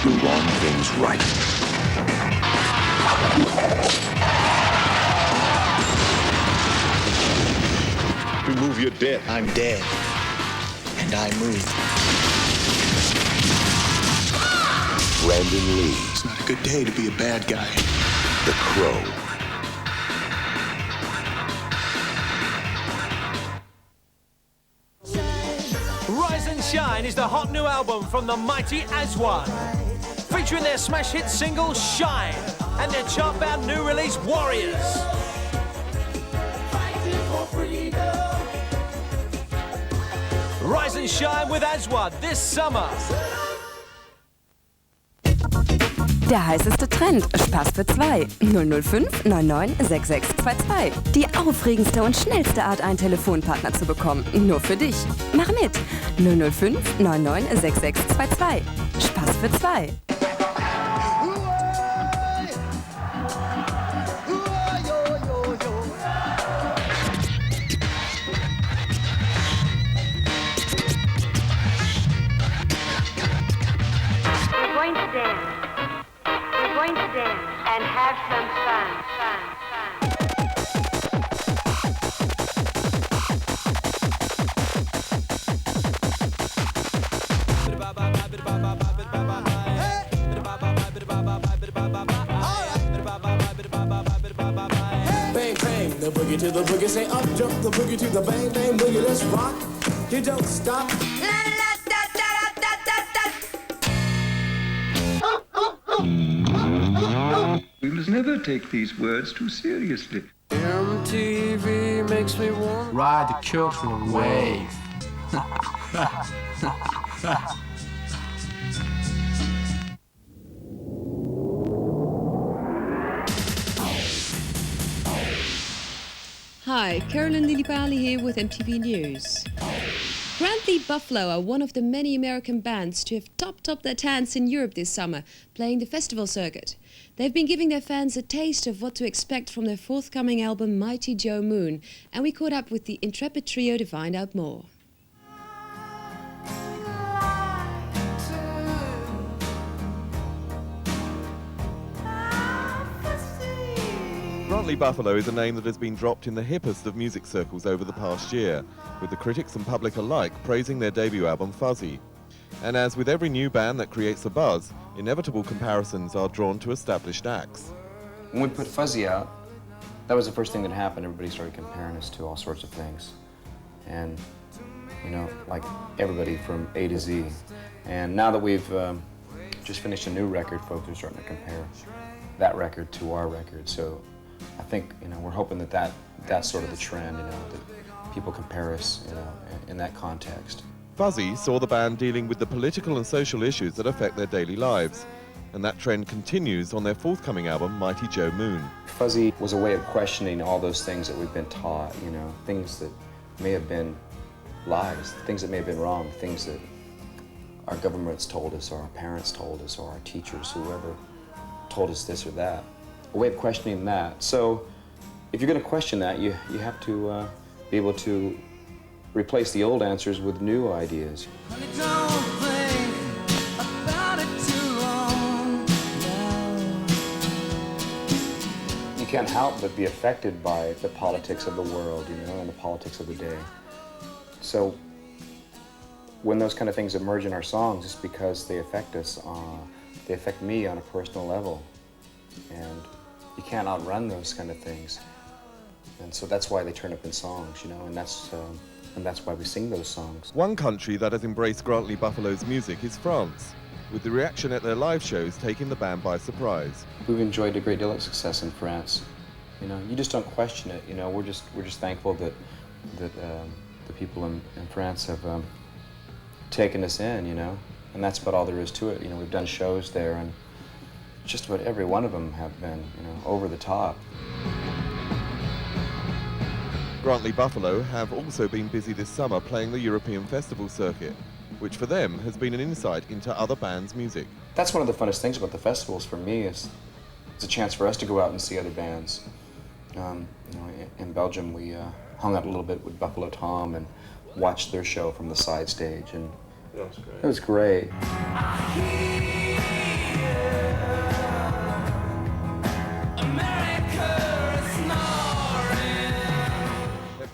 do wrong things right. You move, you're dead. I'm dead. And I move. Brandon Lee. It's not a good day to be a bad guy. The Crow. Rise and Shine is the hot new album from the mighty Aswan, featuring their smash hit single Shine and their chart-bound new release Warriors. Rise and Shine with Aswan this summer. Der heißeste Trend, Spaß für zwei. 005 99 6622. Die aufregendste und schnellste Art, einen Telefonpartner zu bekommen. Nur für dich. Mach mit. 005 99 6622. Spaß für zwei. We're going to dance. We're going to dance and have some fun. Bang, bang, the boogie to the boogie, say up, jump the boogie to the bang, bang, boogie, let's rock. You don't stop. We must never take these words too seriously. MTV makes me want. Ride the cultural wave. Hi, Carolyn Lillipali here with MTV News. Grantley Buffalo are one of the many American bands to have topped their tents in Europe this summer, playing the festival circuit. They've been giving their fans a taste of what to expect from their forthcoming album Mighty Joe Moon, and we caught up with the intrepid trio to find out more. Grantley Buffalo is a name that has been dropped in the hippest of music circles over the past year, with the critics and public alike praising their debut album Fuzzy. And as with every new band that creates a buzz, inevitable comparisons are drawn to established acts. When we put Fuzzy out, that was the first thing that happened. Everybody started comparing us to all sorts of things. And, you know, like everybody from A to Z. And now that we've just finished a new record, folks are starting to compare that record to our record. So I think, you know, we're hoping that that's sort of the trend, you know, that people compare us, you know, in that context. Fuzzy saw the band dealing with the political and social issues that affect their daily lives, and that trend continues on their forthcoming album, Mighty Joe Moon. Fuzzy was a way of questioning all those things that we've been taught, you know, things that may have been lies, things that may have been wrong, things that our governments told us, or our parents told us, or our teachers, whoever told us this or that. A way of questioning that. So if you're going to question that, you have to be able to replace the old answers with new ideas. You can't help but be affected by the politics of the world, you know, and the politics of the day. So when those kind of things emerge in our songs, it's because they affect us. They affect me on a personal level. And you can't outrun those kind of things. And so that's why they turn up in songs, you know, and that's why we sing those songs. One country that has embraced Grantley Buffalo's music is France, with the reaction at their live shows taking the band by surprise. We've enjoyed a great deal of success in France. You know, you just don't question it. You know, we're just thankful that the people in France have taken us in. You know, and that's about all there is to it. You know, we've done shows there, and just about every one of them have been, you know, over the top. Grantley Buffalo have also been busy this summer playing the European festival circuit, which for them has been an insight into other bands' music. That's one of the funnest things about the festivals for me is it's a chance for us to go out and see other bands. You know, in Belgium, we hung out a little bit with Buffalo Tom and watched their show from the side stage, and it was great.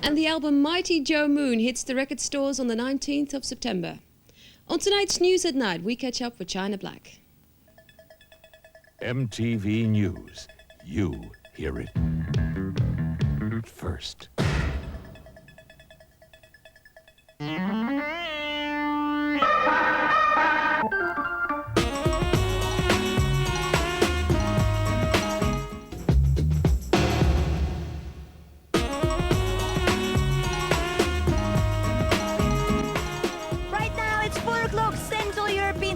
And the album Mighty Joe Moon hits the record stores on the 19th of September. On tonight's News at Night, we catch up with China Black. MTV News. You hear it first.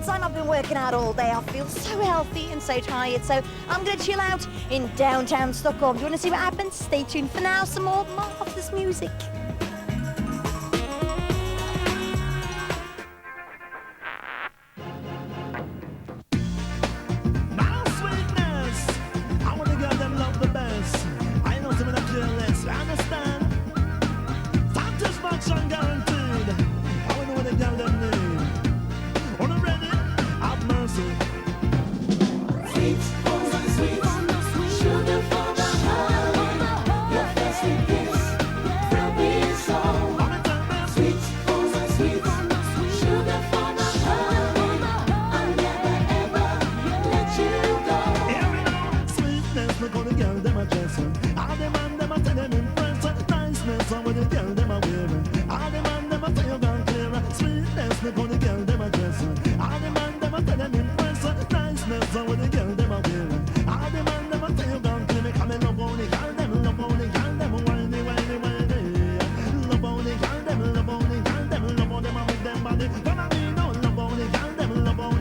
I've been working out all day. I feel so healthy and so tired, so I'm going to chill out in downtown Stockholm. Do you want to see what happens? Stay tuned for now. Some more of this music. My sweetness, I want to girl them love the best. I know some of them careless, you understand? Satisfaction guaranteed. I want to know what the girl them need. On the ready? Sweet, oh my sweet, sugar for my heart, your first sweet kiss, will be so. Sweet, oh my sweet, sugar for my heart, I'll never ever let you go. Here we go. Sweetness, look how the girl them a dressing. All the man them a tell them impress. Niceness, how the girl them a wearing. All the man them a tell you gone clear. Sweetness, look how the girl them a dressing. All the man them a tell them impress. Niceness, how the girl them a wearing. All the man them a tell you gone clear. Me come and love only girl them, love only girl them, whiny, whiny, whiny. Love only girl them, love only girl them, love only them a make them body. Follow me now, love only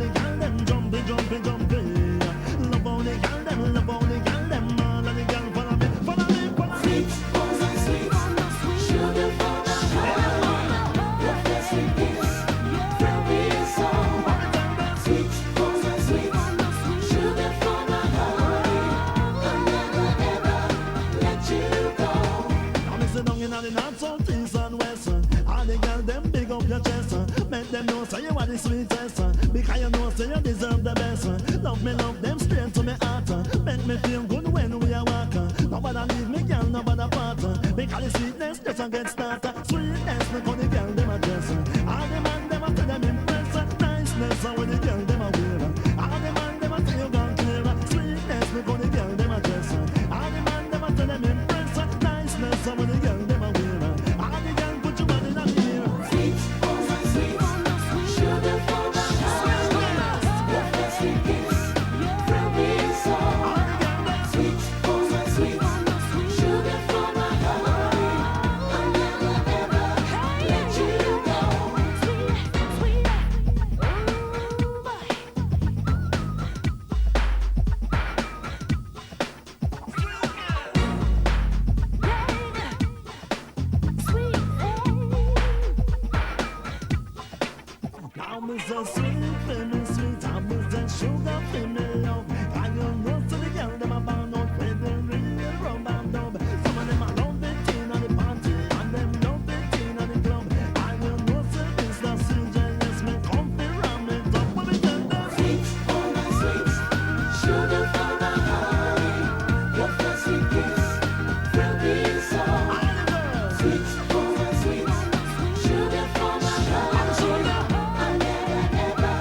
girl them, jumpy, jumpy, jumpy. Love only girl them, all of the girl follow me, follow me, follow me. Sweet, oh my sweet, sugar for my heart, your first sweet kiss, will be so. Sweet, oh my sweet, sugar for my heart, I'll never ever let you go. Now me sit down in the north, south, east and west. All the girls them big up your chest. Make them know say you are the sweetest. Because you know say you deserve the best. Love them straight to me heart. Make me feel good when we are walking. Nobody leave me, girl, nobody part. Because the sweetness just a get started. Sweetness, look how the girl them a dress. All the man them a tell them impress. Niceness, how the girl them a wear. All the man them a tell you gone clear. Sweetness, look how the girl them a dress. All the man them a tell them impress. Niceness, how the girl them a wear. All the girl put your body in the air. Sweet, oh my sweet, sugar for my heart. Your first sweet kiss will be so. Sweet, oh my sweet, sugar for my heart. I'll never ever let you go. Sweet, sweet, oh boy. Now me so sweet, baby sweet, I'm that sugar for me love. And you know to the girl them a bound out with the real rum and dub. Some of them a love the teen on the party, and them love the teen on the club. And you know to this the CJS me comfy ram it up when we tell them. Sweet, oh my sweet, sugar for my heart, your first sweet kiss will be so. Sweet, oh my sweet, sugar for my heart. I'll never ever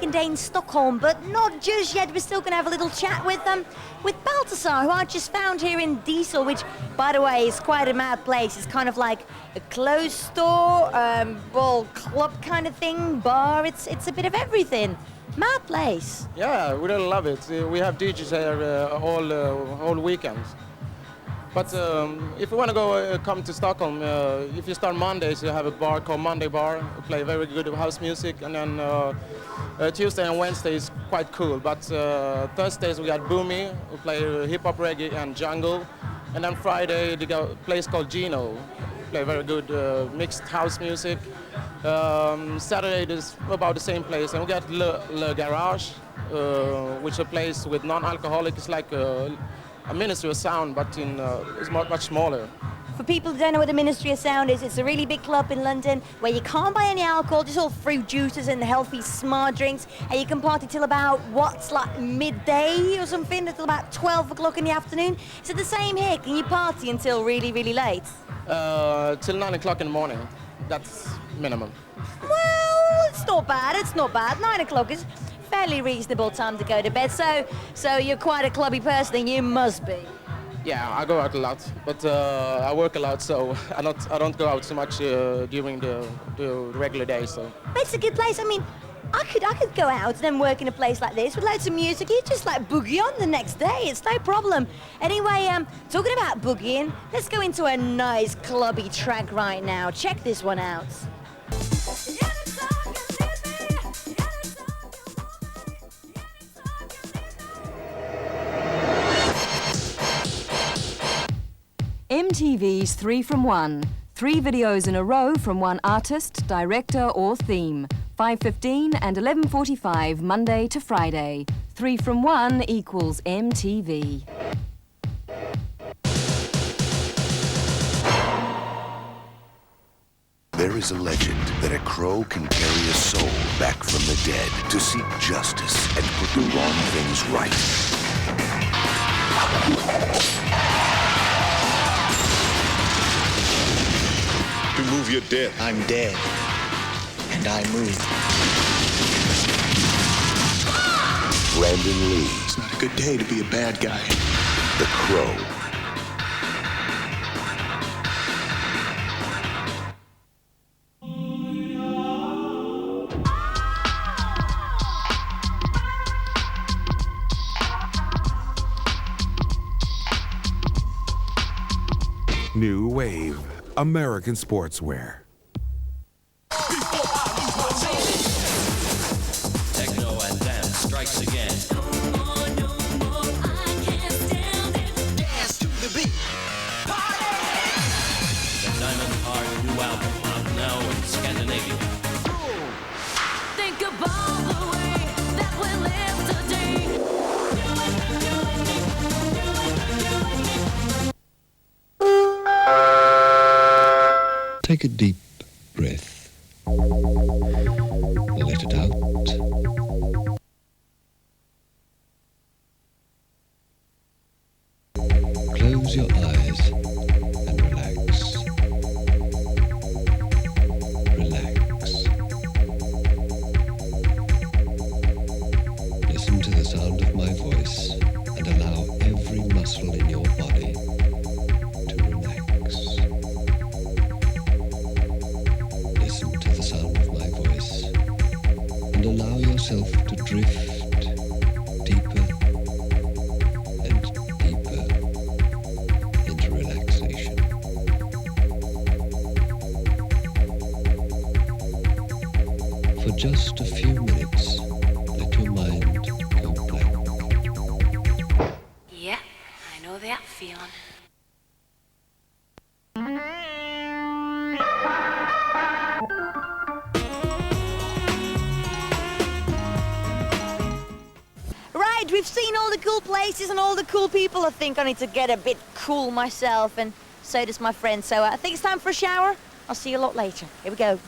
second day in Stockholm, but not just yet. We're still going to have a little chat with Baltasar, who I just found here in Diesel, which, by the way, is quite a mad place. It's kind of like a clothes store, well, club kind of thing, bar. It's a bit of everything. Mad place. Yeah, we really love it. We have DJs here all weekends. But if you want to go come to Stockholm, if you start Mondays, you have a bar called Monday Bar. We play very good house music, and then Tuesday and Wednesday is quite cool. But Thursdays we got Boomy, we play hip hop, reggae, and jungle. And then Friday they got a place called Gino, play very good mixed house music. Saturday is about the same place, and we got Le Garage, which is a place with non-alcoholic. It's like a Ministry of Sound, but it's much smaller. For people who don't know what the Ministry of Sound is, it's a really big club in London where you can't buy any alcohol, just all fruit juices and healthy smart drinks, and you can party till about, like midday or something, until about 12 o'clock in the afternoon. Is it the same here? Can you party until really, really late? Till 9 o'clock in the morning. That's minimum. Well, it's not bad. 9 o'clock is fairly reasonable time to go to bed, so you're quite a clubby person, and you must be. Yeah, I go out a lot, but I work a lot, so I don't go out so much during the regular day. So it's a good place. I mean, I could go out and then work in a place like this with loads of music. You just like boogie on the next day. It's no problem. Anyway, talking about boogieing, let's go into a nice clubby track right now. Check this one out. MTV's 3 from 1. 3 videos in a row from one artist, director or theme. 5:15 and 11:45 Monday to Friday. 3 from 1 equals MTV. There is a legend that a crow can carry a soul back from the dead to seek justice and put the wrong things right. Remove your death. I'm dead. And I move. Brandon Lee. It's not a good day to be a bad guy. The Crow. New Wave, American Sportswear. Techno and dance strikes again. Dance to the beat. Party! The Diamond Heart new album out now in Scandinavia. Think about the way that we live today. Take a deep breath. Let it out. Close your eyes and relax. Relax. Listen to the sound of my voice and allow every muscle in your body to relax. Listen to the sound of my voice and allow yourself to drift deeper and deeper into relaxation. For just a few minutes, let your mind go blank. Yeah, I know that feeling. Right, we've seen all the cool places and all the cool people. I think I need to get a bit cool myself, and so does my friend. So I think it's time for a shower. I'll see you a lot later. Here we go.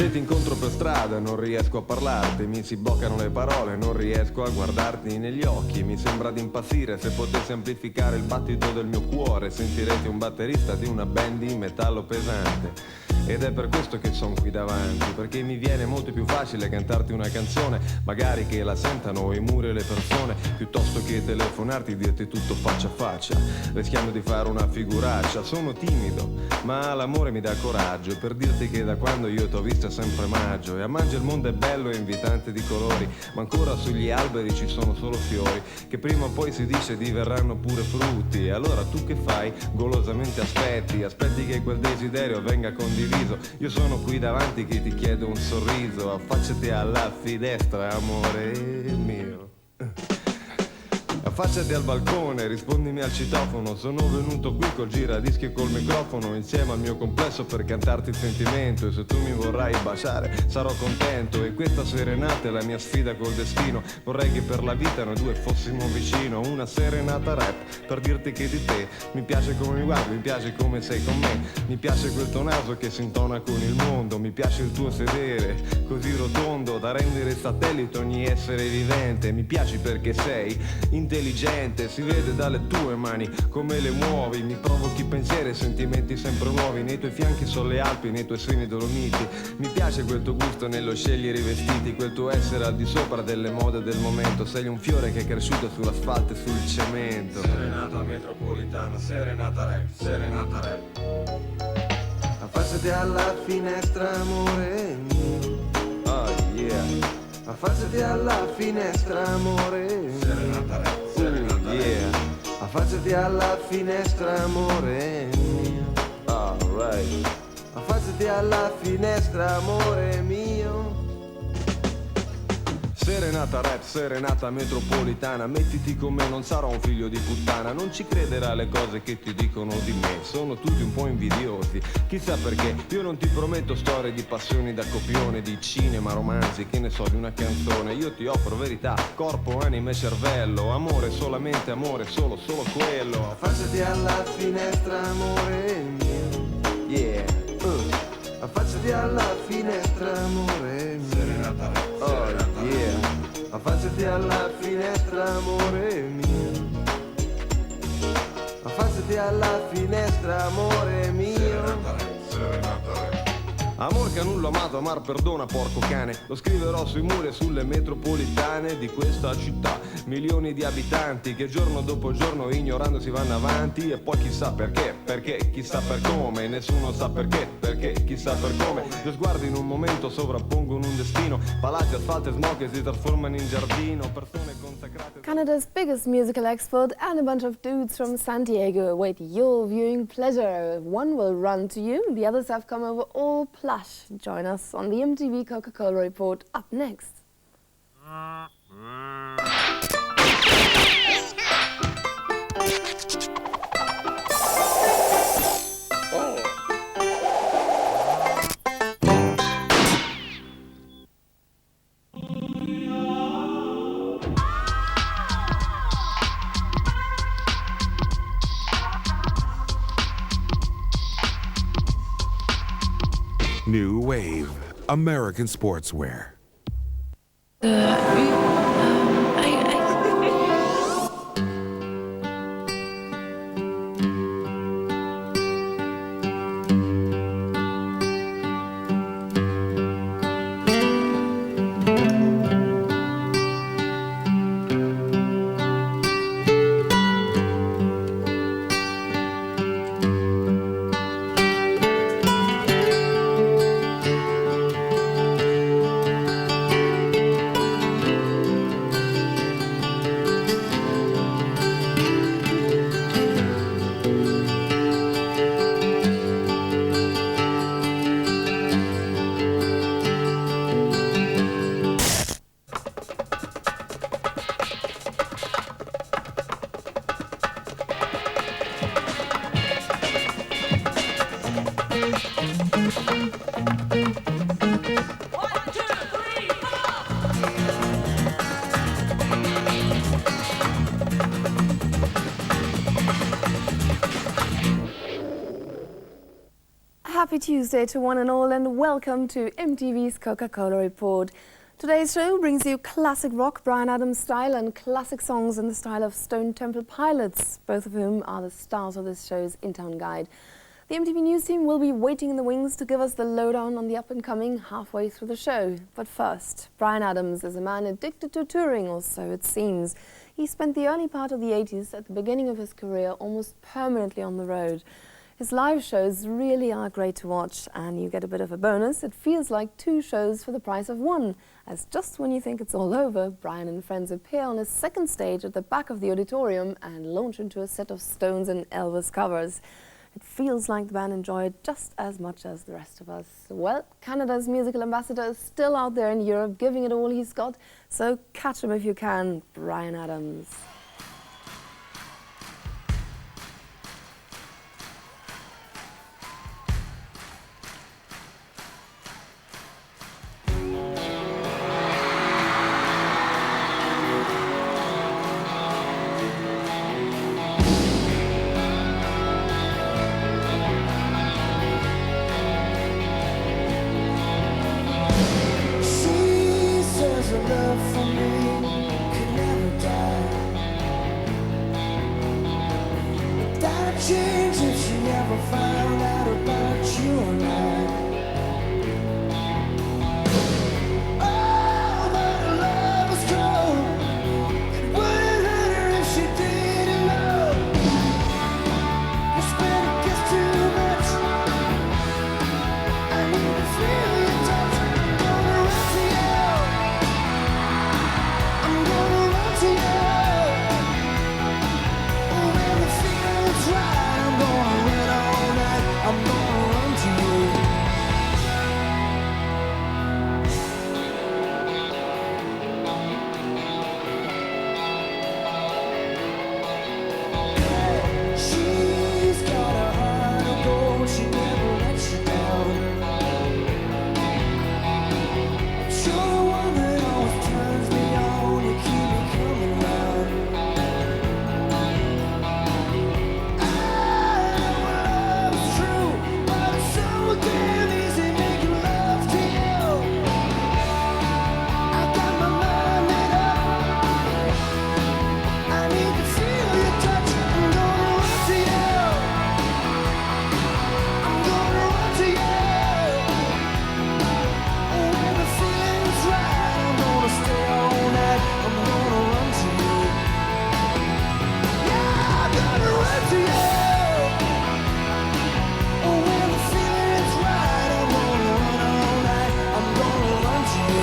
Se ti incontro per strada non riesco a parlarti, mi si bloccano le parole, non riesco a guardarti negli occhi. Mi sembra di impazzire, se potessi amplificare il battito del mio cuore sentirete un batterista di una band di metallo pesante. Ed è per questo che sono qui davanti, perché mi viene molto più facile cantarti una canzone, magari che la sentano i muri e le persone, piuttosto che telefonarti e dirti tutto faccia a faccia, rischiando di fare una figuraccia. Sono timido, ma l'amore mi dà coraggio, per dirti che da quando io t'ho vista è sempre maggio, e a maggio il mondo è bello e invitante di colori, ma ancora sugli alberi ci sono solo fiori, che prima o poi si dice diverranno pure frutti. E allora tu che fai? Golosamente aspetti che quel desiderio venga condiviso. Io sono qui davanti che ti chiedo un sorriso, affacciati alla finestra, amore mio. Affacciati al balcone, rispondimi al citofono. Sono venuto qui col giradischi e col microfono, insieme al mio complesso per cantarti il sentimento. E se tu mi vorrai baciare sarò contento. E questa serenata è la mia sfida col destino. Vorrei che per la vita noi due fossimo vicino. Una serenata rap per dirti che di te mi piace come mi guardi, mi piace come sei con me, mi piace quel tuo naso che si intona con il mondo, mi piace il tuo sedere così rotondo da rendere satellite ogni essere vivente. Mi piaci perché sei intelligente, si vede dalle tue mani come le muovi, mi provochi pensieri e sentimenti sempre nuovi. Nei tuoi fianchi sono le Alpi, nei tuoi seni Dolomiti. Mi piace quel tuo gusto nello scegliere i vestiti, quel tuo essere al di sopra delle mode del momento. Sei un fiore che è cresciuto sull'asfalto e sul cemento. Serenata metropolitana, serenata rap, serenata rap. Affacciati alla finestra, amore mio. Oh yeah. Affacciati alla finestra, amore mio. Serenata rap, serenata yeah. Affacciati alla finestra, amore mio. Alright. Affacciati alla finestra, amore mio. Serenata rap, serenata metropolitana, mettiti con me, non sarò un figlio di puttana. Non ci crederà alle cose che ti dicono di me, sono tutti un po' invidiosi. Chissà perché, io non ti prometto storie di passioni da copione, di cinema, romanzi, che ne so, di una canzone. Io ti offro verità, corpo, anima e cervello, amore, solamente amore, solo quello. Affacciati alla finestra, amore mio. Yeah. Affacciati alla finestra, amore mio. Serenata rap. Oh yeah, affacciati alla finestra, amore mio. Affacciati alla finestra, amore mio. Amor che nulla amato, amar perdona, porco cane. Lo scriverò sui muri e sulle metropolitane di questa città. Milioni di abitanti che giorno dopo giorno ignorando si vanno avanti. E poi chissà perché, chissà per come. Nessuno sa perché, chissà per come. Due sguardi in un momento sovrappongono un destino. Palazzi, asfalto e smog che si trasformano in giardino. Persone consacrate. Canada's biggest musical export and a bunch of dudes from San Diego await your viewing pleasure. One will run to you, the others have come over all plush. Join us on the MTV Coca-Cola Report up next. New Wave, American Sportswear. Happy Tuesday to one and all, and welcome to MTV's Coca-Cola Report. Today's show brings you classic rock, Bryan Adams style, and classic songs in the style of Stone Temple Pilots, both of whom are the stars of this show's in-town guide. The MTV News team will be waiting in the wings to give us the lowdown on the up-and-coming halfway through the show. But first, Bryan Adams is a man addicted to touring, or so it seems. He spent the early part of the 80s at the beginning of his career almost permanently on the road. His live shows really are great to watch, and you get a bit of a bonus. It feels like 2 shows for the price of 1, as just when you think it's all over, Bryan and friends appear on his second stage at the back of the auditorium and launch into a set of Stones and Elvis covers. It feels like the band enjoy it just as much as the rest of us. Well, Canada's musical ambassador is still out there in Europe giving it all he's got, so catch him if you can, Bryan Adams. Change if she ever found out about you and I. Oh, but love is cold. Wouldn't hurt her if she didn't know. You spent a kiss too much. I need to feel your touch. I'm gonna run to you. I'm gonna run to you. When the feeling's right. I'm gonna run all night, I'm gonna run to you. She's got a heart of gold, she never lets you down. You're the one that always turns me on, you keep me coming round. Damn easy making love to you. I got my mind made up. I need to feel your touch. I'm gonna run to you. I'm gonna run to you. When the feeling's right, I'm gonna stay all night. I'm gonna run to you. Yeah, I'm gonna run to you. When the feeling's right, I'm gonna run all night. I'm gonna run to you.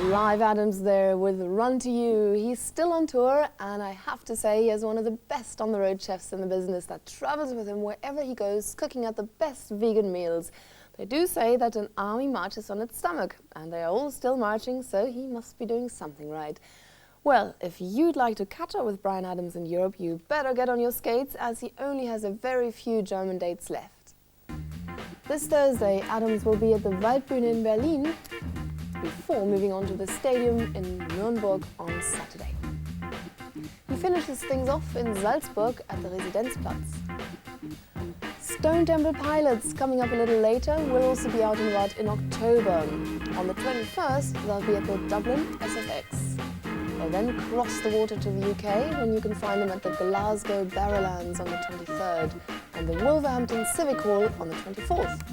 Live Adams there with Run to You. He's still on tour, and I have to say he is one of the best on-the-road chefs in the business that travels with him wherever he goes, cooking out the best vegan meals. They do say that an army marches on its stomach, and they are all still marching, so he must be doing something right. Well, if you'd like to catch up with Bryan Adams in Europe, you better get on your skates, as he only has a very few German dates left. This Thursday, Adams will be at the Waldbühne in Berlin, before moving on to the stadium in Nürnberg on Saturday. He finishes things off in Salzburg at the Residenzplatz. Stone Temple Pilots, coming up a little later, will also be out and about in October. On the 21st, they'll be at the Dublin SFX. They'll then cross the water to the UK, when you can find them at the Glasgow Barrowlands on the 23rd and the Wolverhampton Civic Hall on the 24th.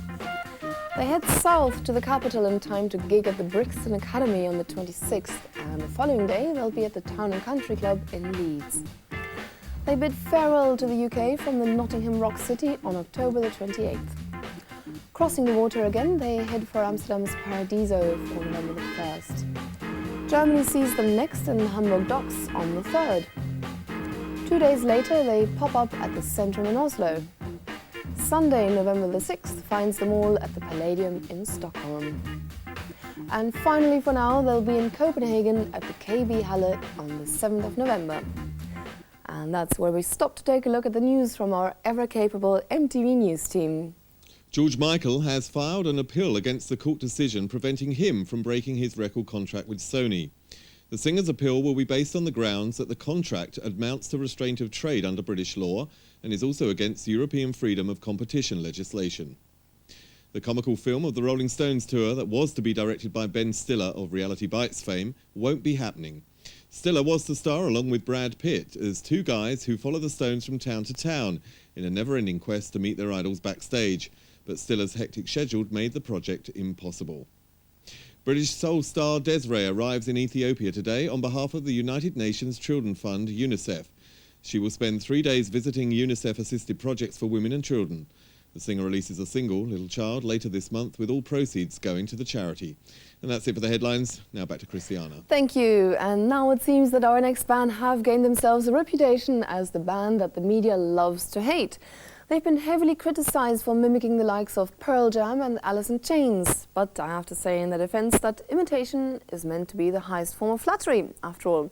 They head south to the capital in time to gig at the Brixton Academy on the 26th, and the following day they'll be at the Town and Country Club in Leeds. They bid farewell to the UK from the Nottingham Rock City on October the 28th. Crossing the water again, they head for Amsterdam's Paradiso for November the 1st. Germany sees them next in Hamburg Docks on the 3rd. 2 days later, they pop up at the Centrum in Oslo. Sunday, November the 6th, finds them all at the Palladium in Stockholm. And finally, for now, they'll be in Copenhagen at the KB Halle on the 7th of November. And that's where we stop to take a look at the news from our ever-capable MTV News team. George Michael has filed an appeal against the court decision preventing him from breaking his record contract with Sony. The singer's appeal will be based on the grounds that the contract amounts to restraint of trade under British law and is also against European freedom of competition legislation. The comical film of the Rolling Stones tour that was to be directed by Ben Stiller of Reality Bites fame won't be happening. Stiller was to star along with Brad Pitt as two guys who follow the Stones from town to town in a never-ending quest to meet their idols backstage, but Stiller's hectic schedule made the project impossible. British soul star Desiree arrives in Ethiopia today on behalf of the United Nations Children's Fund, UNICEF. She will spend 3 days visiting UNICEF-assisted projects for women and children. The singer releases a single, Little Child, later this month, with all proceeds going to the charity. And that's it for the headlines. Now back to Christiana. Thank you. And now it seems that our next band have gained themselves a reputation as the band that the media loves to hate. They've been heavily criticised for mimicking the likes of Pearl Jam and Alice in Chains. But I have to say in their defence that imitation is meant to be the highest form of flattery, after all.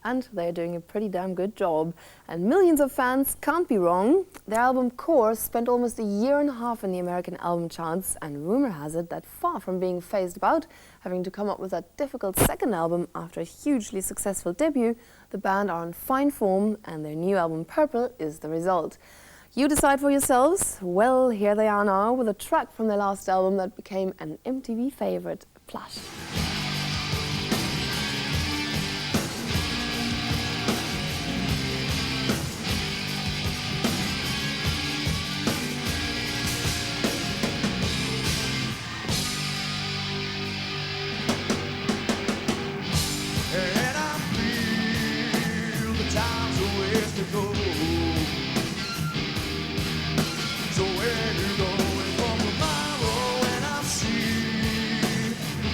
And they're doing a pretty damn good job. And millions of fans can't be wrong. Their album Core spent almost a year and a half in the American album charts, and rumour has it that far from being phased about having to come up with a difficult second album after a hugely successful debut, the band are in fine form, and their new album Purple is the result. You decide for yourselves. Well, here they are now with a track from their last album that became an MTV favourite, Plush.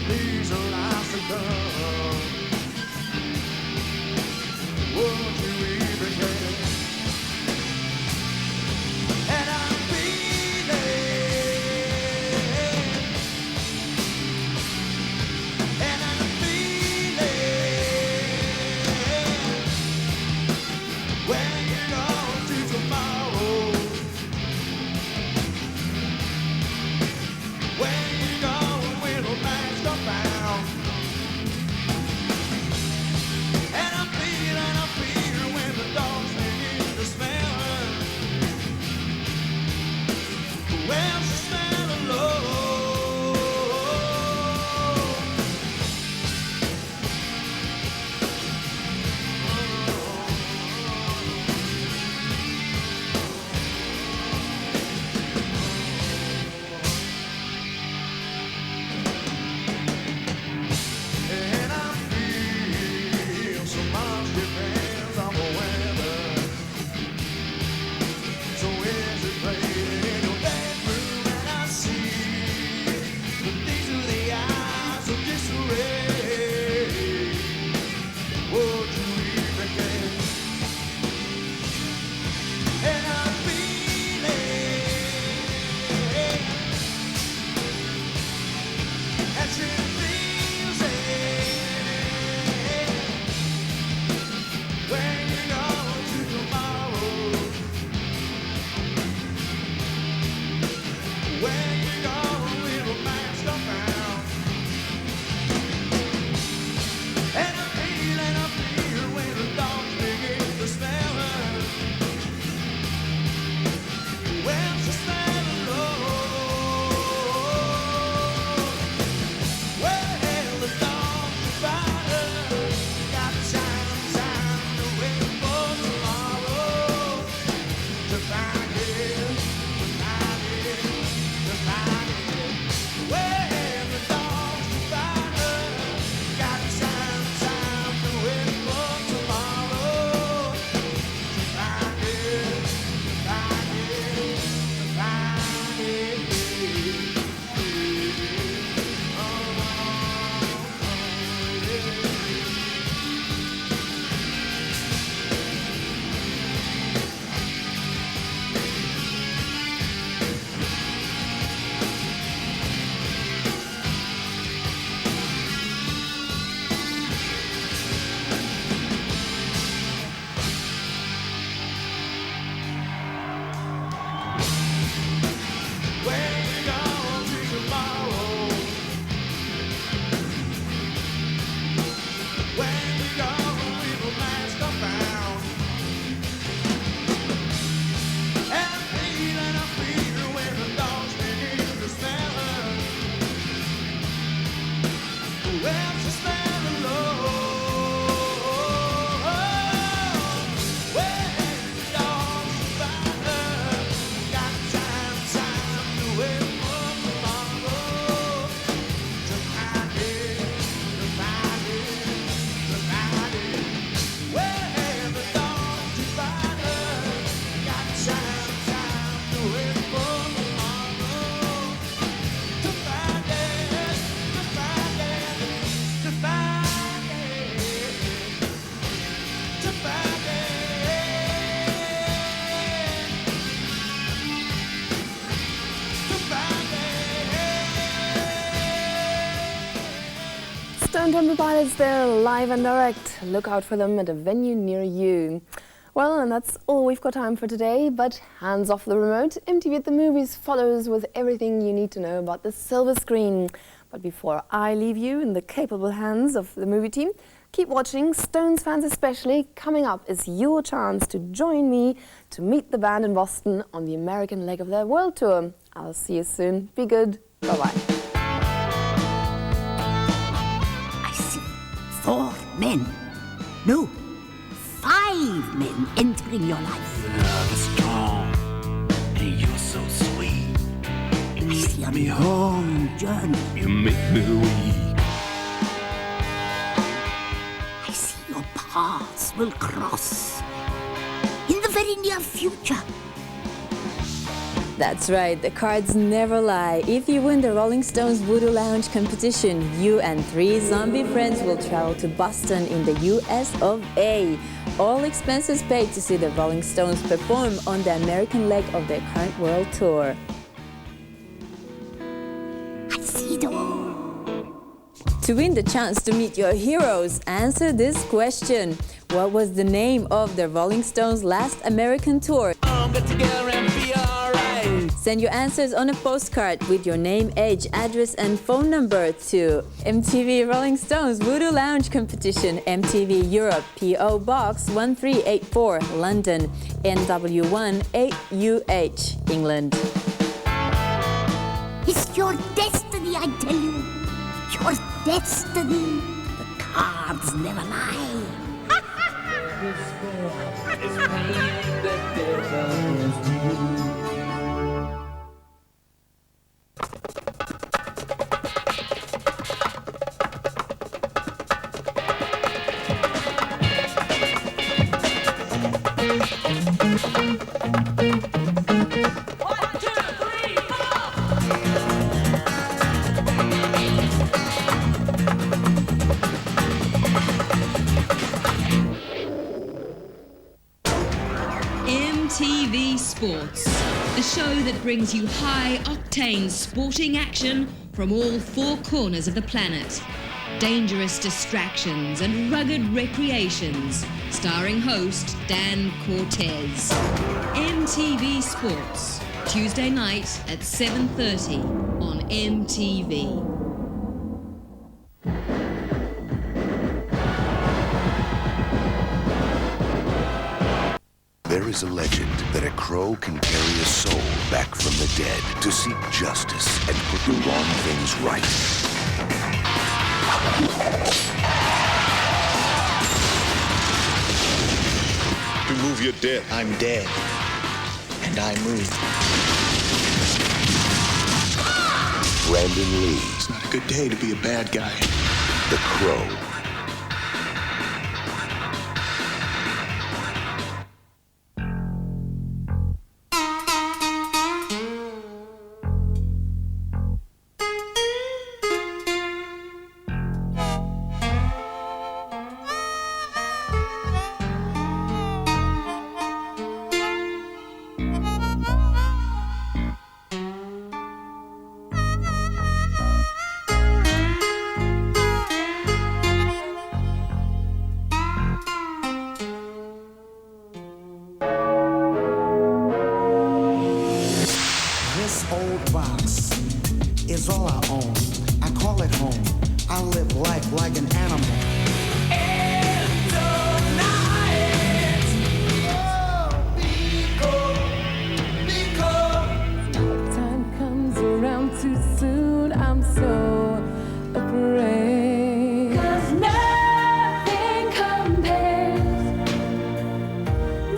These are Brown Temple Pilots there, live and direct. Look out for them at a venue near you. Well, and that's all we've got time for today, but hands off the remote. MTV at the Movies follows with everything you need to know about the silver screen. But before I leave you in the capable hands of the movie team, keep watching. Stones fans especially, coming up is your chance to join me to meet the band in Boston on the American leg of their world tour. I'll see you soon. Be good. Bye-bye. I see 4 men. No, 5 men entering your life. Your love is strong, and you're so sweet. I see a long journey. You make me weak. I see your paths will cross in the very near future. That's right, the cards never lie. If you win the Rolling Stones Voodoo Lounge competition, you and 3 zombie friends will travel to Boston in the US of A. All expenses paid to see the Rolling Stones perform on the American leg of their current world tour. I see it all. To win the chance to meet your heroes, answer this question. What was the name of the Rolling Stones' last American tour? Get together and be alright. Send your answers on a postcard with your name, age, address and phone number to MTV Rolling Stones Voodoo Lounge Competition, MTV Europe, P.O. Box 1384, London, NW1 8UH, England. It's your destiny, I tell you. Your destiny. The cards never lie. MTV Sports, the show that brings you high-octane sporting action from all 4 corners of the planet. Dangerous distractions and rugged recreations. Starring host Dan Cortez. MTV Sports, Tuesday night at 7:30 on MTV. There is a legend that a crow can carry a soul back from the dead to seek justice and put the wrong things right. To move your dead. I'm dead. And I move. Brandon Lee. It's not a good day to be a bad guy. The Crow. All I own. I call it home. I live life like an animal. Time comes around too soon. I'm so afraid. 'Cause nothing compares.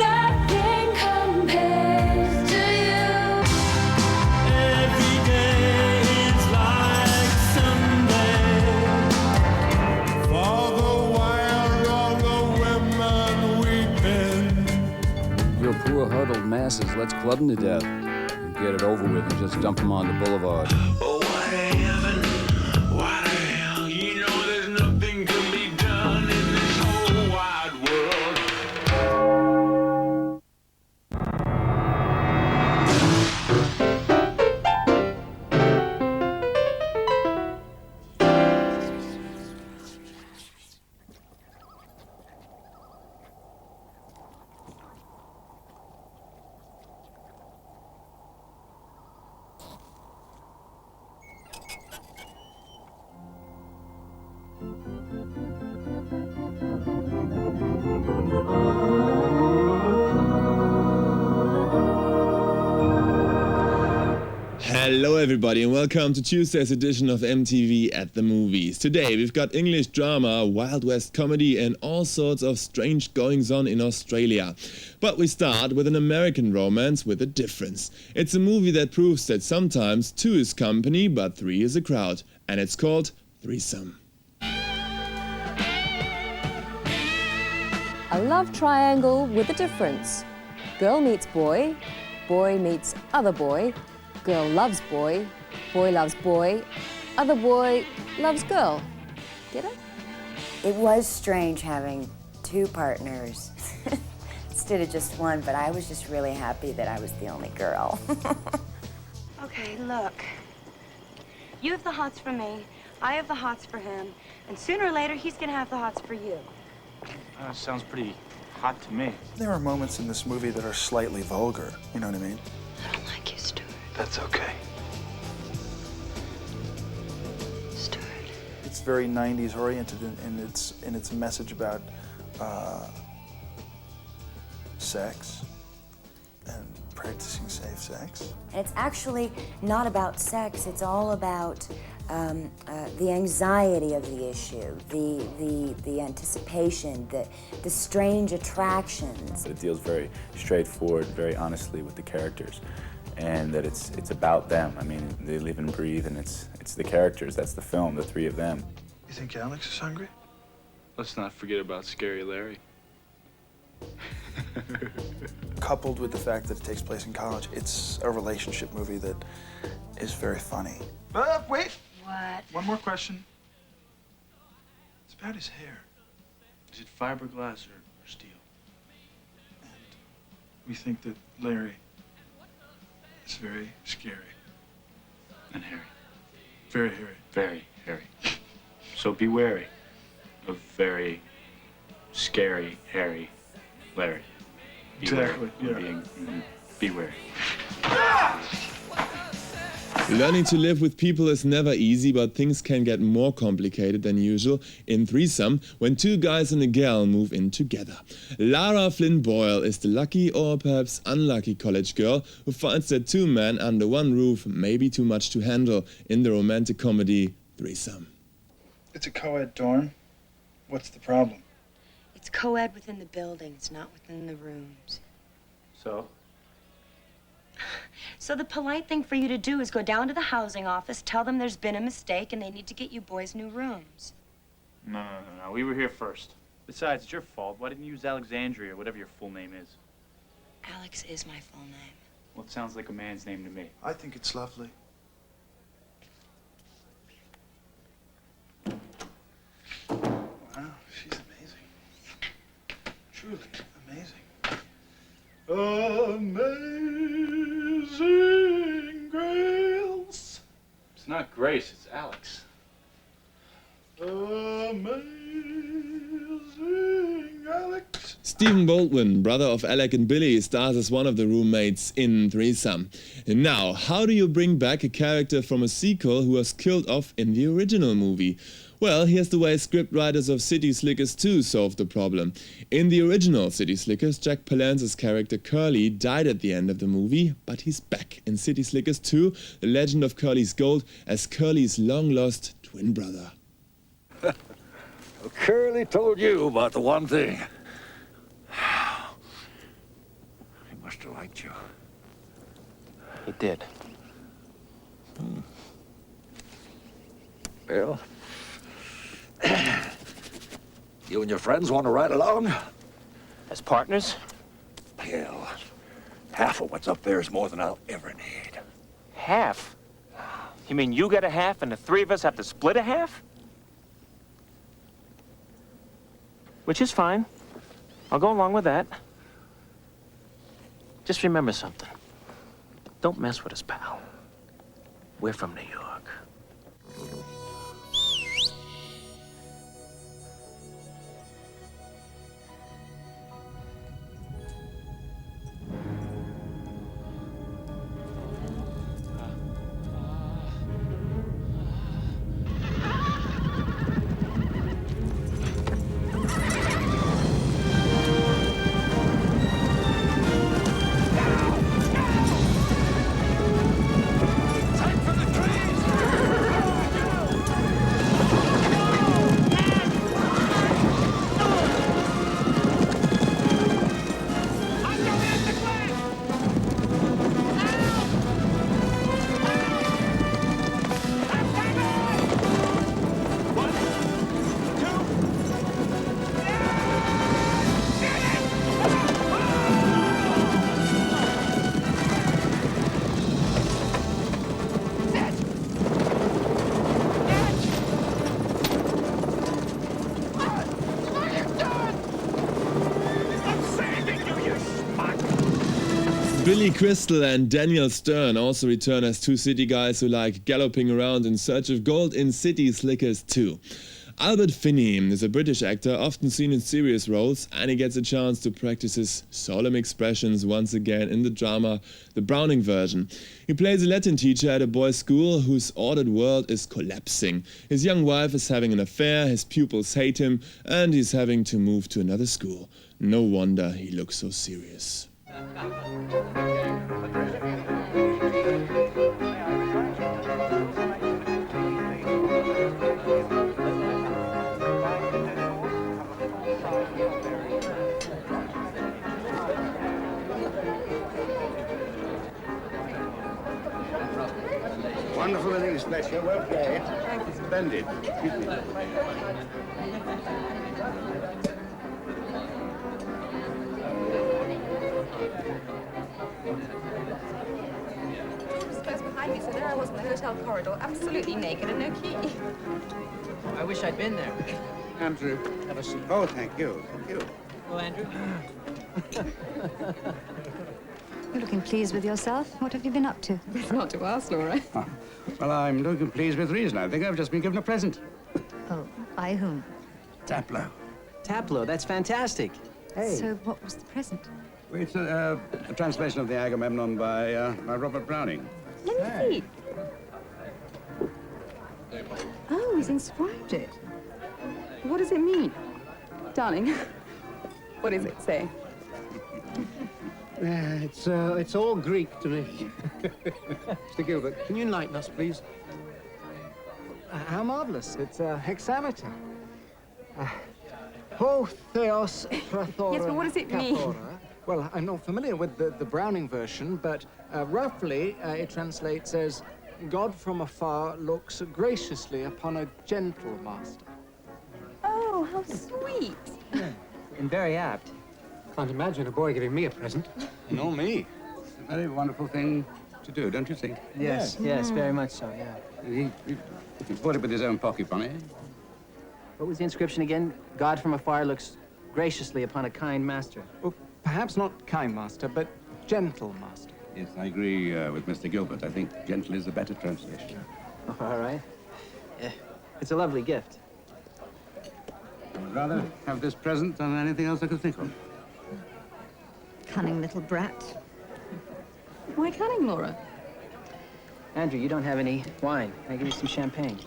Nothing compares to you. Every day is like Sunday. For the while all the women weeping. Your poor huddled masses, let's club them to death and get it over with and just dump them on the boulevard. Oh, what a heaven, what a hell. You know there's nothing can be done in this whole wide world. Hello everybody and welcome to Tuesday's edition of MTV at the Movies. Today we've got English drama, Wild West comedy and all sorts of strange goings on in Australia. But we start with an American romance with a difference. It's a movie that proves that sometimes two is company but three is a crowd. And it's called Threesome. A love triangle with a difference. Girl meets boy, boy meets other boy, girl loves boy, boy loves boy, other boy loves girl. Get it? It was strange having two partners instead of just one, but I was just really happy that I was the only girl. Okay, look. You have the hots for me, I have the hots for him, and sooner or later he's gonna have the hots for you. Sounds pretty hot to me. There are moments in this movie that are slightly vulgar, you know what I mean? I don't like you, Stuart. That's okay. Stuart. It's very 90s oriented in its message about sex and practicing safe sex. And it's actually not about sex, it's all about the anxiety of the issue, the anticipation, the strange attractions. It deals very straightforward, very honestly with the characters, and that it's about them. I mean, they live and breathe, and it's the characters. That's the film, the three of them. You think Alex is hungry? Let's not forget about Scary Larry. Coupled with the fact that it takes place in college, it's a relationship movie that is very funny. Wait! What? One more question. It's about his hair. Is it fiberglass or steel? We think that Larry is very scary. And hairy. Very hairy. Very hairy. So be wary of very scary, hairy Larry. Exactly, yeah. Be wary. Learning to live with people is never easy, but things can get more complicated than usual in Threesome when two guys and a girl move in together. Lara Flynn Boyle is the lucky or perhaps unlucky college girl who finds that two men under one roof may be too much to handle in the romantic comedy Threesome. It's a co-ed dorm. What's the problem? It's co-ed within the buildings, not within the rooms. So? So the polite thing for you to do is go down to the housing office, tell them there's been a mistake, and they need to get you boys new rooms. No. We were here first. Besides, it's your fault. Why didn't you use Alexandria or whatever your full name is? Alex is my full name. Well, it sounds like a man's name to me. I think it's lovely. Wow, she's amazing. Truly amazing. Amazing Grace. It's not Grace, it's Alex. Amazing Alex. Stephen Baldwin, brother of Alec and Billy, stars as one of the roommates in Threesome. And now, how do you bring back a character from a sequel who was killed off in the original movie? Well, here's the way scriptwriters of City Slickers 2 solved the problem. In the original City Slickers, Jack Palance's character Curly died at the end of the movie, but he's back in City Slickers 2, The Legend of Curly's Gold, as Curly's long-lost twin brother. Well, Curly told you about the one thing. He must have liked you. He did. Well, you and your friends want to ride along? As partners? Hell, half of what's up there is more than I'll ever need. Half? You mean you get a half and the three of us have to split a half? Which is fine. I'll go along with that. Just remember something. Don't mess with us, pal. We're from New York. Billy Crystal and Daniel Stern also return as two city guys who like galloping around in search of gold in city slickers too. Albert Finney is a British actor often seen in serious roles, and he gets a chance to practice his solemn expressions once again in the drama The Browning Version. He plays a Latin teacher at a boys' school whose ordered world is collapsing. His young wife is having an affair, his pupils hate him, and he's having to move to another school. No wonder he looks so serious. Wonderful innings, Fletcher. Well played. Thank you. Splendid. Close behind me, so there I was in the hotel corridor, absolutely naked and no key. I wish I'd been there. Andrew, have a seat. Oh, thank you. Thank you. Oh, Andrew. You're looking pleased with yourself. What have you been up to? It's not to ask, Laura. Well, I'm looking pleased with reason. I think I've just been given a present. Oh, by whom? Tableau. Tableau, that's fantastic. Hey. So what was the present? It's a translation of the Agamemnon by Robert Browning. Let me see. Oh, he's inscribed it. What does it mean? Darling, what does it say? It's all Greek to me. Mr. Gilbert, can you enlighten us, please? How marvelous. It's a hexameter. Ho theos prathora. Yes, but what does it mean? kathora. Well, I'm not familiar with the Browning version, but roughly it translates as God from afar looks graciously upon a gentle master. Oh, how sweet. And very apt. Can't imagine a boy giving me a present. Nor me. It's a very wonderful thing to do, don't you think? Yes, yes, very much so, yeah. He bought it with his own pocket money. What was the inscription again? God from afar looks graciously upon a kind master. Well, perhaps not kind master, but gentle master. Yes, I agree with Mr. Gilbert. I think gentle is a better translation. All right. Yeah, it's a lovely gift. I'd rather have this present than anything else I could think of. Cunning little brat. Why cunning, Laura? Andrew, you don't have any wine. Can I give you some champagne?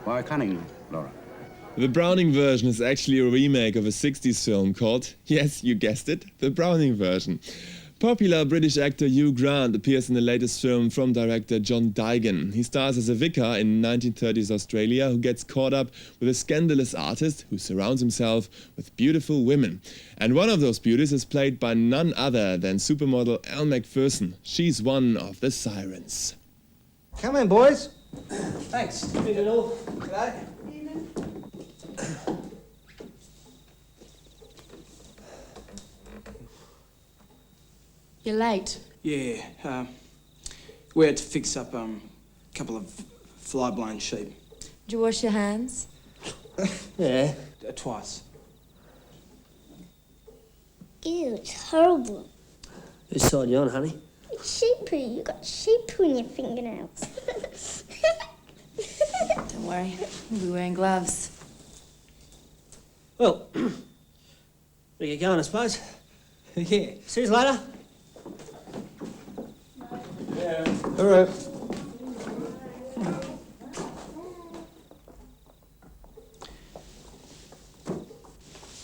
Why cunning, Laura? The Browning version is actually a remake of a 60s film called, yes, you guessed it, The Browning Version. Popular British actor Hugh Grant appears in the latest film from director John Digan. He stars as a vicar in 1930s Australia who gets caught up with a scandalous artist who surrounds himself with beautiful women. And one of those beauties is played by none other than supermodel Elle Macpherson. She's one of the sirens. Come in, boys. Thanks. Evening all. G'day. You're late. Yeah, we had to fix up a couple of fly-blown sheep. Did you wash your hands? Yeah. Twice. Ew, it's horrible. Whose side you on, honey? It's sheep poo. You got sheep poo in your fingernails. Don't worry, we'll be wearing gloves. Well, where you going, I suppose? Yeah. See you later. Yeah. All right.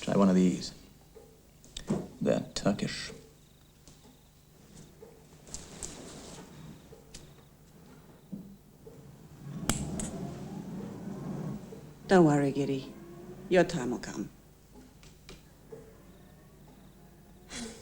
Try one of these. They're Turkish. Don't worry, Giddy. Your time will come.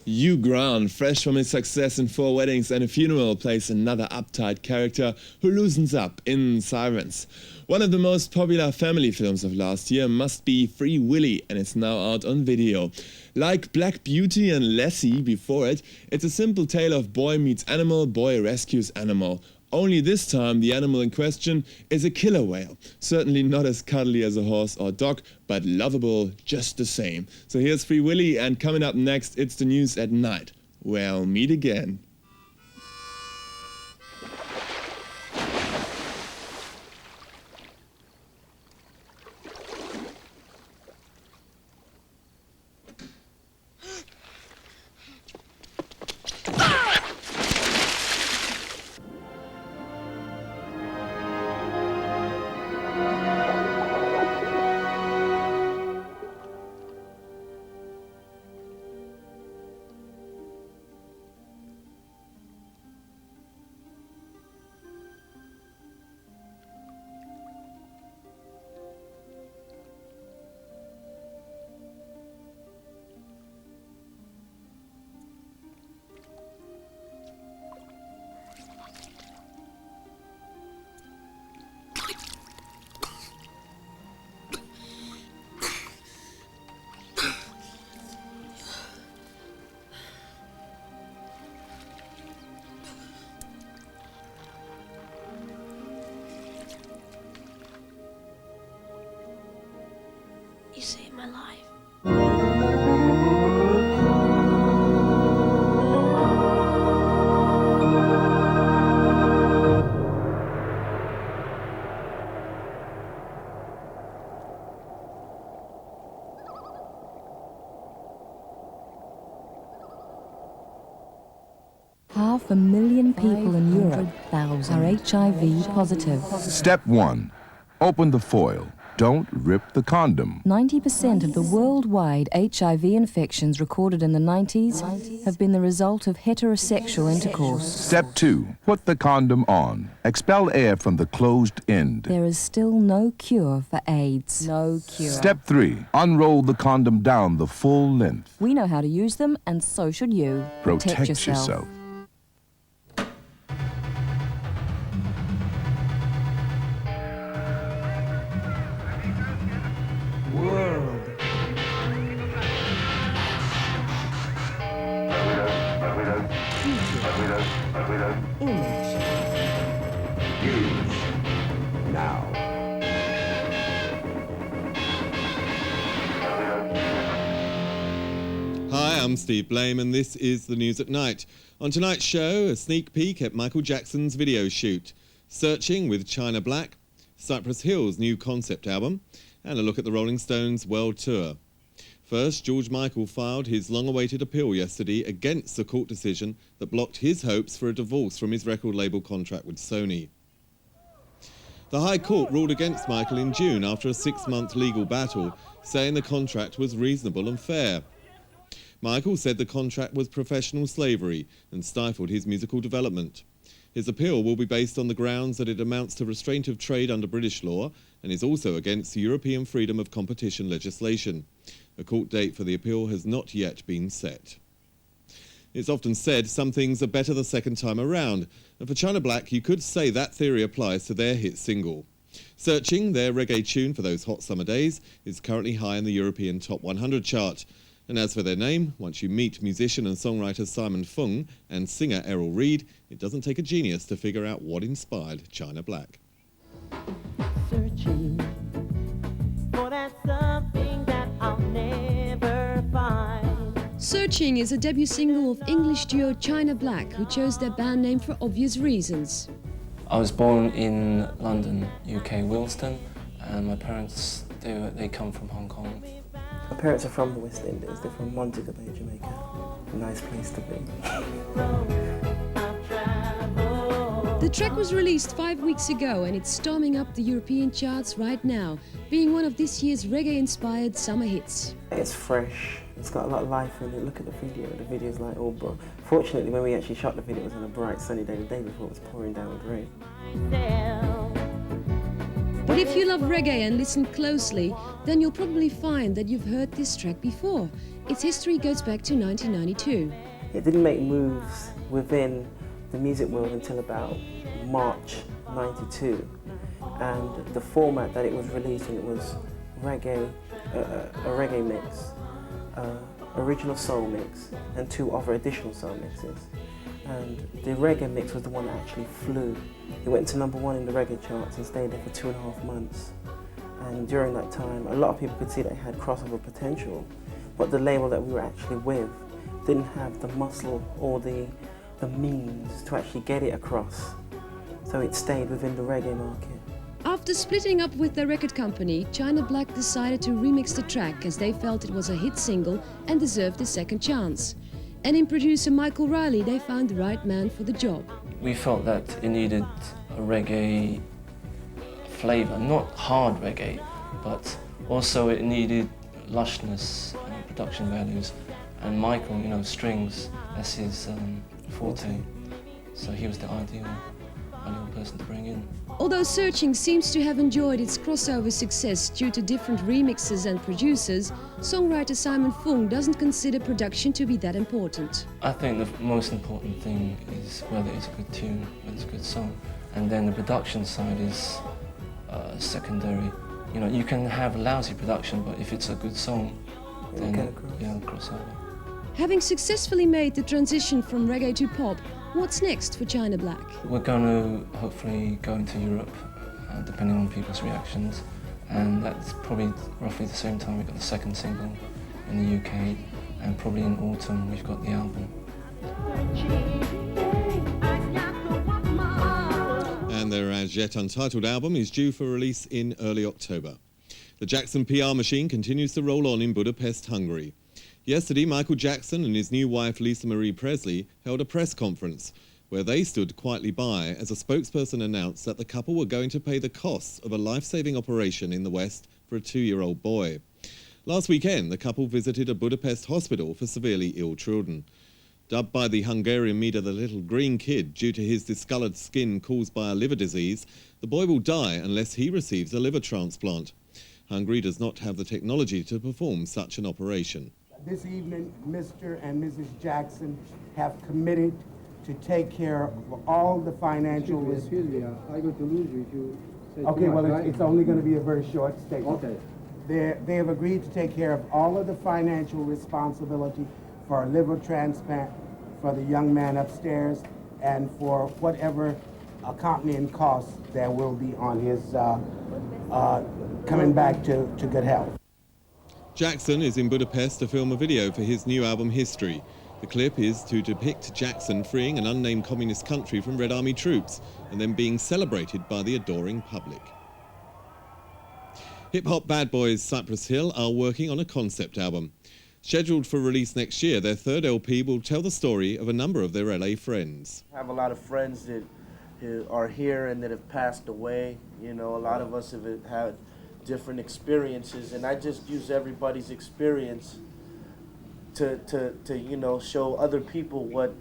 Hugh Grant, fresh from his success in 4 Weddings and a Funeral, plays another uptight character who loosens up in Sirens. One of the most popular family films of last year must be Free Willy, and it's now out on video. Like Black Beauty and Lassie before it, it's a simple tale of boy meets animal, boy rescues animal. only this time the animal in question is a killer whale. Certainly not as cuddly as a horse or dog, but lovable just the same. So here's Free Willy, and coming up next, it's the news at night, where I'll meet again. You saved my life. Half a million people in Europe are HIV positive. Step 1. Open the foil. Don't rip the condom. 90% of the worldwide HIV infections recorded in the 90s have been the result of heterosexual intercourse. Step 2. Put the condom on. Expel air from the closed end. There is still no cure for AIDS. No cure. Step 3. Unroll the condom down the full length. We know how to use them, and so should you. Protect yourself. World. Image. Use. Now. Hi, I'm Steve Blame, and this is the news at night. On tonight's show, a sneak peek at Michael Jackson's video shoot, Searching with China Black, Cypress Hill's new concept album, and a look at the Rolling Stones World Tour. First, George Michael filed his long-awaited appeal yesterday against the court decision that blocked his hopes for a divorce from his record label contract with Sony. The High Court ruled against Michael in June after a 6-month legal battle, saying the contract was reasonable and fair. Michael said the contract was professional slavery and stifled his musical development. His appeal will be based on the grounds that it amounts to restraint of trade under British law and is also against the European freedom of competition legislation. A court date for the appeal has not yet been set. It's often said some things are better the second time around, and for China Black you could say that theory applies to their hit single. Searching, their reggae tune for those hot summer days, is currently high in the European Top 100 chart. And as for their name, once you meet musician and songwriter Simon Fung and singer Errol Reed, it doesn't take a genius to figure out what inspired China Black. Searching for that something that I'll never find. Searching is a debut single of English duo China Black, who chose their band name for obvious reasons. I was born in London, UK, Wilston, and my parents, they come from Hong Kong. My parents are from the West Indies. They're from Montego Bay, Jamaica. A nice place to be. The track was released 5 weeks ago and it's storming up the European charts right now, being one of this year's reggae-inspired summer hits. It's fresh. It's got a lot of life in it. Look at the video. The video's like all bright. Fortunately, when we actually shot the video, it was on a bright sunny day. The day before, it was pouring down with rain. But if you love reggae and listen closely, then you'll probably find that you've heard this track before. Its history goes back to 1992. It didn't make moves within the music world until about March '92. And the format that it was released in, it was reggae, a reggae mix, original soul mix, and 2 other additional soul mixes. and the reggae mix was the one that actually flew. It went to #1 in the reggae charts and stayed there for 2.5 months. And during that time, a lot of people could see that it had crossover potential, but the label that we were actually with didn't have the muscle or the means to actually get it across. So it stayed within the reggae market. After splitting up with their record company, China Black decided to remix the track as they felt it was a hit single and deserved a second chance. And in producer Michael Riley, they found the right man for the job. We felt that it needed a reggae flavour, not hard reggae, but also it needed lushness and production values. And Michael, you know, strings, that's his forte. So he was the ideal person to bring in. Although Searching seems to have enjoyed its crossover success due to different remixes and producers, songwriter Simon Fung doesn't consider production to be that important. I think the most important thing is whether it's a good tune, whether it's a good song, and then the production side is secondary. You know, you can have lousy production, but if it's a good song, then it'll cross over. Having successfully made the transition from reggae to pop, what's next for China Black? We're going to hopefully go into Europe, depending on people's reactions, and that's probably roughly the same time we got the second single in the UK, and probably in autumn we've got the album. And their as yet untitled album is due for release in early October. The Jackson PR machine continues to roll on in Budapest, Hungary. Yesterday, Michael Jackson and his new wife Lisa Marie Presley held a press conference where they stood quietly by as a spokesperson announced that the couple were going to pay the costs of a life-saving operation in the West for a 2-year-old boy. Last weekend, the couple visited a Budapest hospital for severely ill children. Dubbed by the Hungarian media the little green kid due to his discoloured skin caused by a liver disease, the boy will die unless he receives a liver transplant. Hungary does not have the technology to perform such an operation. This evening, Mr. and Mrs. Jackson have committed to take care of all the financial... Excuse me, I'm going to lose you if you say Okay, too much, well, right? it's only going to be a very short statement. Okay. They have agreed to take care of all of the financial responsibility for a liver transplant for the young man upstairs and for whatever accompanying costs there will be on his coming back to good health. Jackson is in Budapest to film a video for his new album History. The clip is to depict Jackson freeing an unnamed communist country from Red Army troops and then being celebrated by the adoring public. Hip-hop bad boys Cypress Hill are working on a concept album. Scheduled for release next year, their third LP will tell the story of a number of their LA friends. I have a lot of friends that are here and that have passed away. You know, a lot of us have had different experiences, and I just use everybody's experience to you know, show other people what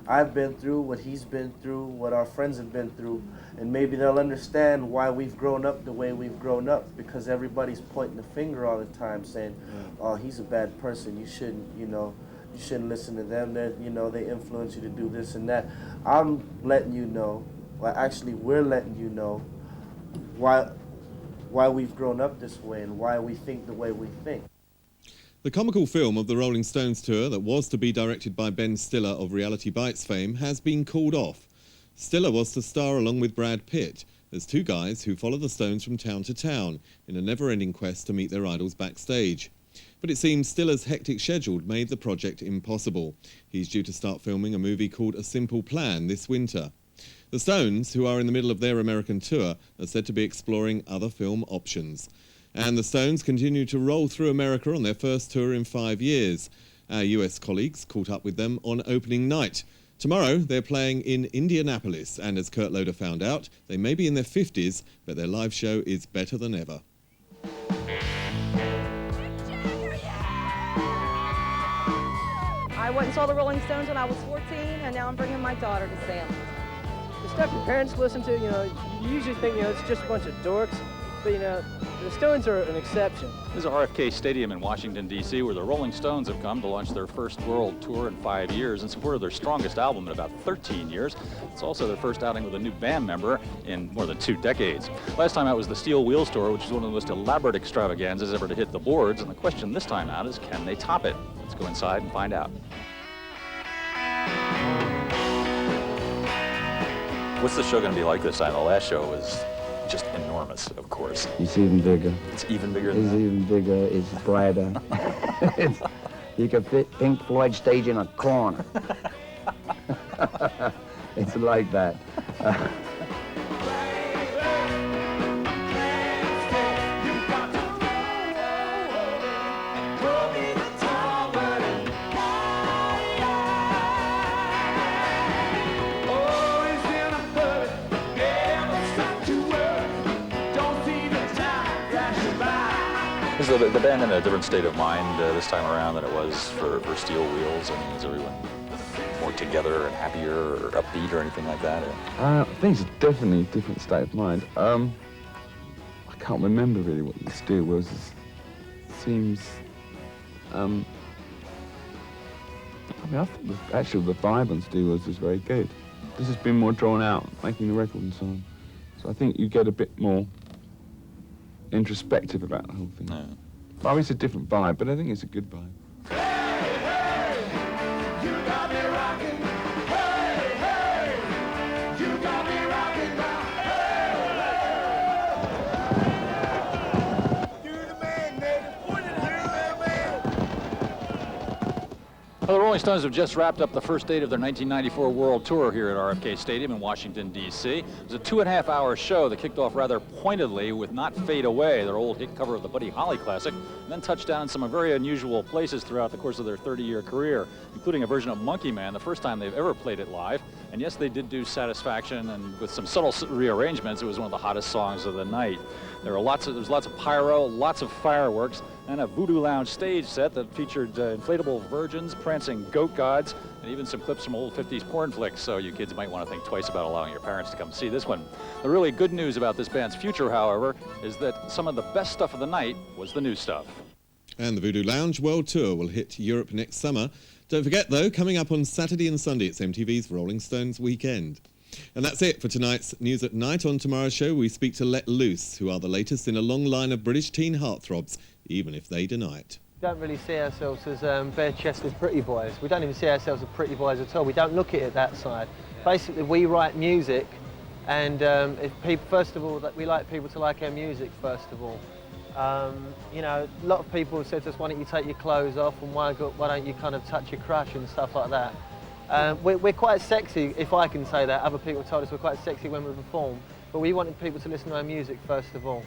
I've been through, what he's been through, what our friends have been through, and maybe they'll understand why we've grown up the way we've grown up, because everybody's pointing the finger all the time saying, oh, he's a bad person, you shouldn't, you know, you shouldn't listen to them, they're, you know, they influence you to do this and that. I'm letting you know, well, actually we're letting you know why we've grown up this way and why we think the way we think. The comical film of the Rolling Stones tour that was to be directed by Ben Stiller of Reality Bites fame has been called off. Stiller was to star along with Brad Pitt as two guys who follow the Stones from town to town in a never-ending quest to meet their idols backstage. But it seems Stiller's hectic schedule made the project impossible. He's due to start filming a movie called A Simple Plan this winter. The Stones, who are in the middle of their American tour, are said to be exploring other film options. And the Stones continue to roll through America on their first tour in 5 years. Our US colleagues caught up with them on opening night. Tomorrow, they're playing in Indianapolis, and as Kurt Loder found out, they may be in their 50s, but their live show is better than ever. I went and saw the Rolling Stones when I was 14, and now I'm bringing my daughter to see them. The stuff your parents listen to, you know, you usually think, you know, it's just a bunch of dorks, but, you know, the Stones are an exception. This is RFK Stadium in Washington, D.C., where the Rolling Stones have come to launch their first world tour in 5 years in support of their strongest album in about 13 years. It's also their first outing with a new band member in more than 2 decades. Last time out was the Steel Wheels Tour, which is one of the most elaborate extravaganzas ever to hit the boards, and the question this time out is, can they top it? Let's go inside and find out. What's the show going to be like this time? The last show was just enormous, of course. It's even bigger. It's even bigger than It's that? even bigger. It's brighter. You can fit Pink Floyd stage in a corner. It's like that. Is the band in a different state of mind this time around than it was for Steel Wheels? I mean, is everyone more together and happier or upbeat or anything like that? I think it's definitely a different state of mind. I can't remember really what the Steel Wheels seems. I mean, I think the vibe on Steel Wheels is very good. This has been more drawn out, making the record and so on. So I think you get a bit more introspective about the whole thing. Yeah. Well, it's a different vibe, but I think it's a good vibe. Well, the Rolling Stones have just wrapped up the first date of their 1994 World Tour here at RFK Stadium in Washington, D.C. It was a 2.5-hour show that kicked off rather pointedly with Not Fade Away, their old hit cover of the Buddy Holly classic, and then touched down in some very unusual places throughout the course of their 30-year career, including a version of Monkey Man, the first time they've ever played it live. And yes, they did do Satisfaction, and with some subtle rearrangements, it was one of the hottest songs of the night. There was lots of pyro, lots of fireworks, and a Voodoo Lounge stage set that featured inflatable virgins, prancing goat gods, and even some clips from old 50s porn flicks, so you kids might want to think twice about allowing your parents to come see this one. The really good news about this band's future, however, is that some of the best stuff of the night was the new stuff. And the Voodoo Lounge World Tour will hit Europe next summer. Don't forget, though, coming up on Saturday and Sunday, it's MTV's Rolling Stones Weekend. And that's it for tonight's News at Night. On tomorrow's show, we speak to Let Loose, who are the latest in a long line of British teen heartthrobs, even if they deny it. We don't really see ourselves as bare-chested pretty boys. We don't even see ourselves as pretty boys at all. We don't look at it that side. Basically, we write music, and if people, first of all, we like people to like our music, first of all. You know, a lot of people have said to us, why don't you take your clothes off, and why don't you kind of touch your crush and stuff like that. We're quite sexy, if I can say that. Other people told us we're quite sexy when we perform, but we wanted people to listen to our music first of all.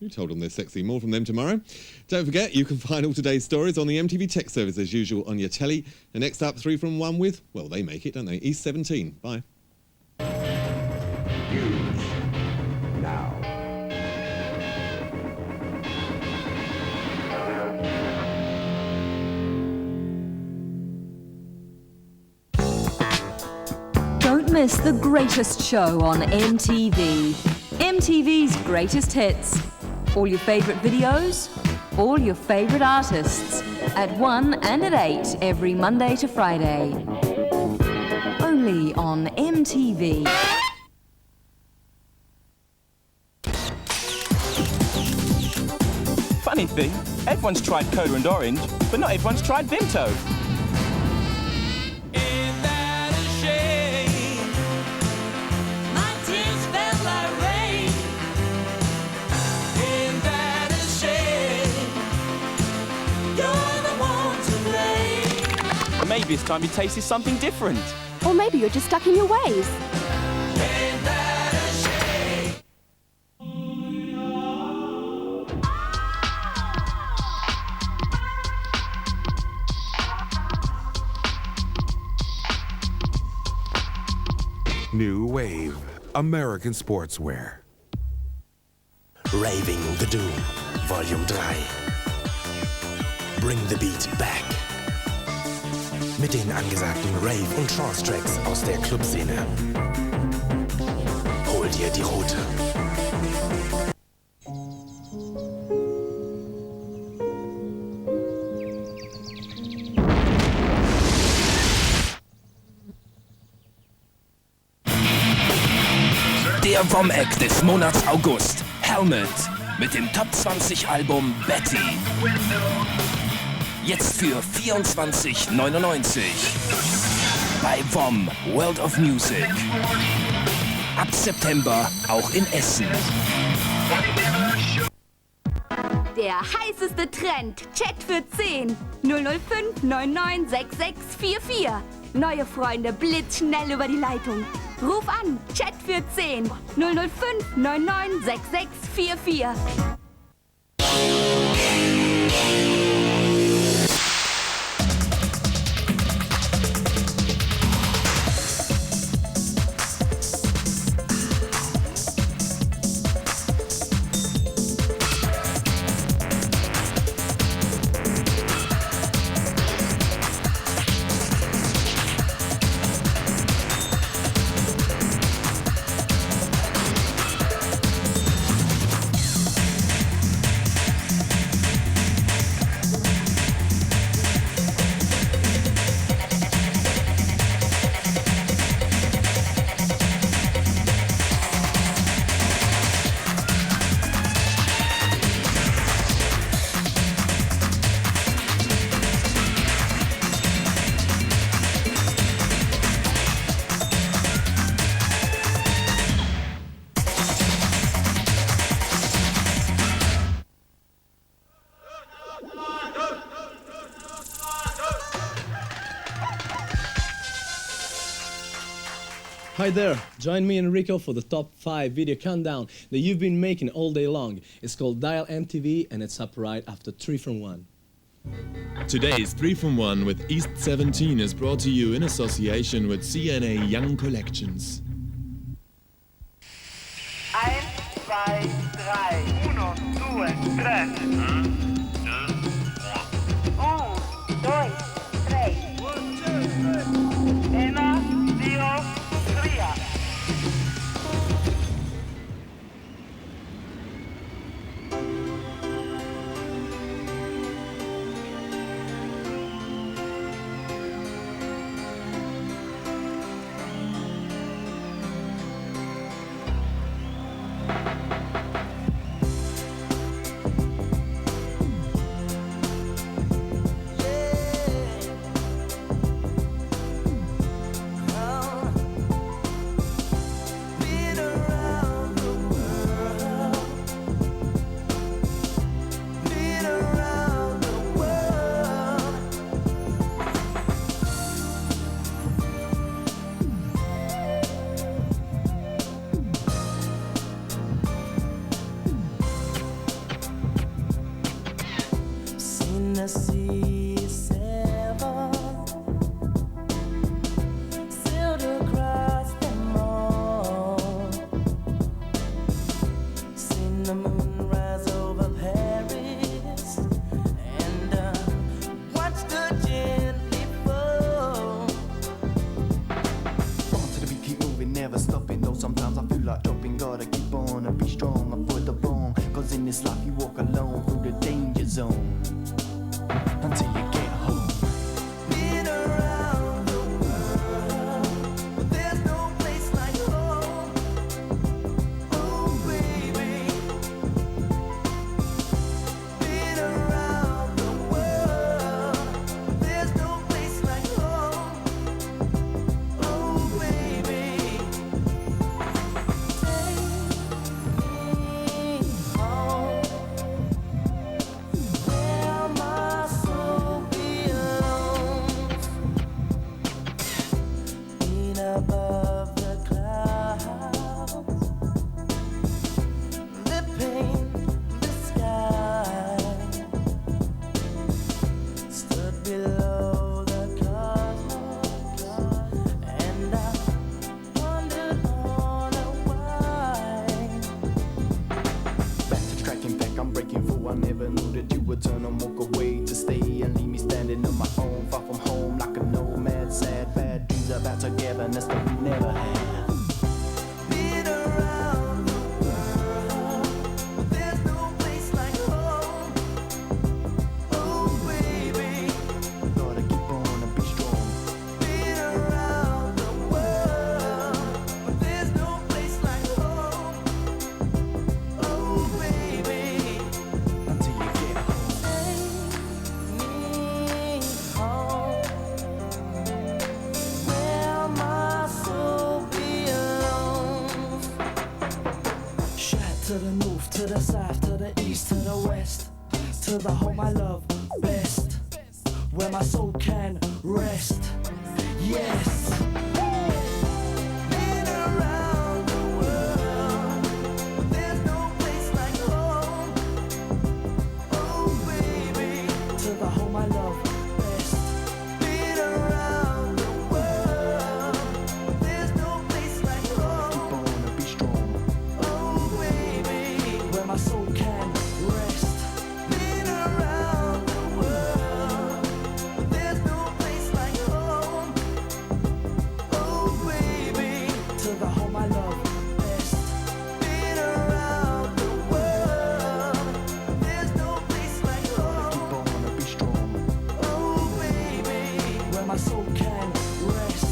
You told them they're sexy. More from them tomorrow. Don't forget, you can find all today's stories on the MTV Tech Service as usual on your telly. And next up, 3 from 1 with, well, they make it, don't they? East 17. Bye. News now. Don't miss the greatest show on MTV. MTV's Greatest Hits. All your favourite videos, all your favourite artists. At 1 and at 8 every Monday to Friday. Only on MTV. Funny thing, everyone's tried Coda and Orange, but not everyone's tried Vimto. Maybe it's time you tasted something different. Or maybe you're just stuck in your ways. New Wave, American Sportswear. Raving the Doom, Volume 3. Bring the beat back. Mit den angesagten Rave- und Trance-Tracks aus der Clubszene. Hol dir die Route. Der Vom-Eck des Monats August, Helmet, mit dem Top 20 Album Betty. Jetzt für 24,99 bei VOM World of Music. Ab September auch in Essen. Der heißeste Trend. Chat für 10. 005 996644. Neue Freunde blitzschnell über die Leitung. Ruf an. Chat für 10. 005 996644. Hi there, join me and Rico for the top 5 video countdown that you've been making all day long. It's called Dial MTV and it's up right after 3 from 1. Today's 3 from 1 with East 17 is brought to you in association with CNA Young Collections. 1, 2, 3. 1, 2, 3. 1, 2, 3. 1, 2, 3. To the south, to the east, to the west, to the home I love best, where my soul can rest. Yes. Been around the world, but there's no place like home. Oh baby, to the home I love best. Been around the world, but there's no place like home. Keep on, be strong. Oh baby, where my soul can rest. Been around the world, but there's no place like home. Oh baby, to the home I love best. Been around the world, but there's no place like home. Keep on, be strong. Oh baby, where my soul can rest.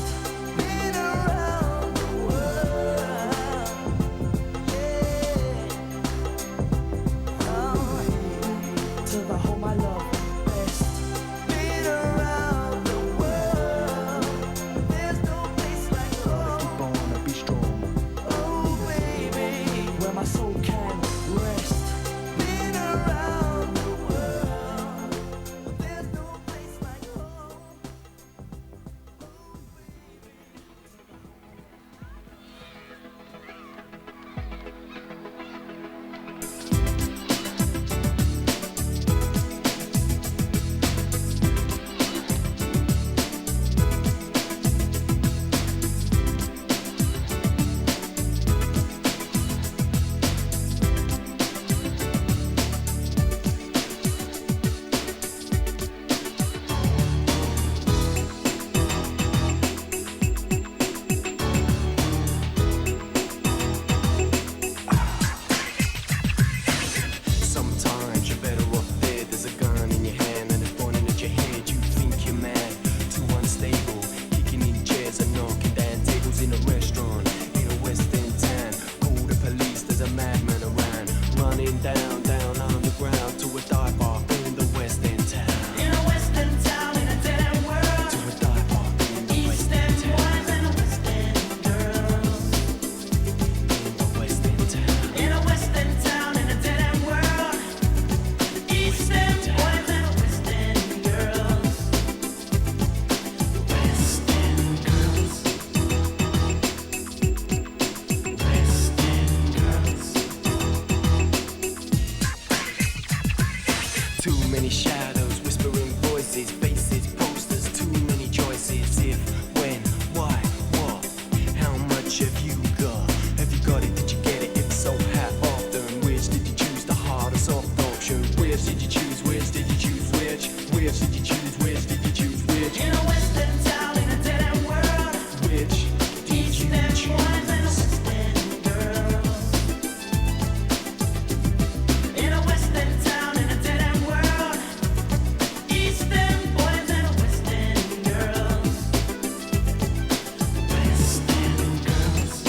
Been around the world, yeah. Oh, to the home I love best. Been around the world, but there's no place like home. Keep on, be strong. Oh baby, where my soul can rest. Been around the world, but there's no place like home. Sometimes you're better off dead. There's a gun in your hand and it's pointing at your head. You think you're mad, too unstable, kicking in chairs and knocking down tables in a restaurant in a West End town. Call the police, there's a madman around, running down underground to a dive bar in the West End town. In a West End town, in a dead end world, To a dive bar in the East West End End town. boys and West End girls. In the West End town. In a West End town, in a dead end world, East End boys and West End girls. West End girls. West End girls. Too many shadows, whispering voices, faces, posters, too many choices. If, when, why, what, how much have you got? Have you got it? Did you get it? If so, how often? Which did you choose, the hard or soft option? Which did you choose? Which did you choose? Which? Which did you choose? Which did you choose? Which? In a West End town, in a dead end world, Which did East you End choose? boys and West End girls. In a West End town, in a dead end world, East End boys and West End girls. West End girls.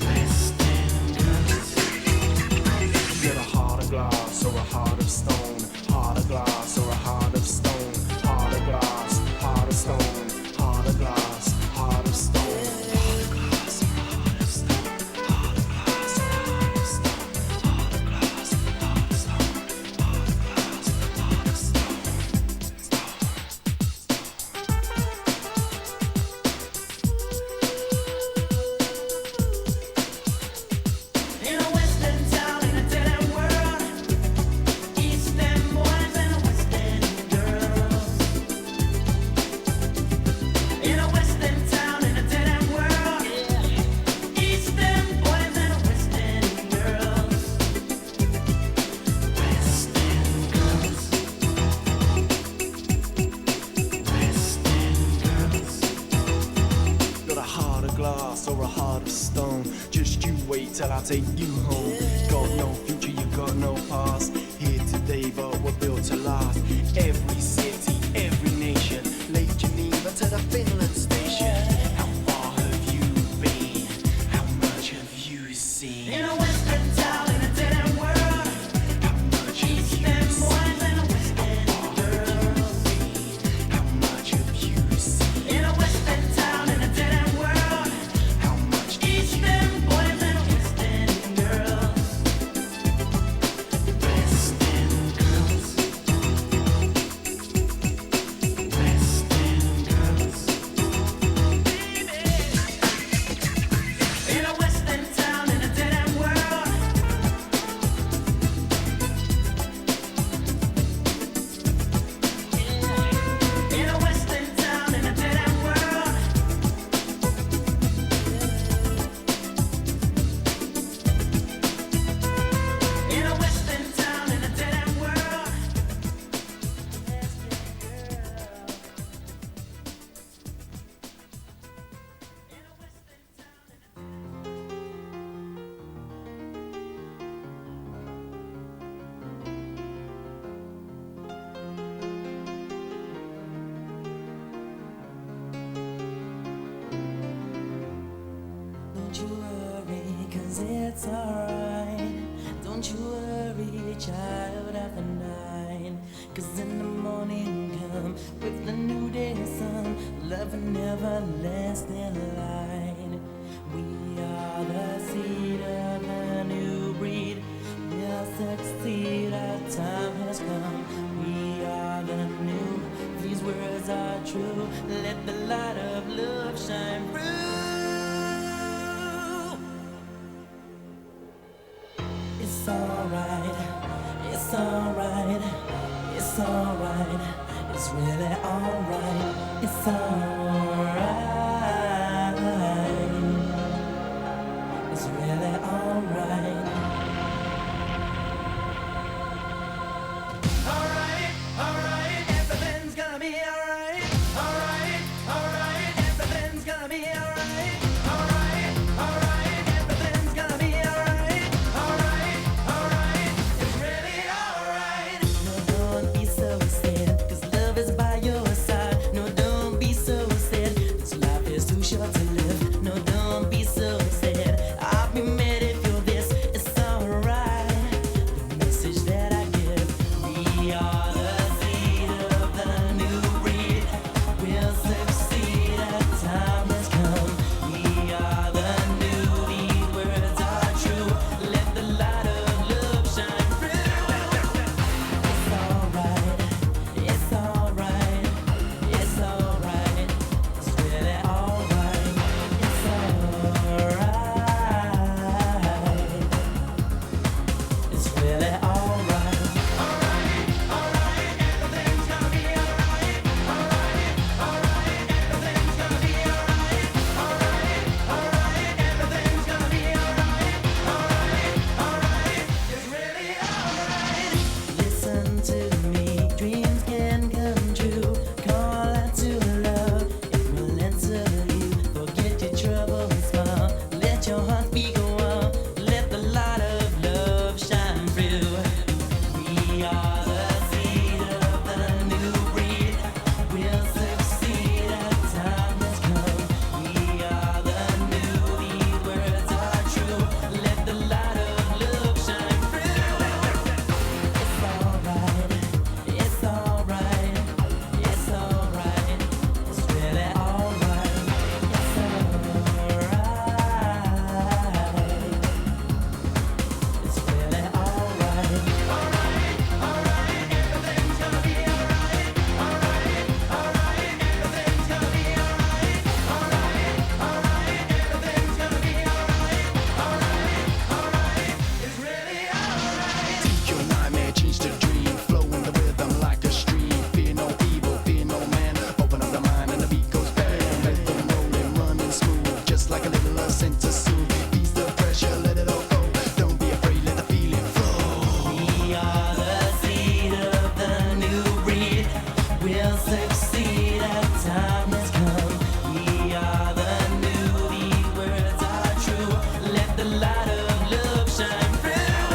West End girls. You got a heart of glass or a heart of stone? Heart of glass or a heart of stone? Heart of glass, heart of stone. Heart of glass, heart of stone. Heart of glass or a heart of stone. Heart of glass or a heart of stone. Heart of glass, heart of stone. Heart of glass, heart of In a West End town, in a dead end world, East End boys and West End girls. In a West End town, in a dead end world, East End boys and West End girls. West End girls. West End girls. Got a heart of glass or a heart of stone? Just you wait till I take you home. Got no future, you got no past. Here today, but we're built to last. Every city, every nation, Lake Geneva to the Finland station. How far have you been? How much have you seen? In a West End town, in a dead end world, How much have East you End seen? boys and West End girls. How much have you seen? In a West End town, in a dead end world, How much East End boys and West End with the new day sun, love and everlasting light. We are the seed of a new breed. We'll succeed, our time has come. We are the new, these words are true. Let the light of love shine through. It's alright, it's alright, it's alright, it's really alright, it's alright, it's really alright. Alright, alright, everything's gonna be alright. Alright, alright, everything's gonna be alright. Alright, alright, everything's gonna be alright. Alright, alright, it's really alright. No, don't be so sad, 'cause love is by your side. No, don't be so sad, 'cause life is too short to live. No, don't be so sad, I'll be mad if you're this. It's alright, the message that I give. We are the seed of the new breed. We'll succeed, our time has come. We are the new, these words are true. Let the light of love shine through. It's alright, it's alright, it's alright, it's really alright, it's alright, it's really alright. Listen to me, dreams can come true. Call out to love, it will answer you. Forget your trouble and smile, let your heart be go on. Let the light of love shine through. We are the seed of the new breed. We'll succeed, our time has come. We are the new, these words are true. Let the light of love shine through. It's alright, it's alright, it's alright, it's really alright, it's alright, it's really alright. Alright, alright, everything's gonna be alright. Alright, alright, everything's gonna be alright. Alright, alright, everything's gonna be alright. Alright, alright, it's really alright. Take your nightmare, change the dream. Flow in the rhythm like a stream. Fear no evil, fear no man. Open up the mind and the beat goes bang. Rhythm rolling, running smooth, just like a little scent to soothe. Ease the pressure, let it all go. Don't be afraid, let the feeling flow. We are the seed of the new breed. We'll succeed, our time has come. We are the new, these words are true. Let the light of love shine through.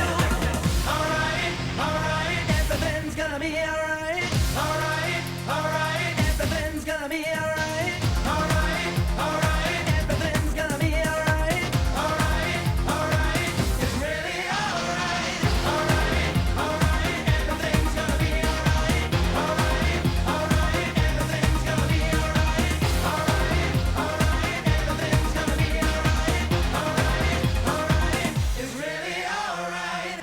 Alright, alright, everything's gonna be alright. Alright, alright, everything's gonna be alright. Alright, alright, everything's gonna be alright. Alright, alright, it's really alright. Alright, alright, everything's gonna be alright. Alright, alright, everything's gonna be alright. Alright, alright, everything's gonna be alright. Alright, alright, it's really alright.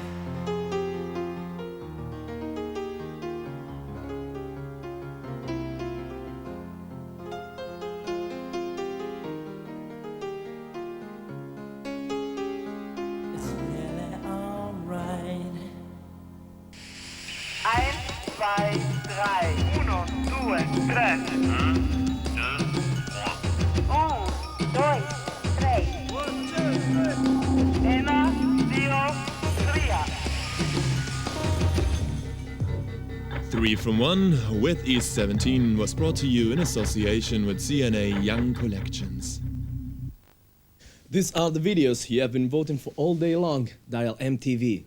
It's really alright. 1, 2, 3. 1, 2, 3. 1, 2, 3. 1, 2, 3. 3 from 1 with East 17 was brought to you in association with CNA Young Collections. These are the videos you have been voting for all day long. Dial MTV.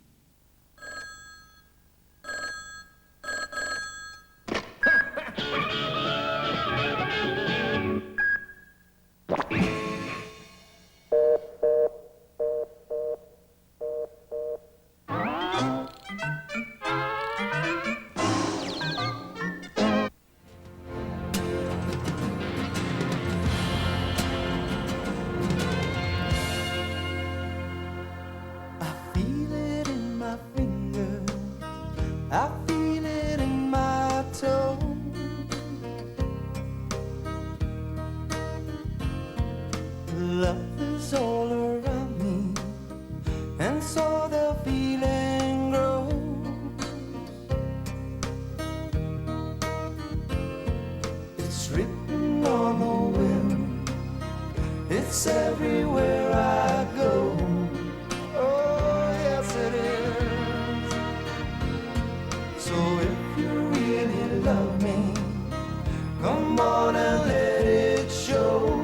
It's written on the wind. It's everywhere I go. Oh, yes, it is. So if you really love me, come on and let it show.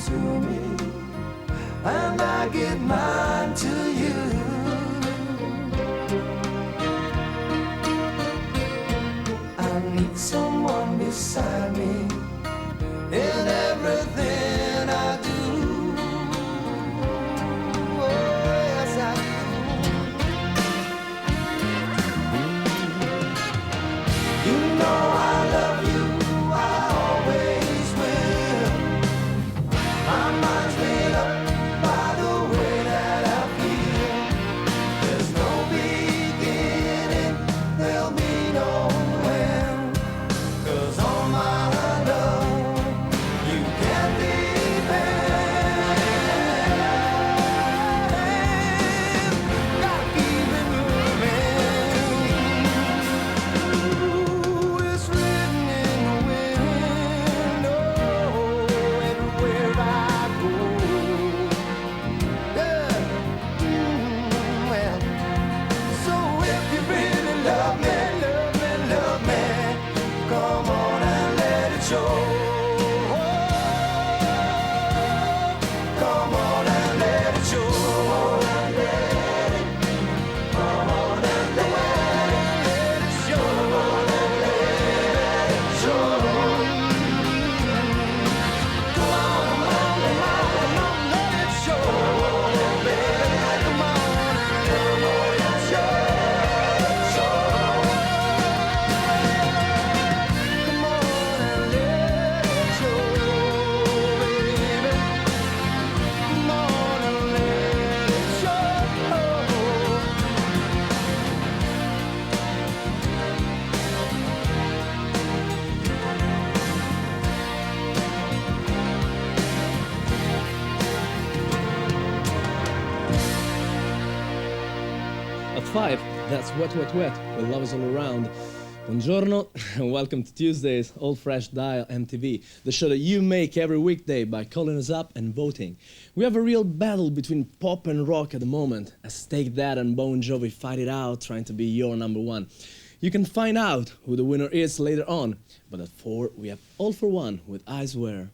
To me, and I give mine to you. I need someone beside me in everything I do. Oh, yes, I do. You know I love you, I always will. My mind's made up by the way that I feel. There's no beginning, there'll be no end. 'Cause all my love, you can depend. Gotta keep it moving. Ooh, it's written in the wind. Oh, everywhere I go. Yeah. Well, so if you really love me, come on and let it show. Come on and let it show. Come on and let it show. Come on and let it show. Come on, come on, come on, come on, let it show. Come on and let it show. Come on and let it show, baby. Come on and let it show. At 5, that's Wet Wet Wet, where love is all around. Buongiorno, and welcome to Tuesday's Old Fresh Dial MTV, the show that you make every weekday by calling us up and voting. We have a real battle between pop and rock at the moment, as Take That and Bon Jovi fight it out trying to be your number one. You can find out who the winner is later on, but at 4 we have All For One with I Swear.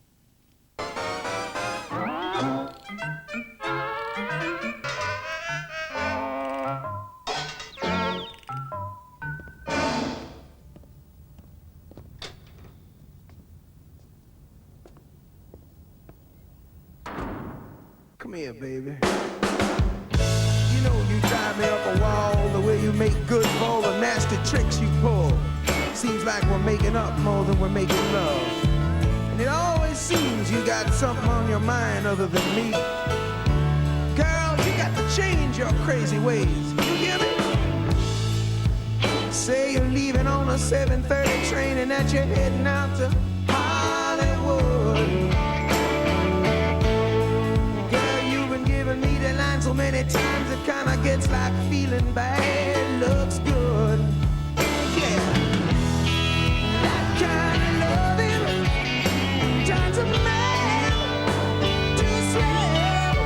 Come here, baby. You know you drive me up a wall, the way you make good for all the nasty tricks you pull. Seems like we're making up more than we're making love. And it always seems you got something on your mind other than me. Girl, you got to change your crazy ways. You hear me? Say you're leaving on a 7:30 train and that you're heading out to Hollywood. So many times it kinda gets like feeling bad looks good. Yeah, that kind of loving turns a man to slave.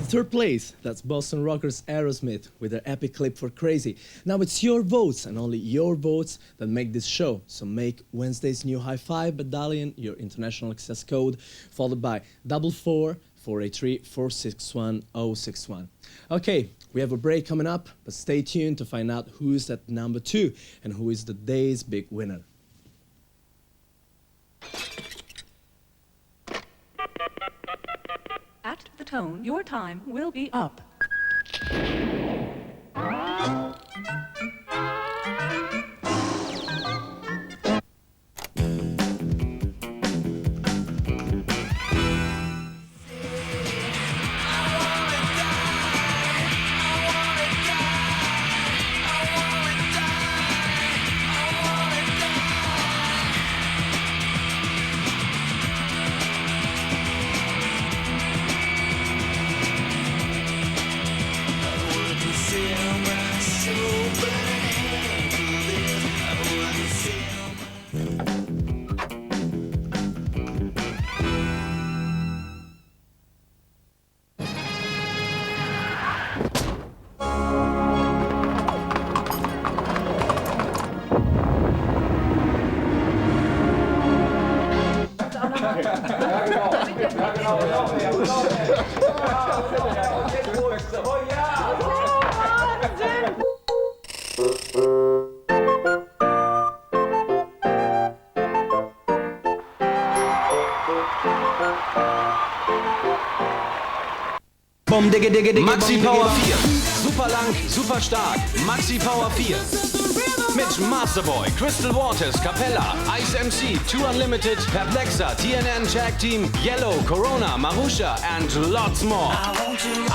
Third place, that's Boston rockers Aerosmith with their epic clip for Crazy. Now it's your votes and only your votes that make this show. So make Wednesday's new High Five Battalion your international access code, followed by 444-483-461-061. Okay, we have a break coming up, but stay tuned to find out who is at number 2 and who is the day's big winner. At the tone, your time will be up. Maxi Power 4. Super lang, super stark. Maxi Power 4. Mit Masterboy, Crystal Waters, Capella, Ice MC, Two Unlimited, Perplexa, TNN Tag Team, Yellow, Corona, Marusha and lots more.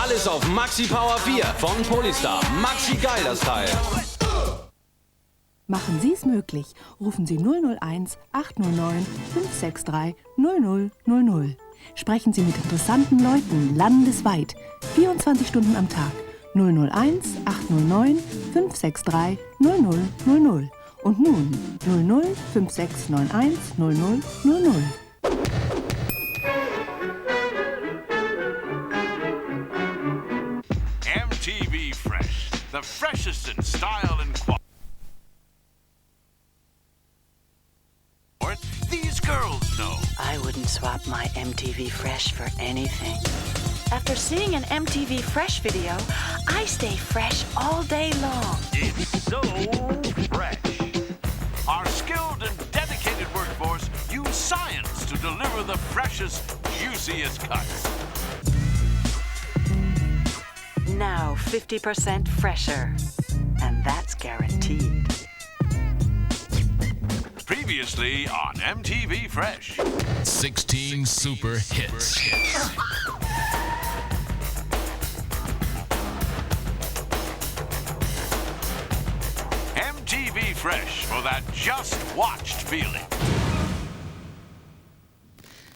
Alles auf Maxi Power 4 von Polystar. Maxi geil das Teil. Machen Sie es möglich. Rufen Sie 001 809 563 0000. Sprechen Sie mit interessanten Leuten landesweit, 24 Stunden am Tag. 001 809 563 0000. Und nun 00 5691 0000. MTV Fresh, the freshest in style and quality. These girls know. I wouldn't swap my MTV Fresh for anything. After seeing an MTV Fresh video, I stay fresh all day long. It's so fresh. Our skilled and dedicated workforce use science to deliver the freshest, juiciest cuts. Now 50% fresher. And that's guaranteed. Previously on MTV Fresh. 16 super hits. MTV Fresh for that just watched feeling.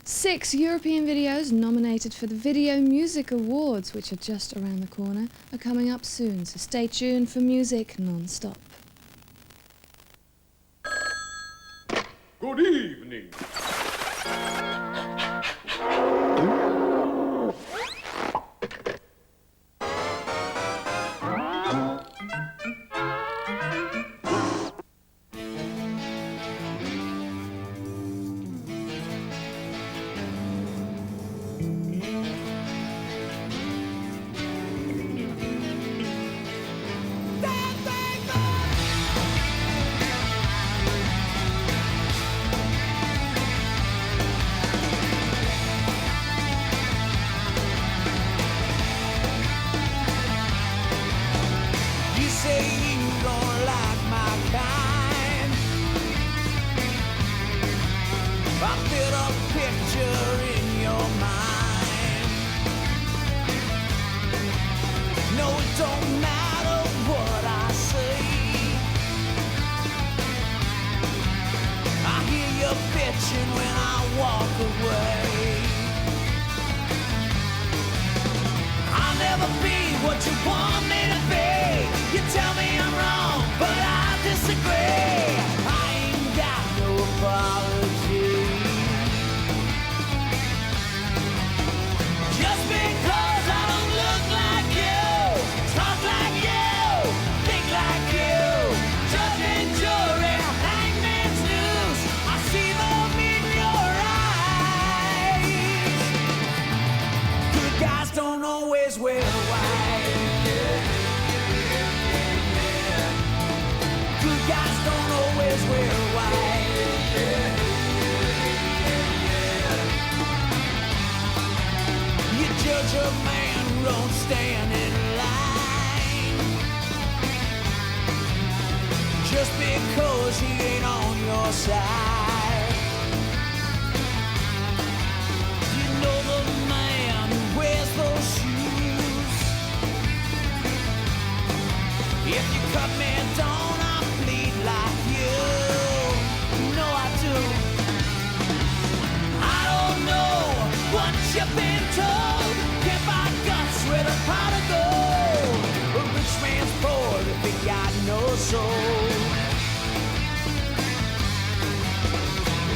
6 European videos nominated for the Video Music Awards, which are just around the corner, are coming up soon, so stay tuned for music non-stop. Good evening. What you want me to be? You tell me I'm a man who don't stand in line just because he ain't on your side. You know the man who wears those shoes. If you cut me down, I bleed like you. No, I do. I don't know what you've been told. Get my guts with a pot of gold. A rich man's poor if he got no soul.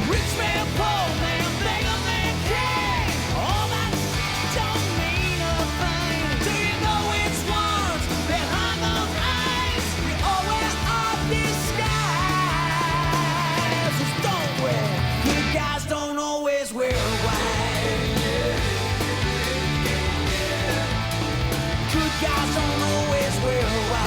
Rich man, poor man, beggar man, king. All that don't mean a thing. Do you know which ones behind those eyes? We always are disguised. Don't wear. Good guys don't always wear white. Good guys don't always wear white.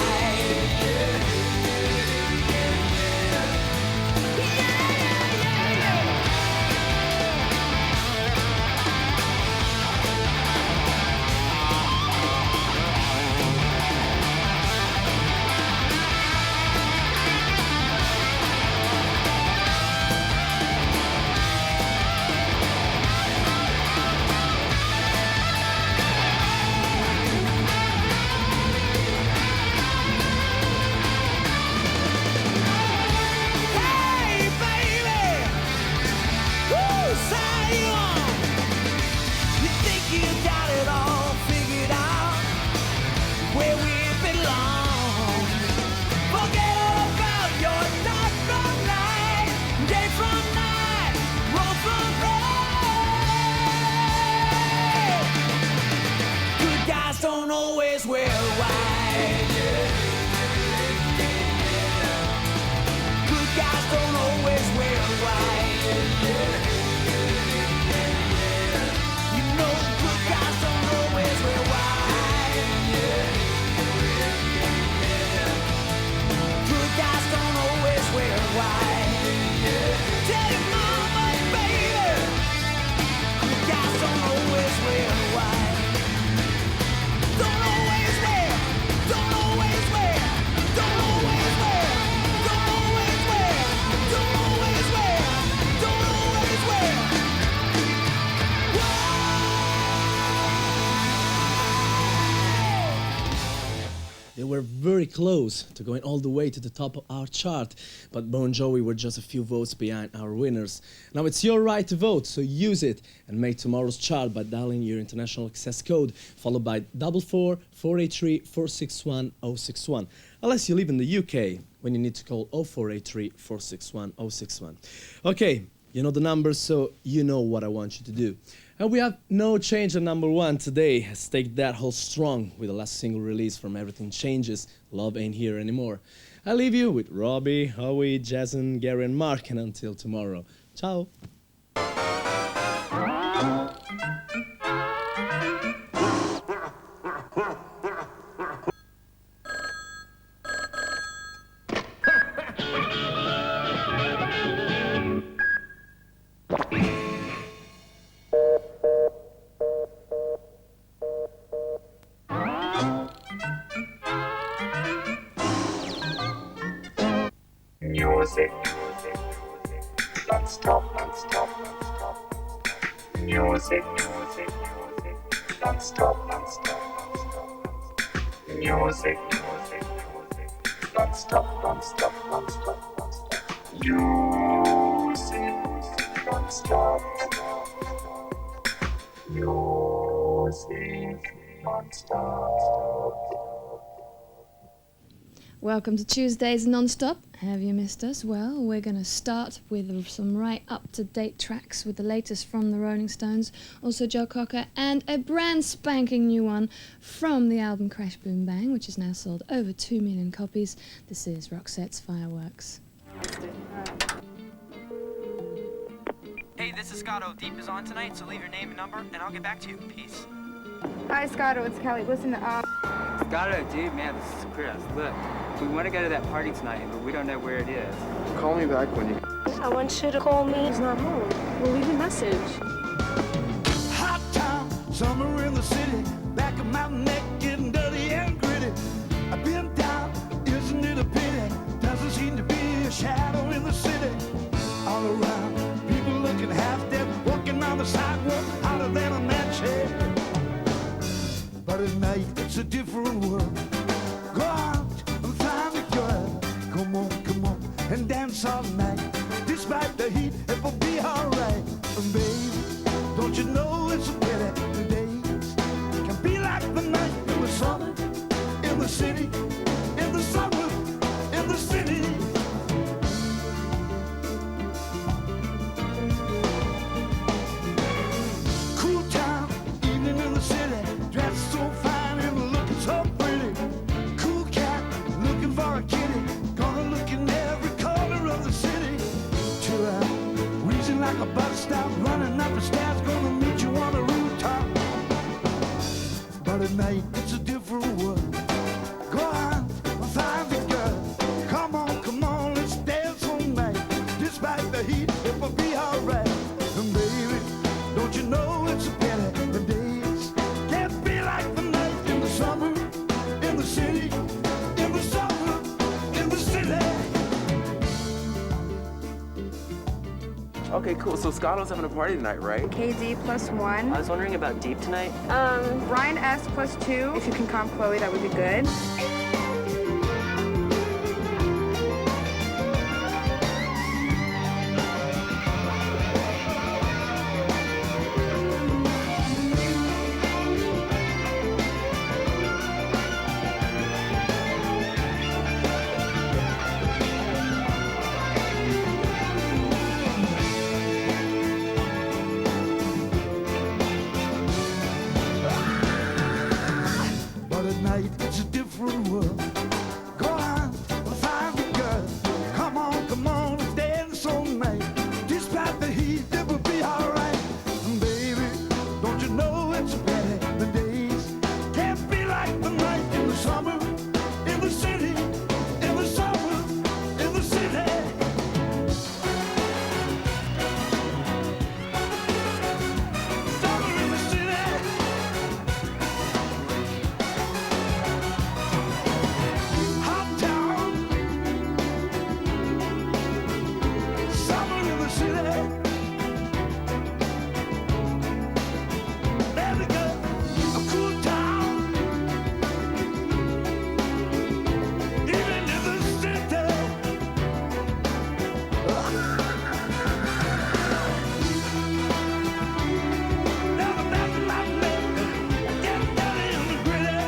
Don't always wear white. Good guys don't always wear white. You know good guys don't always wear white. Good guys don't always wear white. Tell your mama, baby, good guys don't always wear white. Don't always wear, don't always wear, don't always wear, don't always wear, don't always wear, don't always wear. They were very close to going all the way to the top of our chart, but Bon Jovi were just a few votes behind our winners. Now it's your right to vote, so use it and make tomorrow's chart by dialing your international access code, followed by 44 483 461 061. Unless you live in the UK, when you need to call 0483 461 061. Okay, you know the numbers, so you know what I want you to do. And we have no change at number 1 today. Let's take that hold strong with the last single release from Everything Changes, Love Ain't Here Anymore. I leave you with Robbie, Howie, Jason, Gary and Mark, and until tomorrow. Ciao. Music, non-stop, non-stop, non-stop. Music, non-stop, non-stop, non-stop. Music, non-stop, non-stop, non-stop, non-stop. Music, non-stop, music, non-stop. Welcome to Tuesday's Non-Stop. Have you missed us? Well, we're going to start with some right up-to-date tracks with the latest from the Rolling Stones, also Joe Cocker, and a brand spanking new one from the album Crash Boom Bang, which has now sold over 2 million copies. This is Roxette's Fireworks. Hey, this is Scotto. Deep is on tonight, so leave your name and number, and I'll get back to you. Peace. Hi, Scotto. It's Kelly. Listen, Scotto, dude, man, this is Chris. Look, we want to go to that party tonight, but we don't know where it is. Call me back when you... I want you to call me. He's not home. We'll leave a message. Hot times Summer in the city, back of my neck getting dirty and gritty. I've been down, isn't it a pity? Doesn't seem to be a shadow in the city. All around, people looking half dead, walking on the sidewalk, hotter than a match head. But at night, it's a different world. Go out and find a girl. Come on, and dance all night. Despite the heat, it will be alright. And baby, don't you know it's a pity? The days can be like the night in the summer, in the city, in the summer, in the city. Cool town, evening in the city, dressed so fine and looking so pretty. Cool cat, looking for a kitty, gonna look in every corner of the city. Chill out, wheezing like a bus stop, running up the stairs, gonna meet you on the rooftop. But at night, it's a different world. Go on, find a girl. Come on, let's dance all night. Despite the heat, it will be alright. And baby, don't you know it's a pity? The days can't be like the night in the summer, in the city, in the summer, in the city. Okay, cool. So Scotto's having a party tonight, right? KD +1. I was wondering about Deep tonight. Ryan S +2. If you can comp Chloe, that would be good. But at night, it's a different world. Go on, find a girl. Come on, let's dance all night. Despite the heat, it will be alright. And baby, don't you know it's a pity? The days can't be like the night in the summer, in the city, in the summer, in the city. Summer in the city. Hot town, summer in the city. There we go, a cool town, even in the city. Never been like me, getting dirty in the gritty,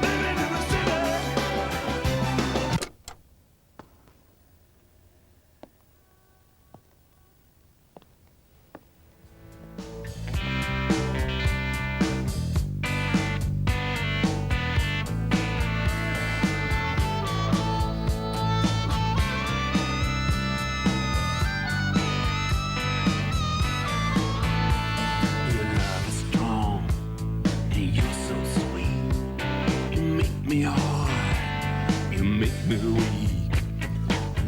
living in the city. Your love is strong, and you're so sweet. You make me hard, you make me weak.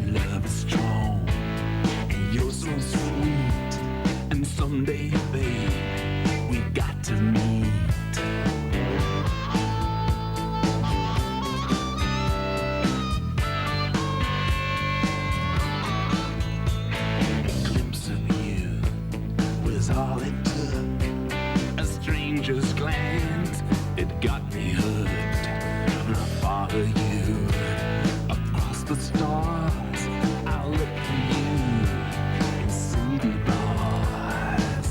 Love is strong, and you're so sweet. And someday, babe, we got to meet. A glimpse of you was all it took. A stranger's glance, it got me hooked. And I follow you across the stars. I look for you in city bars.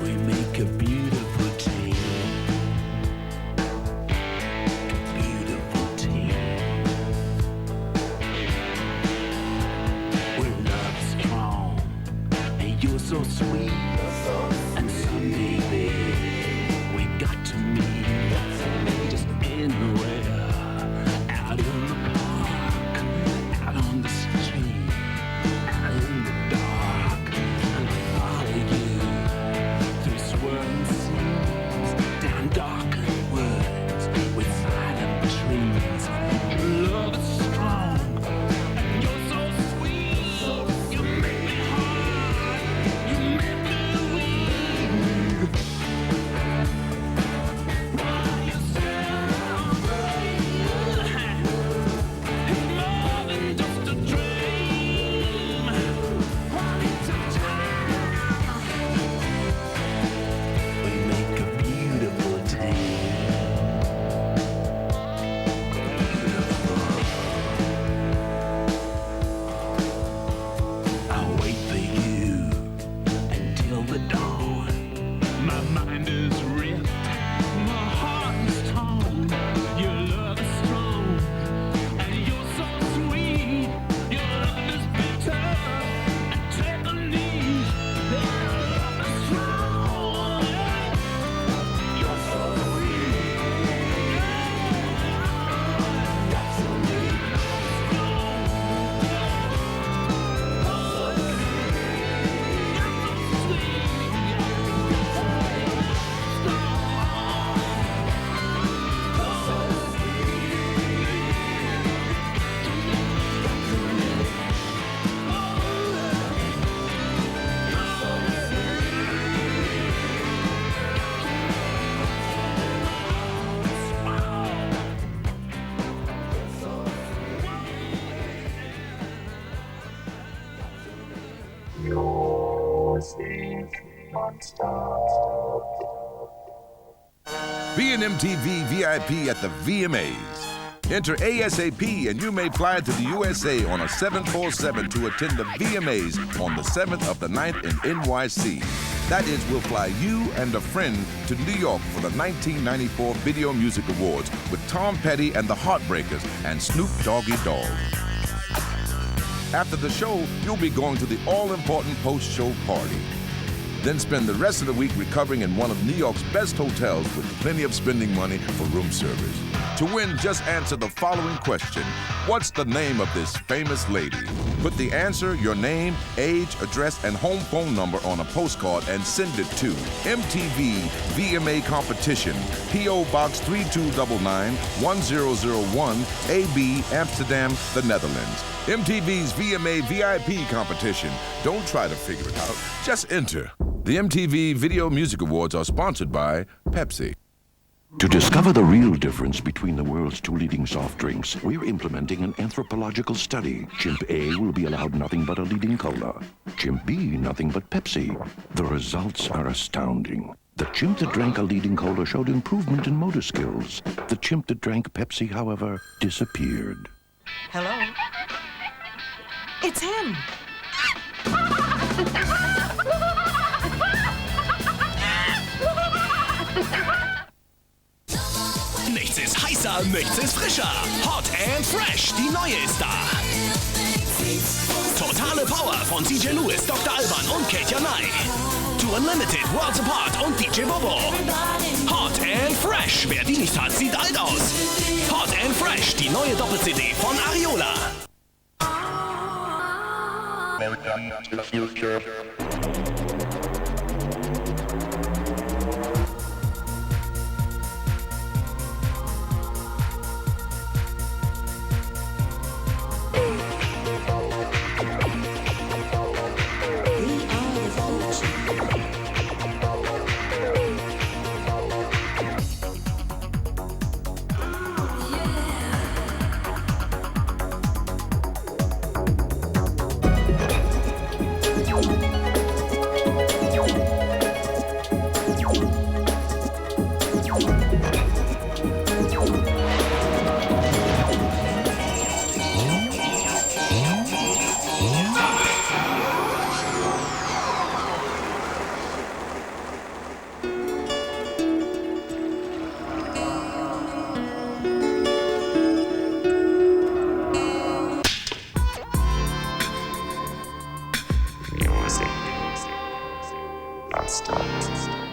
We make a beautiful team. A beautiful team. We're love strong, and you're so sweet. And someday, babe, we got to meet. Just anywhere out in the park. Year's Eve non-stop. Be an MTV VIP at the VMAs. Enter ASAP and you may fly to the USA on a 747 to attend the VMAs on the 7th of the 9th in NYC. That is, we'll fly you and a friend to New York for the 1994 Video Music Awards with Tom Petty and the Heartbreakers and Snoop Doggy Dogg. After the show, you'll be going to the all-important post-show party. Then spend the rest of the week recovering in one of New York's best hotels with plenty of spending money for room service. To win, just answer the following question. What's the name of this famous lady? Put the answer, your name, age, address, and home phone number on a postcard and send it to MTV VMA Competition, P.O. Box 3299 1001, AB, Amsterdam, the Netherlands. MTV's VMA VIP Competition. Don't try to figure it out, just enter. The MTV Video Music Awards are sponsored by Pepsi. To discover the real difference between the world's two leading soft drinks, we're implementing an anthropological study. Chimp A will be allowed nothing but a leading cola. Chimp B, nothing but Pepsi. The results are astounding. The chimp that drank a leading cola showed improvement in motor skills. The chimp that drank Pepsi, however, disappeared. Hello? It's him! Nichts ist heißer, nichts ist frischer. Hot and Fresh, die neue ist da. Totale Power von CJ Lewis, Dr. Alban und Katja Nye. Two Unlimited, Worlds Apart und DJ Bobo. Hot and Fresh, wer die nicht hat, sieht alt aus. Hot and Fresh, die neue Doppel-CD von Ariola. Welcome to the future.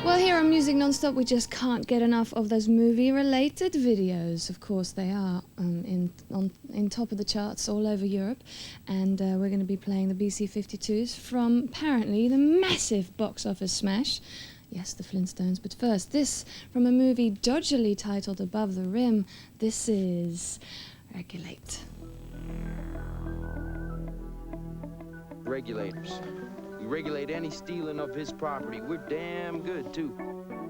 Well, here on Music Non-Stop, we just can't get enough of those movie-related videos. Of course, they are in top of the charts all over Europe, and we're going to be playing the BC-52s from apparently the massive box office smash. Yes, the Flintstones. But first, this from a movie dodgily titled Above the Rim. This is Regulate. Regulators. We regulate any stealing of his property. We're damn good, too.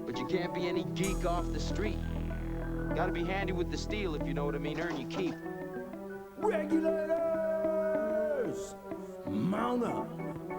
But you can't be any geek off the street. Gotta be handy with the steel, if you know what I mean. Earn your keep. Regulators! Mount up!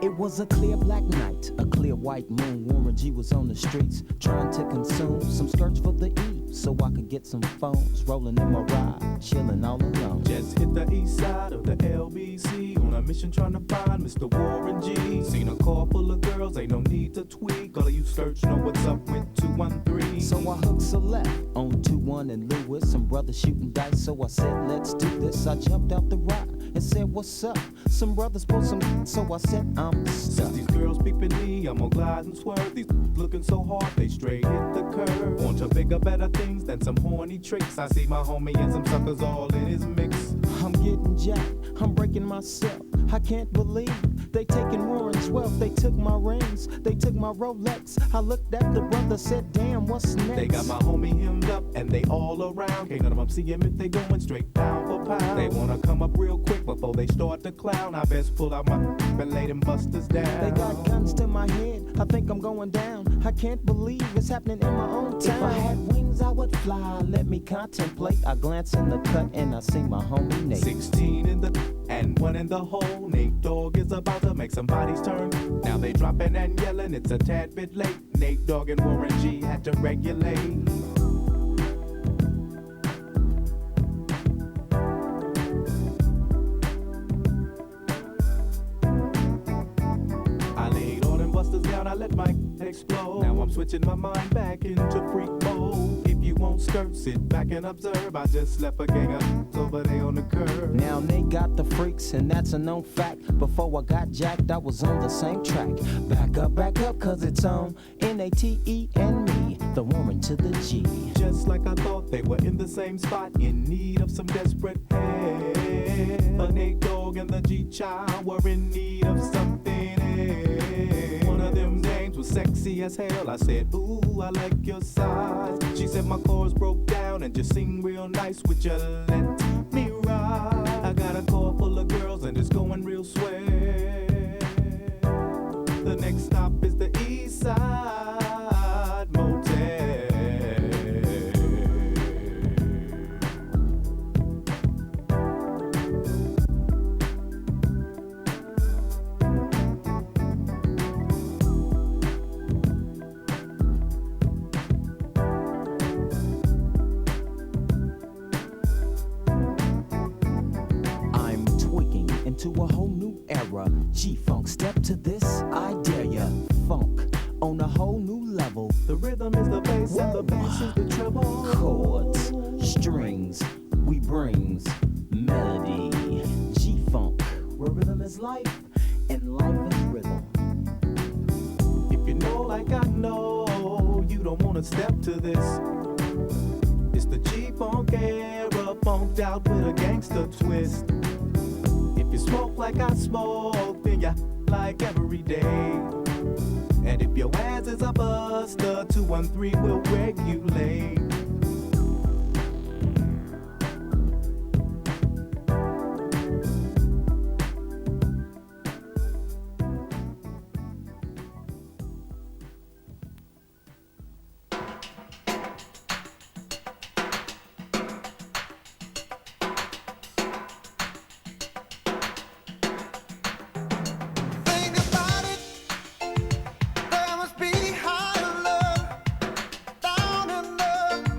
It was a clear black night, a clear white moon. Warren G was on the streets, trying to consume some skirts for the E, so I could get some phones. Rolling in my ride, chilling all alone. Just hit the east side of the LBC on a mission trying to find Mr. Warren G. Seen a car full of girls, ain't no need to tweak. All of you search know what's up with 213. So I hooked a left on 21 and Lewis. Some brothers shooting dice, so I said, let's do this. I jumped out the ride and said, what's up? Some brothers pulled some, so I said, I'm since stuck. these girls peeping me, I'm gonna glide and swerve. These looking so hard, they straight hit the curve. Want to bigger, better things than some horny tricks. I see my homie and some suckers all in his mix. I'm getting jacked, I'm breaking myself. I can't believe they taking Warren's wealth. They took my rings, they took my Rolex. I looked at the brother, said, damn, what's next? They got my homie hemmed up and they all around. Can't none of them see him if they going straight pound for pound. They wanna come up real quick before they start to clown. I best pull out my and lay them busters down. They got guns to my head, I think I'm going down. I can't believe it's happening in my own town. If I had wings, I would fly. Let me contemplate. I glance in the cut and I see my homie Nate. 16 in the and one in the hole. Nate Dogg is about to make somebody's turn. Now they dropping and yelling, it's a tad bit late. Nate Dogg and Warren G had to regulate. I laid all them busters down, I let my explode. Now I'm switching my mind back into freak mode. If you won't skirt, sit back and observe. I just left a gang of over there on the curb. Now they got the freaks, and that's a known fact. Before I got jacked, I was on the same track. Back up, cause it's on N-A-T-E and me, the Warren to the G. Just like I thought, they were in the same spot, in need of some desperate help. But Nate Dogg and the G-Child were in need of something else. One of them dames was sexy as hell. I said, ooh, I like your size. She said my chords broke down and just sing real nice. Would you let me ride? I got a car full of girls and it's going real swell. The next stop is the East Side Motel. I'm tweaking into a whole new era. G-Funk, step to this, I dare ya. Funk on a whole new level. The rhythm is the bass and the bass is the treble. Chords, strings, we brings melody. G-Funk, where rhythm is life and life is rhythm. If you know like I know, you don't wanna step to this. It's the G-Funk era, funked out with a gangster twist. If you smoke like I smoke, then you like every day. And if your ass is a buster, 213 will regulate. There must be higher love down in the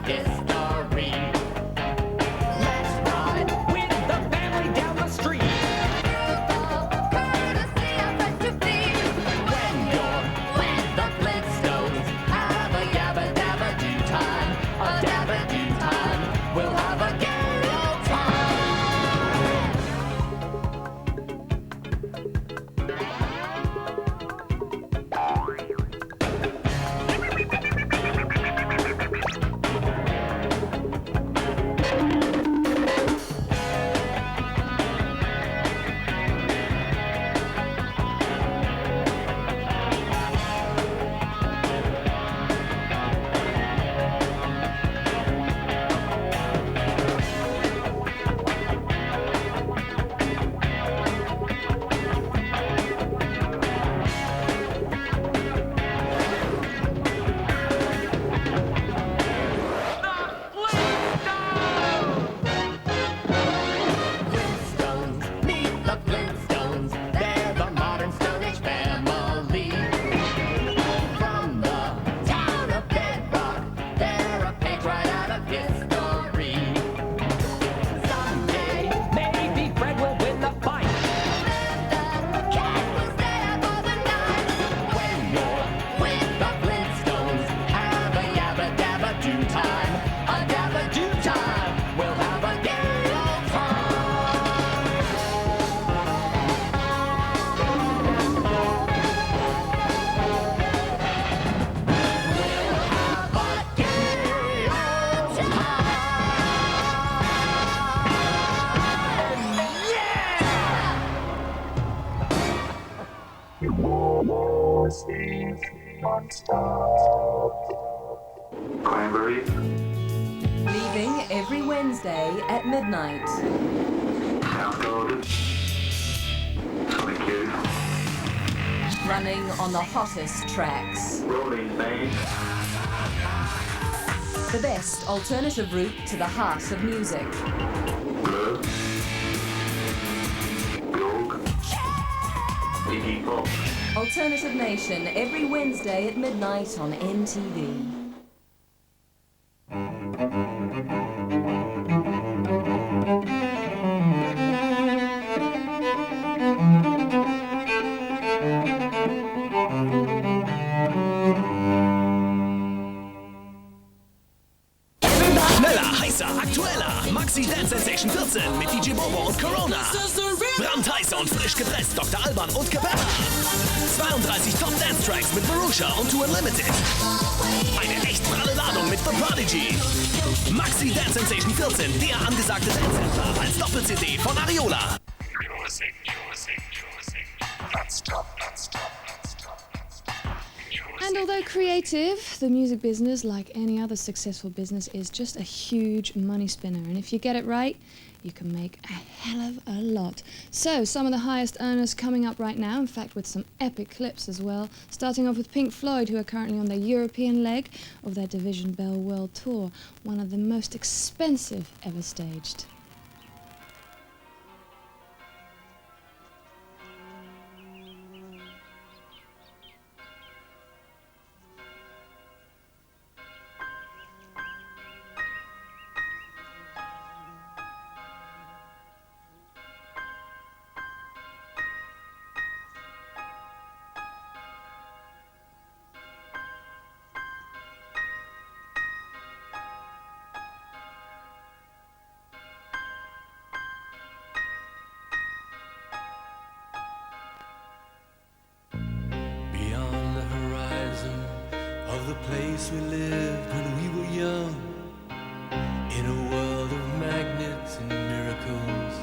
history. Let's ride with the family down the street. When you're with the Flintstones, have a yabba dabba do time. A dabba do time. We'll have a gay old time. Flintstones, meet the Flintstones. They're the modern Stone Age family. From the town of Bedrock, they're a page right out of history. Someday, maybe Fred will win the fight. The cat was there for the night. When you're with the Flintstones, have a yabba dabba do time. A dabba do time. We'll have a gay old time. Cranberry. Leaving every Wednesday at midnight. Soundgarden. Sonic Youth. Running on the hottest tracks. Rolling Main. The best alternative route to the heart of music. Blur. Gorg. Iggy Pop. Alternative Nation every Wednesday at midnight on MTV. Schneller, heißer, aktueller. Maxi Dance Sensation 14 mit DJ Bobo und Corona. Brandheißer und frisch gepresst Dr. Alban und Capella. 32 Top Dance Tracks mit Marusha und Too Unlimited. Eine echt pralle Ladung mit The Prodigy. Maxi Dance Sensation 14, der angesagte Dance-Sampler als Doppel-CD von Ariola. And although creative, the music business, like any other successful business, is just a huge money spinner. And if you get it right, you can make a hell of a lot. So, some of the highest earners coming up right now, in fact with some epic clips as well. Starting off with Pink Floyd, who are currently on their European leg of their Division Bell World Tour, one of the most expensive ever staged. Beyond the horizon of the place we lived when we were young, in a world of magnets and miracles,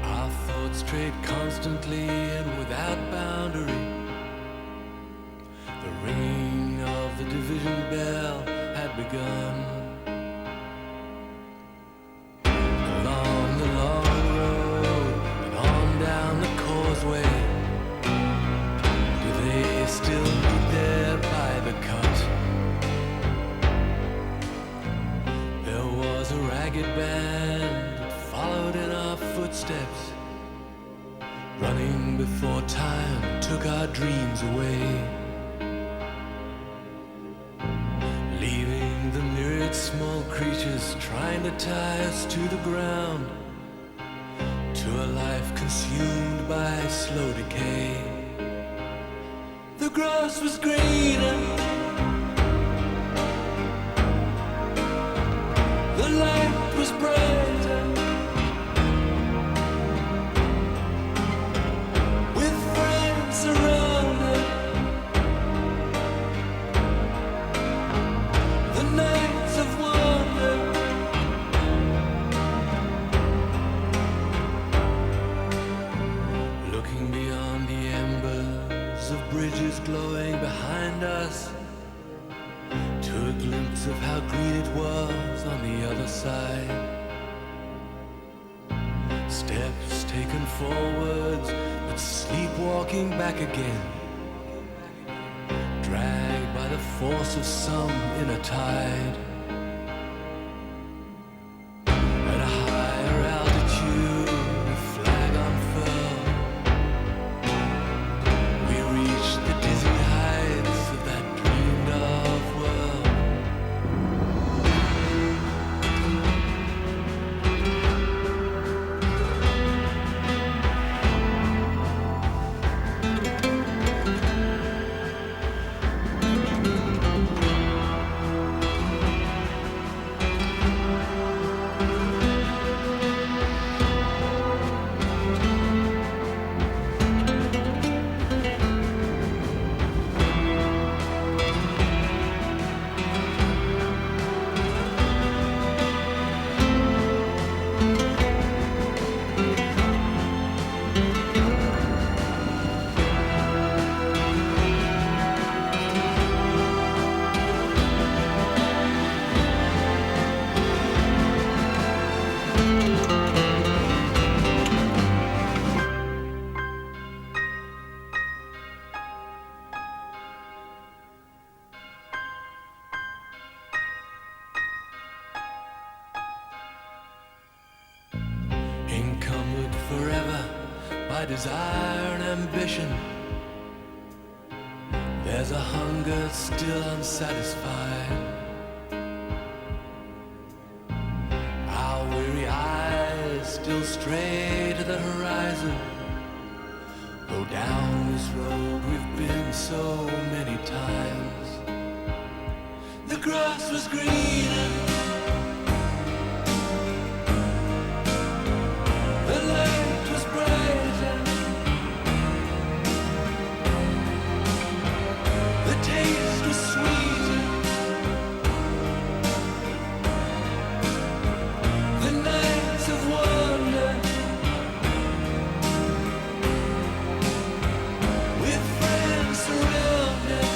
our thoughts strayed constantly and without boundary. The ringing of the division bell had begun. Along the long road and on down the causeway, do they still meet there by the cut? There was a ragged band that followed in our footsteps, running before time took our dreams away. is trying to tie us to the ground, to a life consumed by slow decay. The grass was greener, the light was brighter, with friends around us. The nights of wonder, looking beyond the embers of bridges glowing behind us, to a glimpse of how green it was on the other side. Steps taken forwards, but sleepwalking back again, dragged by the force of some inner tide. At a higher altitude, the flag unfurled, we reached the dizzy heights of that dreamed of world. Encumbered forever by desire and ambition, there's a hunger still unsatisfied. Our weary eyes still stray to the horizon, though down this road we've been so many times. The grass was greener, the light was brighter, the taste was sweeter, the nights of wonder, with friends surrounded.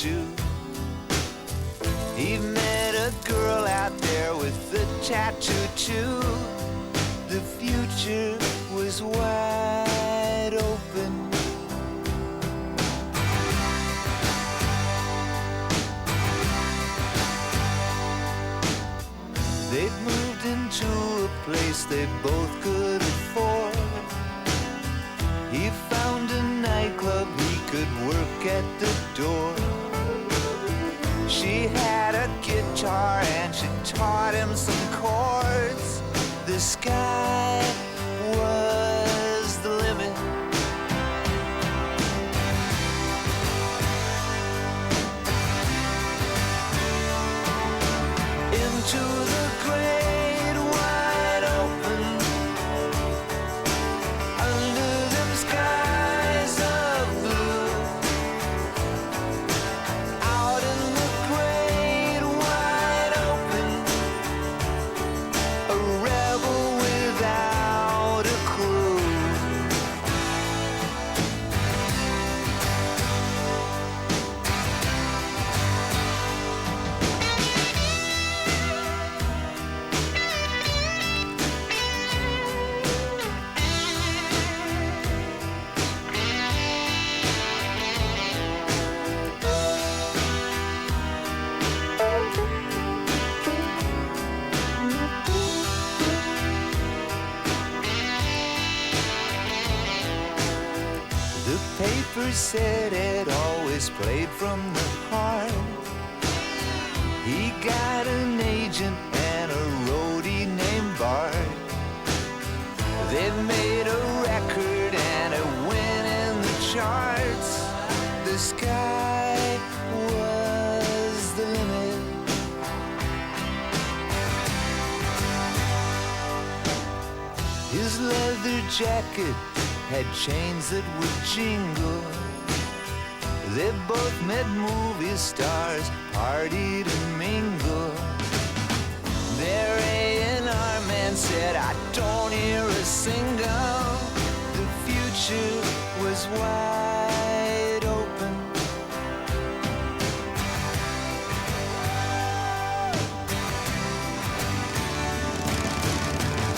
Jew. He met a girl out there with a tattoo too. The future was wide open. They'd moved into a place they both could afford. He found a nightclub he could work at the door. She had a guitar and she taught him some chords. The sky was the limit. Into the great wide open, under them skies of blue, out in the great wide open, a rebel without a clue. The paper said it always played from the heart. He got an agent and a roadie named Bart. They made a record and it went in the charts. The sky was the limit. His leather jacket had chains that would jingle. They both met movie stars, partied and mingled. Their A&R man said, I don't hear a single. The future was wide open.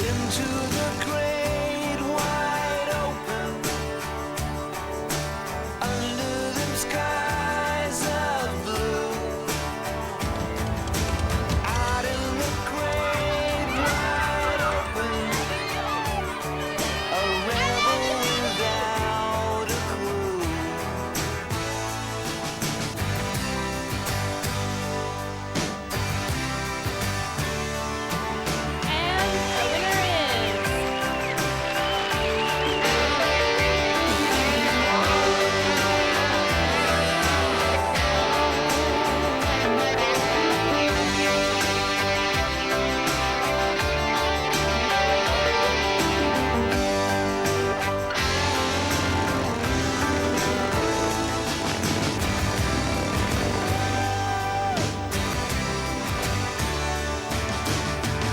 Into the great wide open, under them skies of blue, out in the great wide open, a rebel without a clue.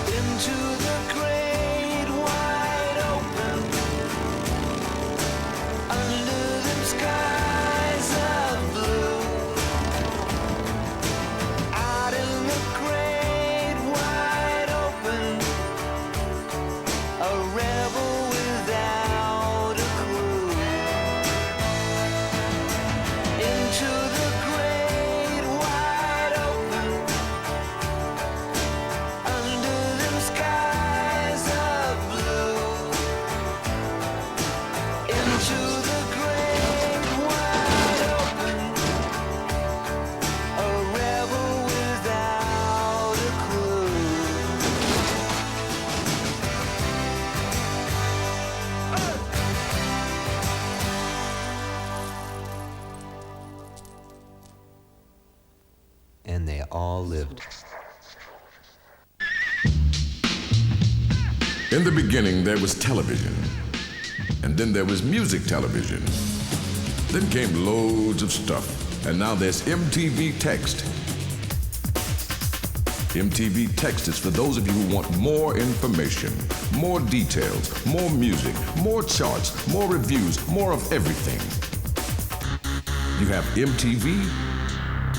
Into the great wide open, under them skies of blue, out in the great wide open, a rebel without a clue. Into the great wide open, under them skies of blue, into the great wide open, a rebel without a clue. And they all lived. In the beginning, there was television. And then there was music television. Then came loads of stuff. And now there's MTV Text. MTV Text is for those of you who want more information, more details, more music, more charts, more reviews, more of everything. You have MTV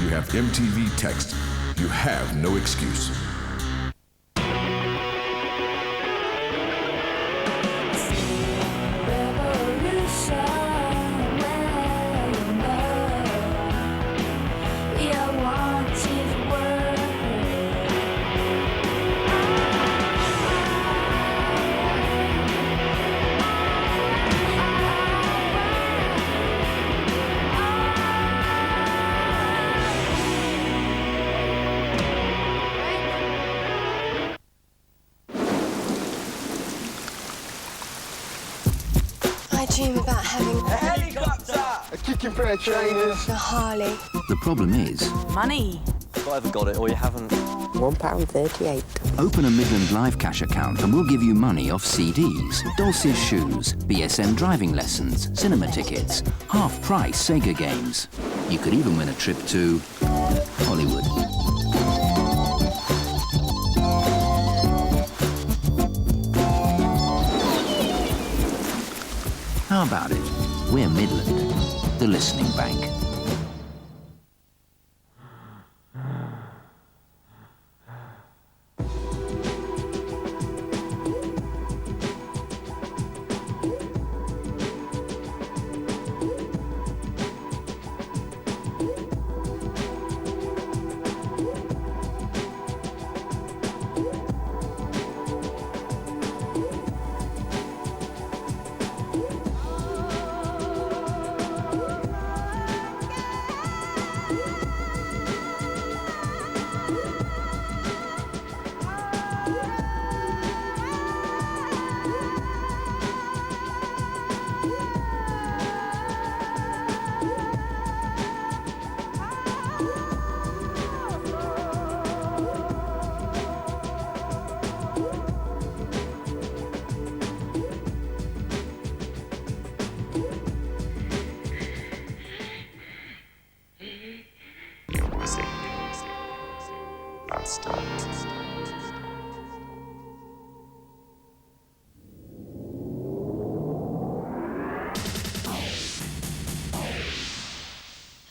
you have MTV Text. You have no excuse. I dream about having A helicopter! A kicking pair of trainers. a Harley. The problem is, Money. You've either got it or you haven't. £1.38. open a Midland Live Cash account and we'll give you money off CDs, Dulce's shoes, BSN driving lessons, cinema tickets, half-price Sega games. You could even win a trip to Hollywood. How about it? We're Midland, the listening bank.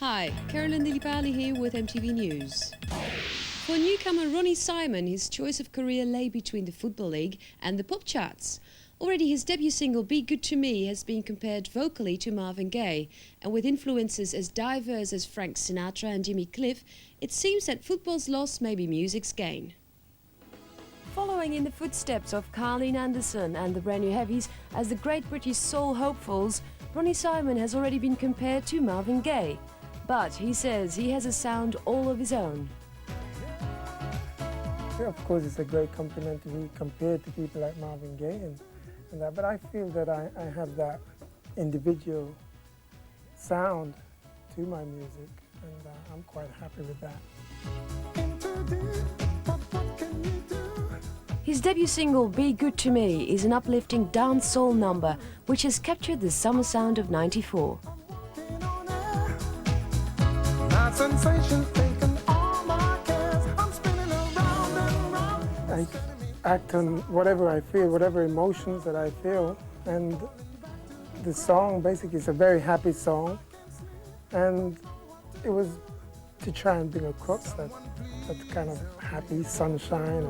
Hi, Carolyn Dilipali here with MTV News. For newcomer Ronnie Simon, his choice of career lay between the Football League and the pop charts. Already his debut single Be Good To Me has been compared vocally to Marvin Gaye, and with influences as diverse as Frank Sinatra and Jimmy Cliff, it seems that football's loss may be music's gain. Following in the footsteps of Carleen Anderson and the Brand New Heavies as the great British soul hopefuls, Ronnie Simon has already been compared to Marvin Gaye. But he says he has a sound all of his own. Yeah, of course, it's a great compliment to be compared to people like Marvin Gaye and that, but I feel that I have that individual sound to my music, and I'm quite happy with that. His debut single, Be Good To Me, is an uplifting dance soul number which has captured the summer sound of '94. I act on whatever I feel, whatever emotions that I feel, and the song basically is a very happy song, and it was to try and bring across that kind of happy sunshine.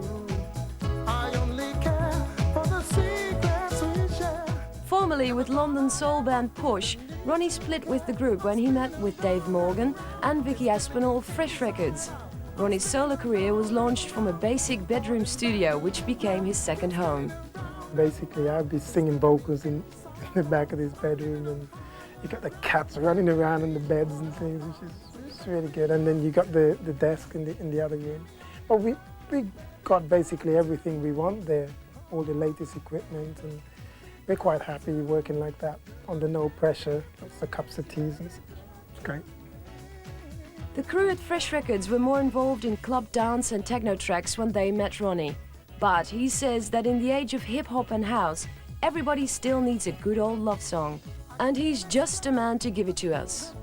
Formerly with London soul band Push, Ronnie split with the group when he met with Dave Morgan and Vicky Aspinall of Fresh Records. Ronnie's solo career was launched from a basic bedroom studio, which became his second home. Basically, I'd be singing vocals in the back of this bedroom, and you got the cats running around in the beds and things, which is really good. And then you got the desk in the other room. But we got basically everything we want there, all the latest equipment, and we're quite happy working like that under no pressure. Lots of cups of teas, and it's great. The crew at Fresh Records were more involved in club dance and techno tracks when they met Ronnie. But he says that in the age of hip-hop and house, everybody still needs a good old love song. And he's just a man to give it to us.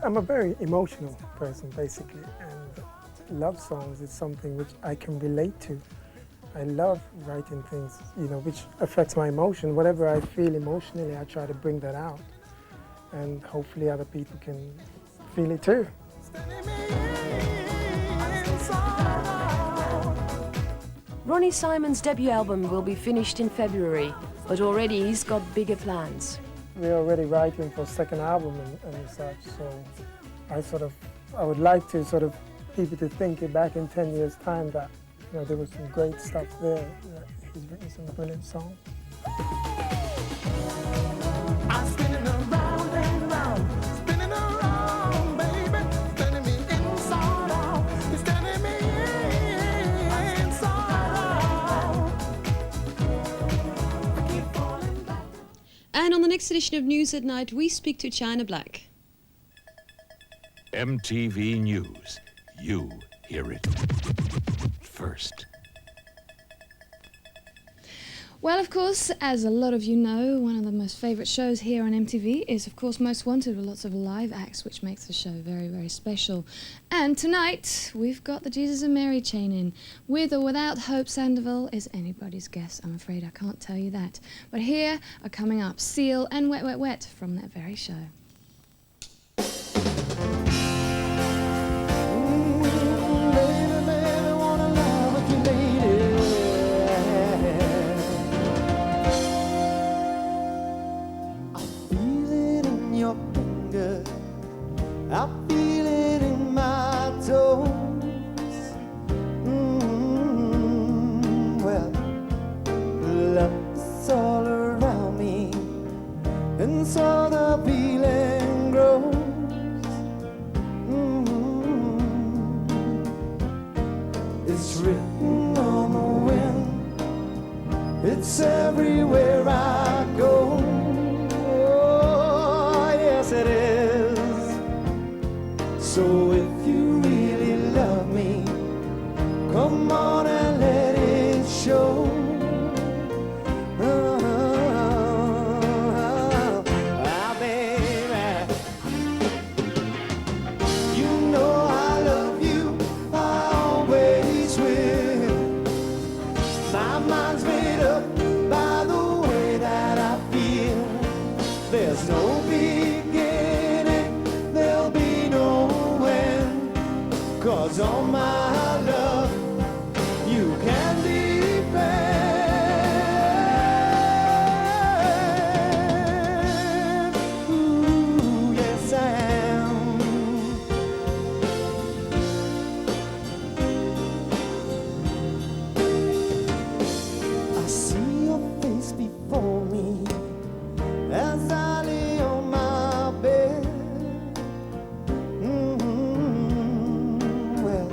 I'm a very emotional person, basically, and love songs is something which I can relate to. I love writing things, you know, which affects my emotion. Whatever I feel emotionally, I try to bring that out. And hopefully other people can feel it too. Ronnie Simon's debut album will be finished in February, but already he's got bigger plans. We're already writing for second album and such, so I would like to sort of people to think it back in 10 years' time that, you know, there was some great stuff there, that he's written some brilliant songs. I'm spinning around and round, spinning around, baby, spinning me inside out, you're spinning me inside out. I keep falling back. And on the next edition of News at Night, we speak to China Black. MTV News. You hear it first. Well, of course, as a lot of you know, one of the most favourite shows here on MTV is, of course, Most Wanted, with lots of live acts, which makes the show very, very special. And tonight, we've got the Jesus and Mary chain in. With or without Hope Sandoval is anybody's guess. I'm afraid I can't tell you that. But here are coming up Seal and Wet, Wet, Wet from that very show. I feel it in my toes. Well, love's all around me, and so the feeling grows. It's written on the wind, it's everywhere I go. Oh, yes it is. So if you really love me, come on and let it show. Baby, you know I love you, I always will. My mind's made up by the way that I feel. There's no beginning, there'll be no end. 'Cause on my love you can depend. Ooh, yes I am. I see your face before me as I lay on my bed. Well,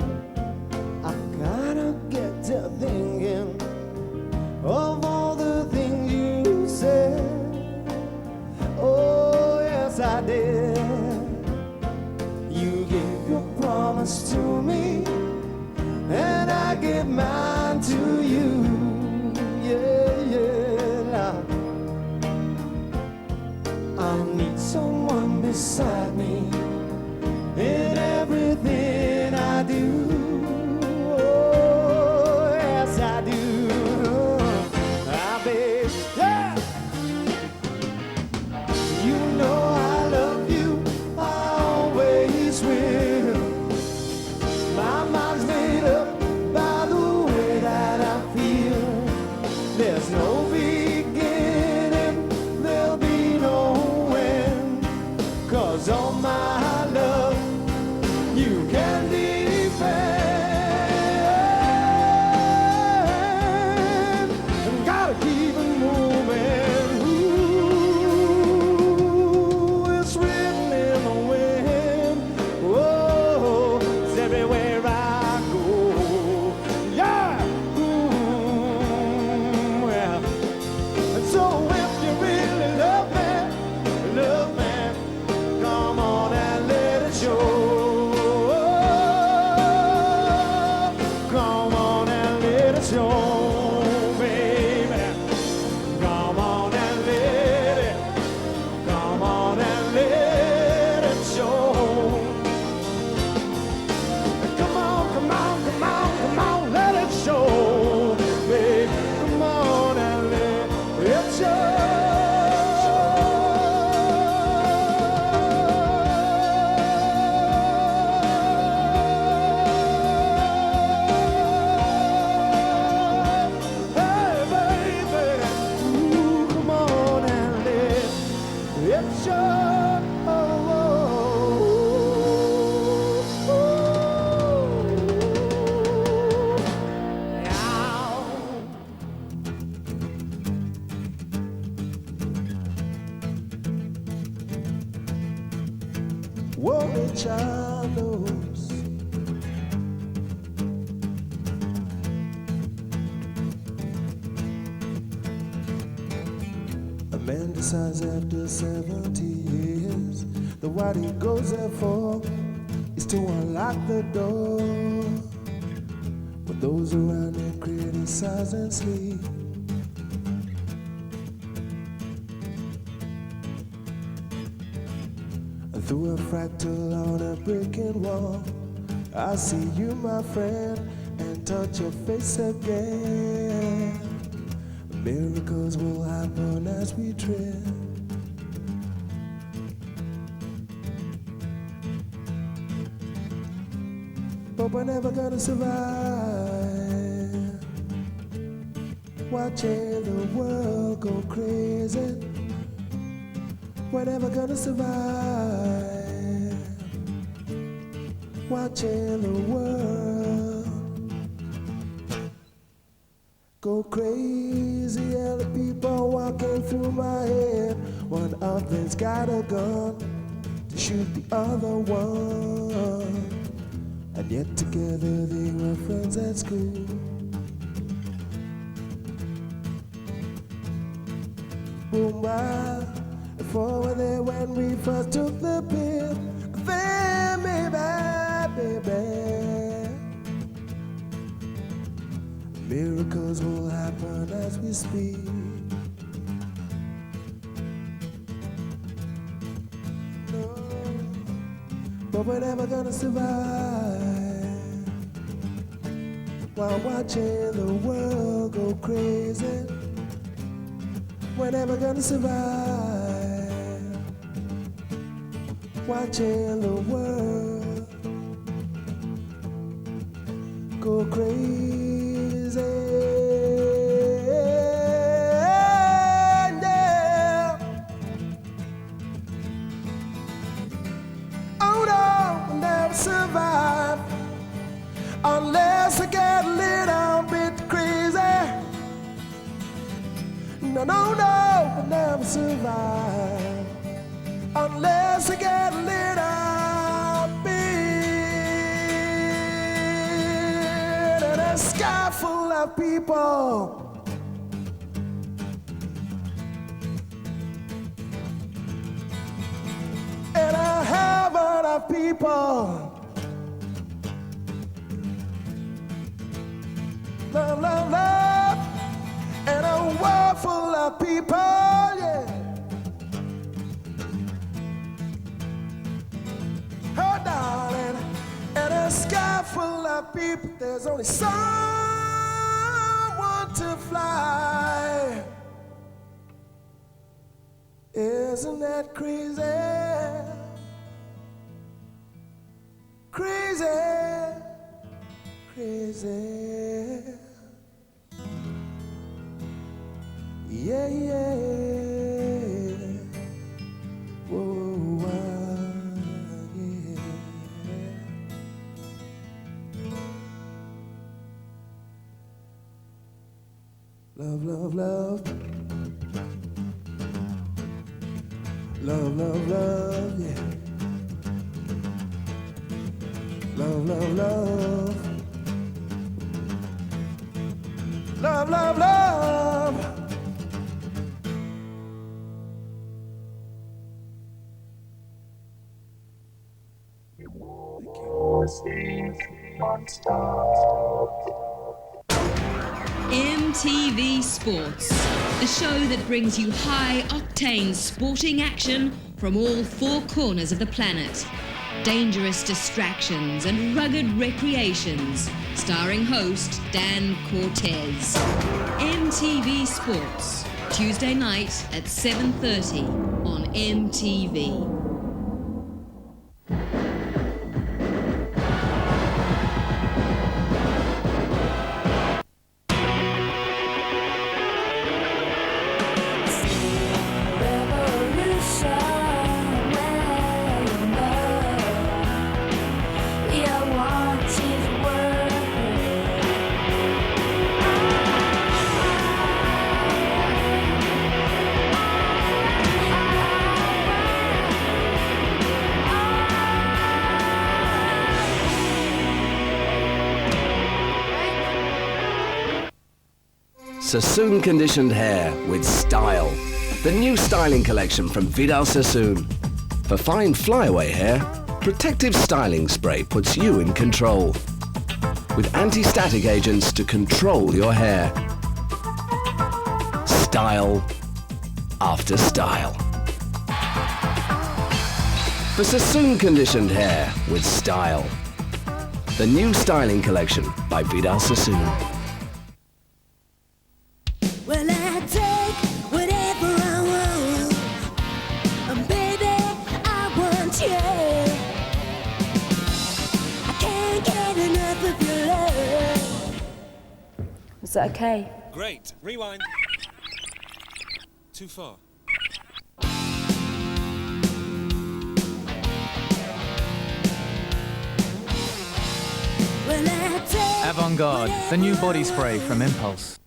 I gotta get to thinking of all the things you said. Oh, yes, I did. You gave your promise to me, and I give mine to you. Yeah, yeah. I need someone beside me in everything I do. Oh, yes, I do. Babe, yeah. You know I love you, I always will. My mind's made up by the way that I feel. There's no beginning, there'll be no end. 'Cause all man decides after 70 years that what he goes there for is to unlock the door. When those around him criticize and sleep, and through a fractal on a breaking wall, I see you, my friend, and touch your face again. Miracles will happen as we tread. But we're never gonna survive, watching the world go crazy. We're never gonna survive, watching the world go crazy. And the people walking through my head, one of them's got a gun to shoot the other one. And yet together they were friends at school. Boom, bye. Before were there when we first took the pill. Then, baby, miracles will happen as we speak. No, but we're never gonna survive while watching the world go crazy. We're never gonna survive watching the world go crazy. Yeah. Oh no, we'll never survive unless I get a little bit crazy. No, no, no, we'll never survive unless I get a little bit. And a sky full of people, and a heaven of people. Love, love, love, and a world full of people, yeah. Oh, darling, and a sky full of people. There's only someone to fly. Isn't that crazy? Crazy, crazy. Yeah, yeah. Whoa, yeah. Love, love, love. Love, love, love, yeah. Love, love, love. Love, love, love. MTV Sports, the show that brings you high-octane sporting action from all four corners of the planet. Dangerous distractions and rugged recreations, starring host Dan Cortez. MTV Sports, Tuesday night at 7:30 on MTV. Sassoon conditioned hair with style. The new styling collection from Vidal Sassoon. For fine flyaway hair, Protective Styling Spray puts you in control. With anti-static agents to control your hair. Style after style. For Sassoon conditioned hair with style. The new styling collection by Vidal Sassoon. Well, I take whatever I want, and baby, I want you. I can't get enough of your love. Was that okay? Great. Rewind. Too far. Well, I take Avant-Garde, the new body spray from Impulse.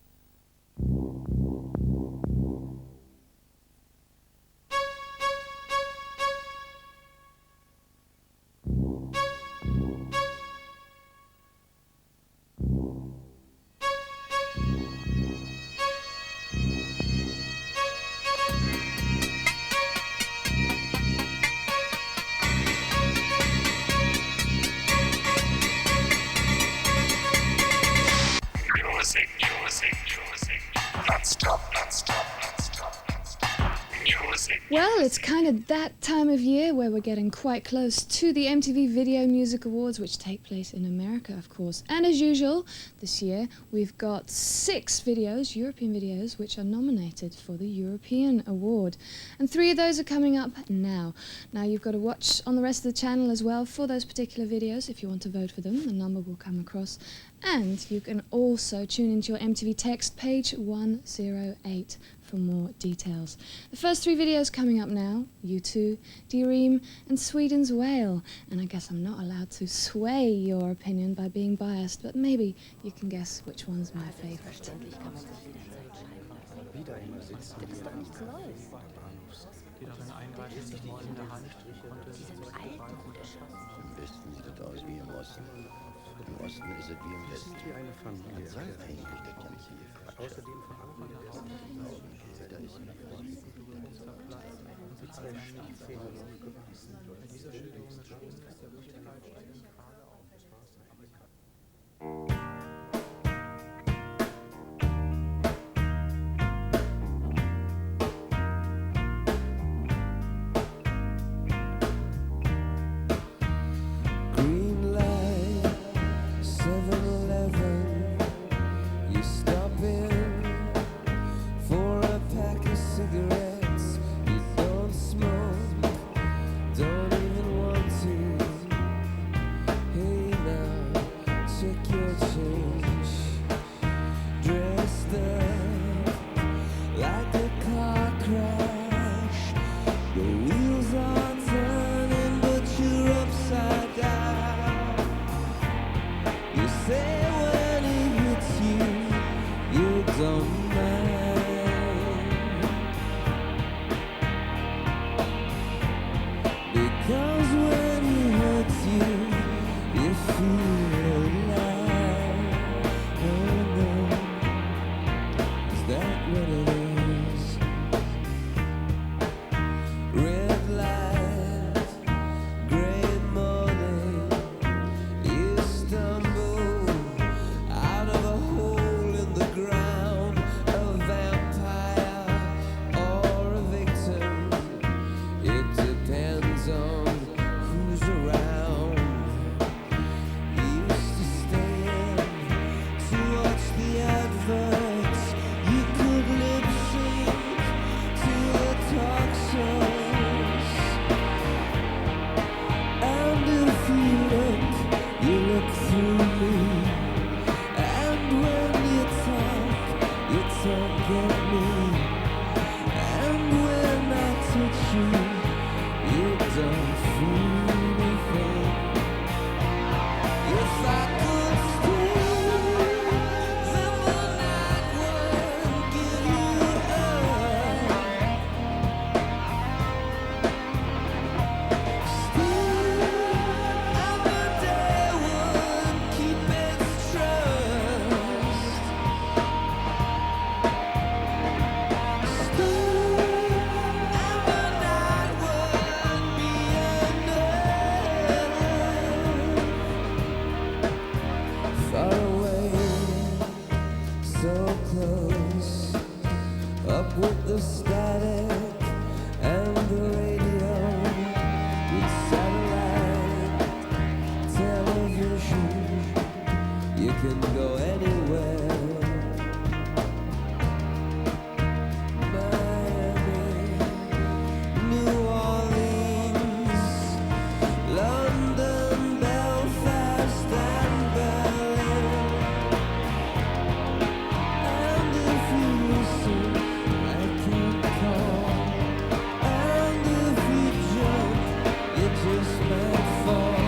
Well, it's kind of that time of year where we're getting quite close to the MTV Video Music Awards, which take place in America, of course. And as usual, this year we've got 6 videos, European videos, which are nominated for the European Award. And 3 of those are coming up now. Now you've got to watch on the rest of the channel as well for those particular videos if you want to vote for them. The number will come across. And you can also tune into your MTV text, page 108, for more details. The first 3 videos coming up now, U2, Dream, and Sweden's Whale. And I guess I'm not allowed to sway your opinion by being biased, but maybe you can guess which one's my favourite. Im Osten ist es wie im Westen. Wie eine Familie. Eigentlich der ganze hier. Außerdem verhandeln wir erst da ist dieser Schilderung ist der Wichtigkeit Frage auf der Straße Amerikaner. the static and the radio with satellite television. You can go anywhere. Miami, New Orleans, London, Belfast, and Berlin. And if you listen, I can't call. And if you jump, you just might fall.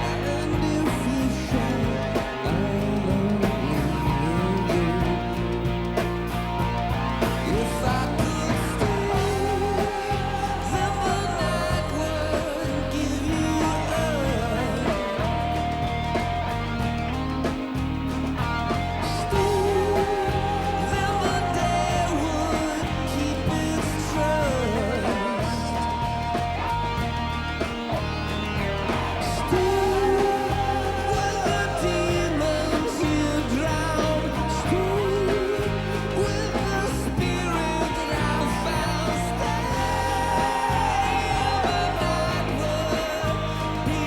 And if you shout, I love you. If I could stay, then the night would give you up. Stay, then the day would keep its trust. Stay with the demons you drown. Stay with the spirit that I found. Stay, the night would be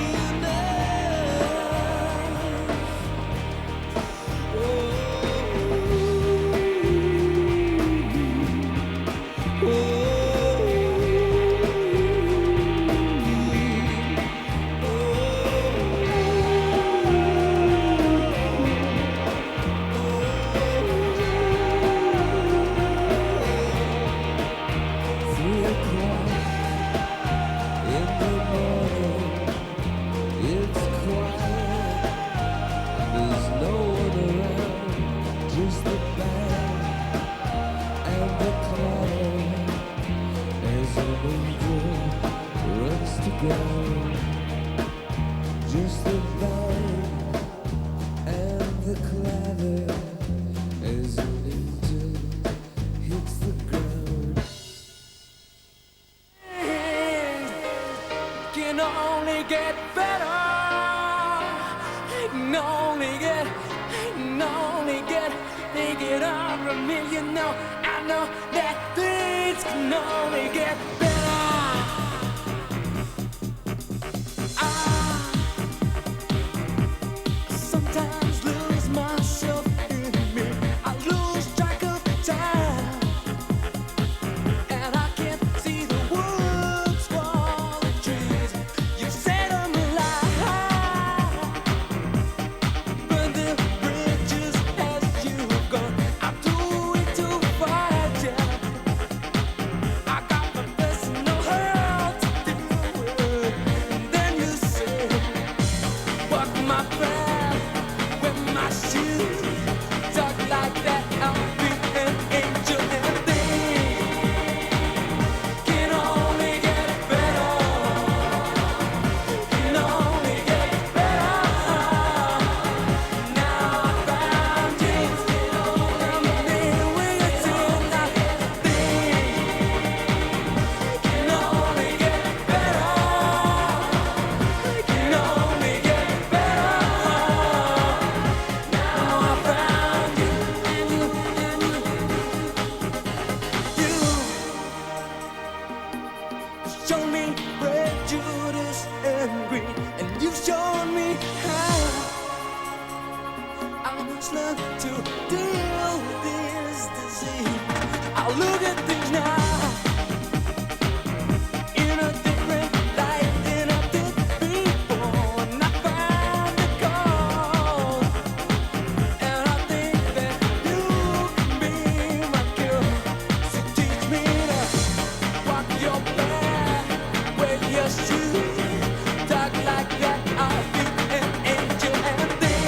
just the band and the clatter as an angel hits the ground. Can only get better. Can only get, make it over me. You know, I know that things can only get better. Sometimes lose myself in me. I lose track of time, and I can't see the woods for the trees. You set 'em alive, burn the bridges as you've gone. I'm doing too far, yeah. I got the personal hurt to deal with. And then you say, walk my path with my shoes. Talk like that, I'll be an angel. And things can only get better. Can only get better. Now I found you. I'm here with you tonight. Things can only get better. Can only get better. Now I found you, and you shown me prejudice and greed, and you've shown me how I must learn to deal with this disease. I look at things now in a different light than I did before, and I found the cause. And I think that you can be my cure. So teach me to walk your path, wear your shoes, talk like that. I'll be an angel, and things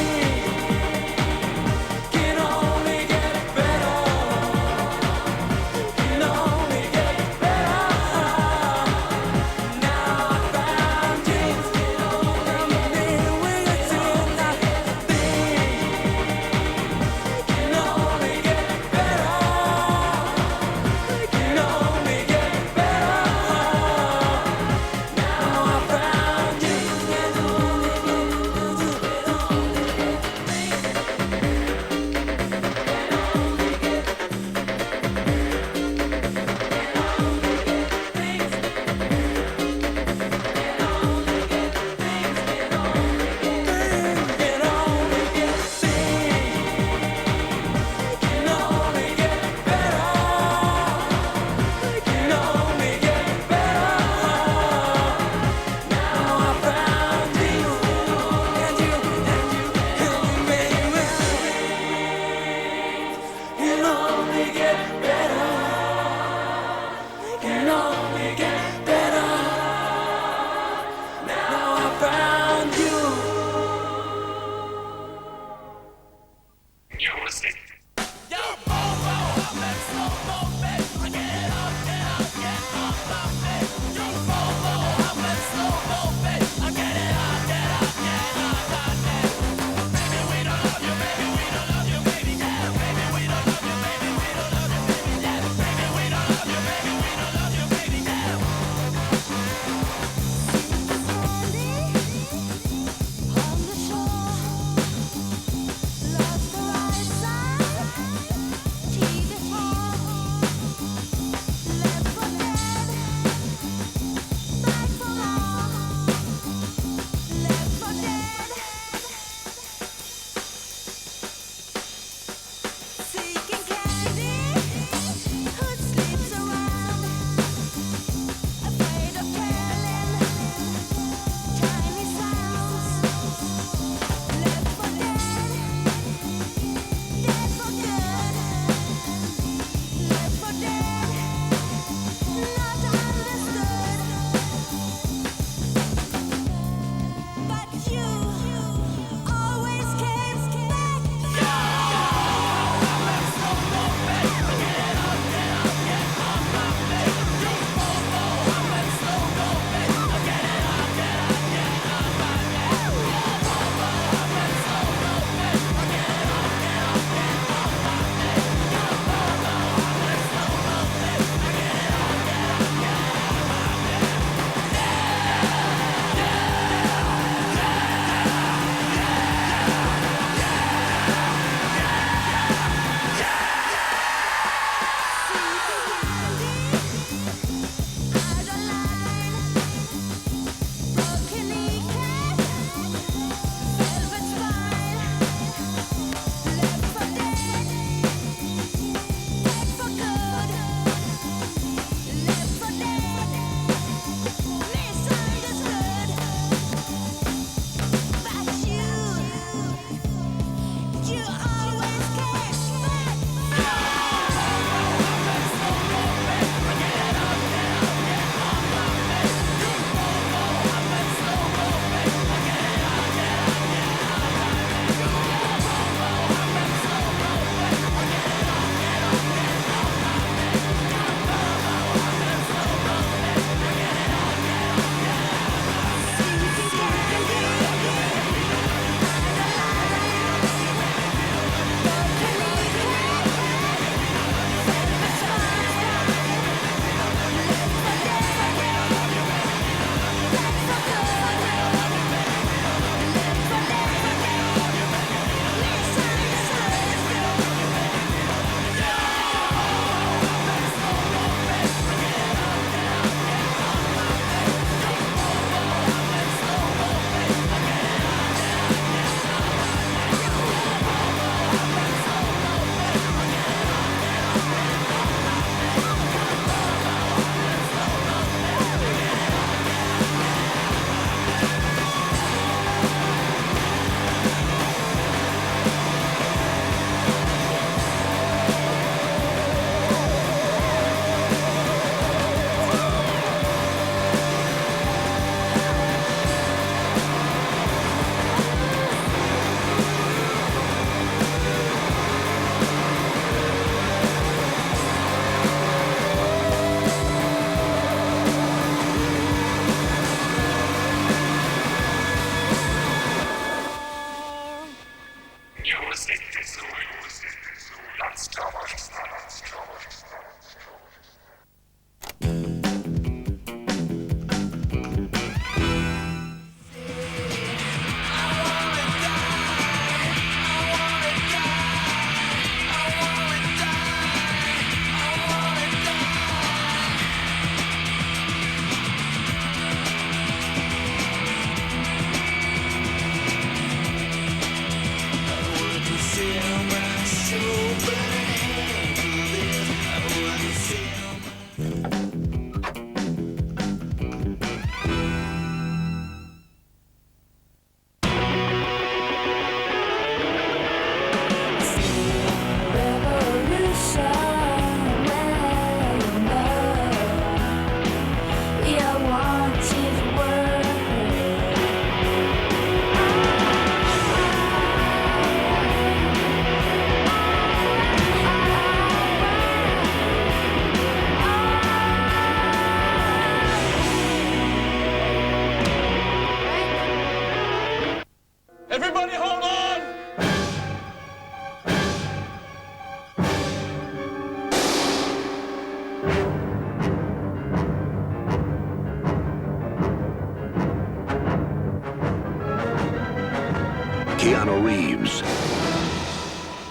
Keanu Reeves.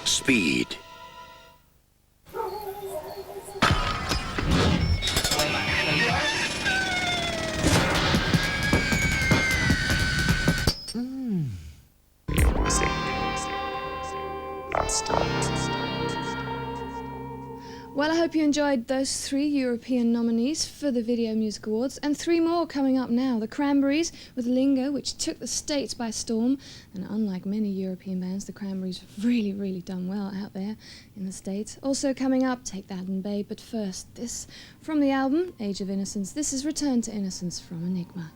Speed. Well, I hope you enjoyed those 3 European nominees for the Video Music Awards, and 3 more coming up now. The Cranberries with Lingo, which took the States by storm, and unlike many European bands, the Cranberries have really done well out there in the States. Also coming up, Take That and Babe, but first, this from the album Age of Innocence. This is Return to Innocence from Enigma.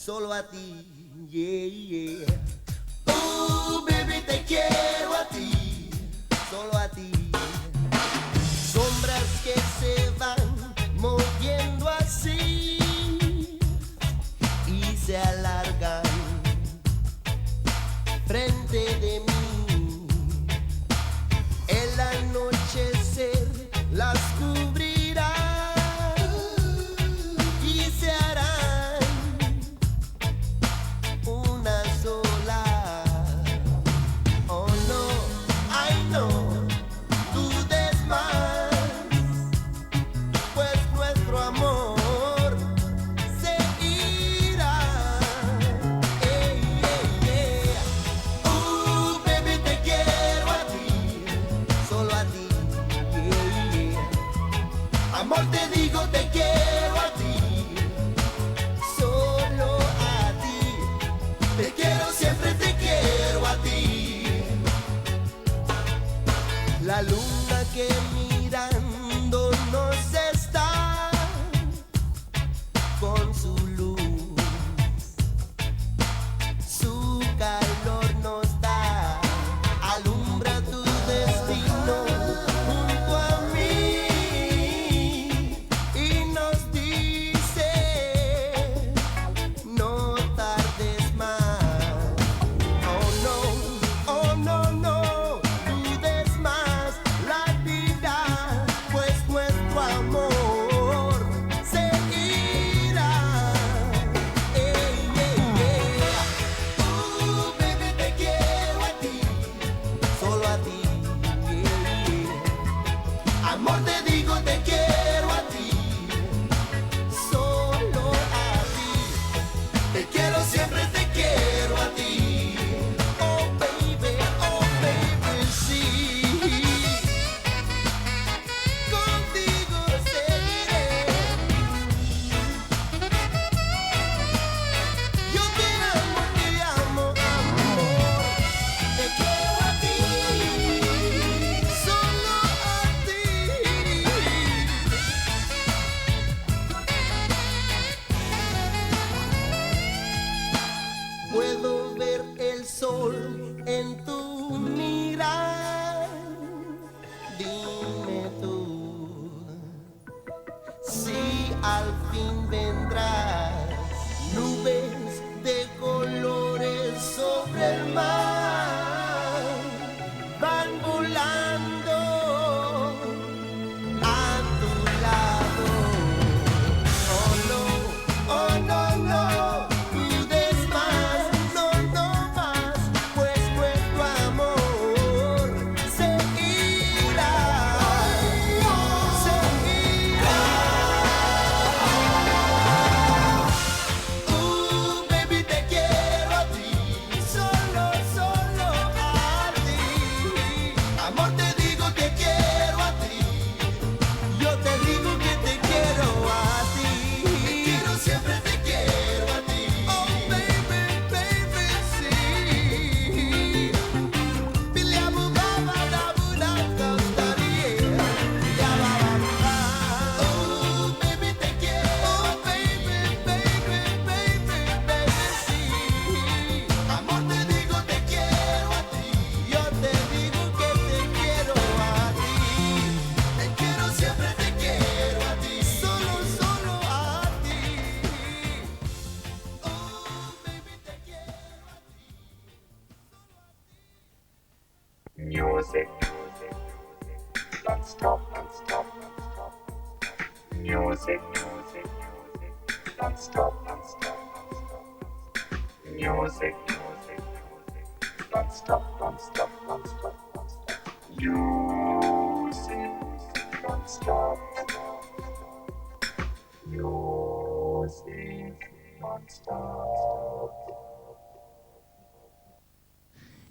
solo a ti, yeah, yeah. Baby, te quiero a ti, solo a ti. Sombras que se van moviendo así y se alargan frente de mí. El anochecer las cubrirá y se harán una sola. Oh no, ay no, dudes más, pues nuestro amor se irá. Baby, te quiero a ti, solo a ti, yeah, yeah. Amor, te digo, te quiero a ti, solo a ti. Te quiero, siempre te quiero a ti. La luna que mirándonos está con su luz, su calor nos da, alumbra tu destino junto a mí y nos dice no tardes más. Oh no, no dudes más la vida, pues nuestro amor se irá. Baby, te quiero a ti, solo a ti, yeah, yeah. Amor, te digo, te quiero a ti, solo a ti. Te quiero, siempre te quiero a ti. Oh baby, sí. Contigo seguiré. Yo te amo, amor. Te quiero a ti, solo a ti. Puedo ver el sol en tu mirar. Dime tú si al fin vendrás. Nubes de colores sobre el mar van volando a tu lado. Oh no, dudes más, no más, pues nuestro amor se irá, baby, te quiero a ti, solo a ti. Amor, te digo, te quiero a ti. Yo te digo que te quiero a ti. Te quiero, siempre te quiero a ti. Oh baby, sí. Biliabu baba dabu da costaría. Ya va. Oh baby, te quiero. Oh baby, sí. Amor, te digo, te quiero a ti. Yo te digo que te quiero a ti. Te quiero, siempre te quiero a ti, solo a ti. Music. Non-stop. Music. Non-stop. Music. Non-stop. Music. Non-stop. Music. Non-stop.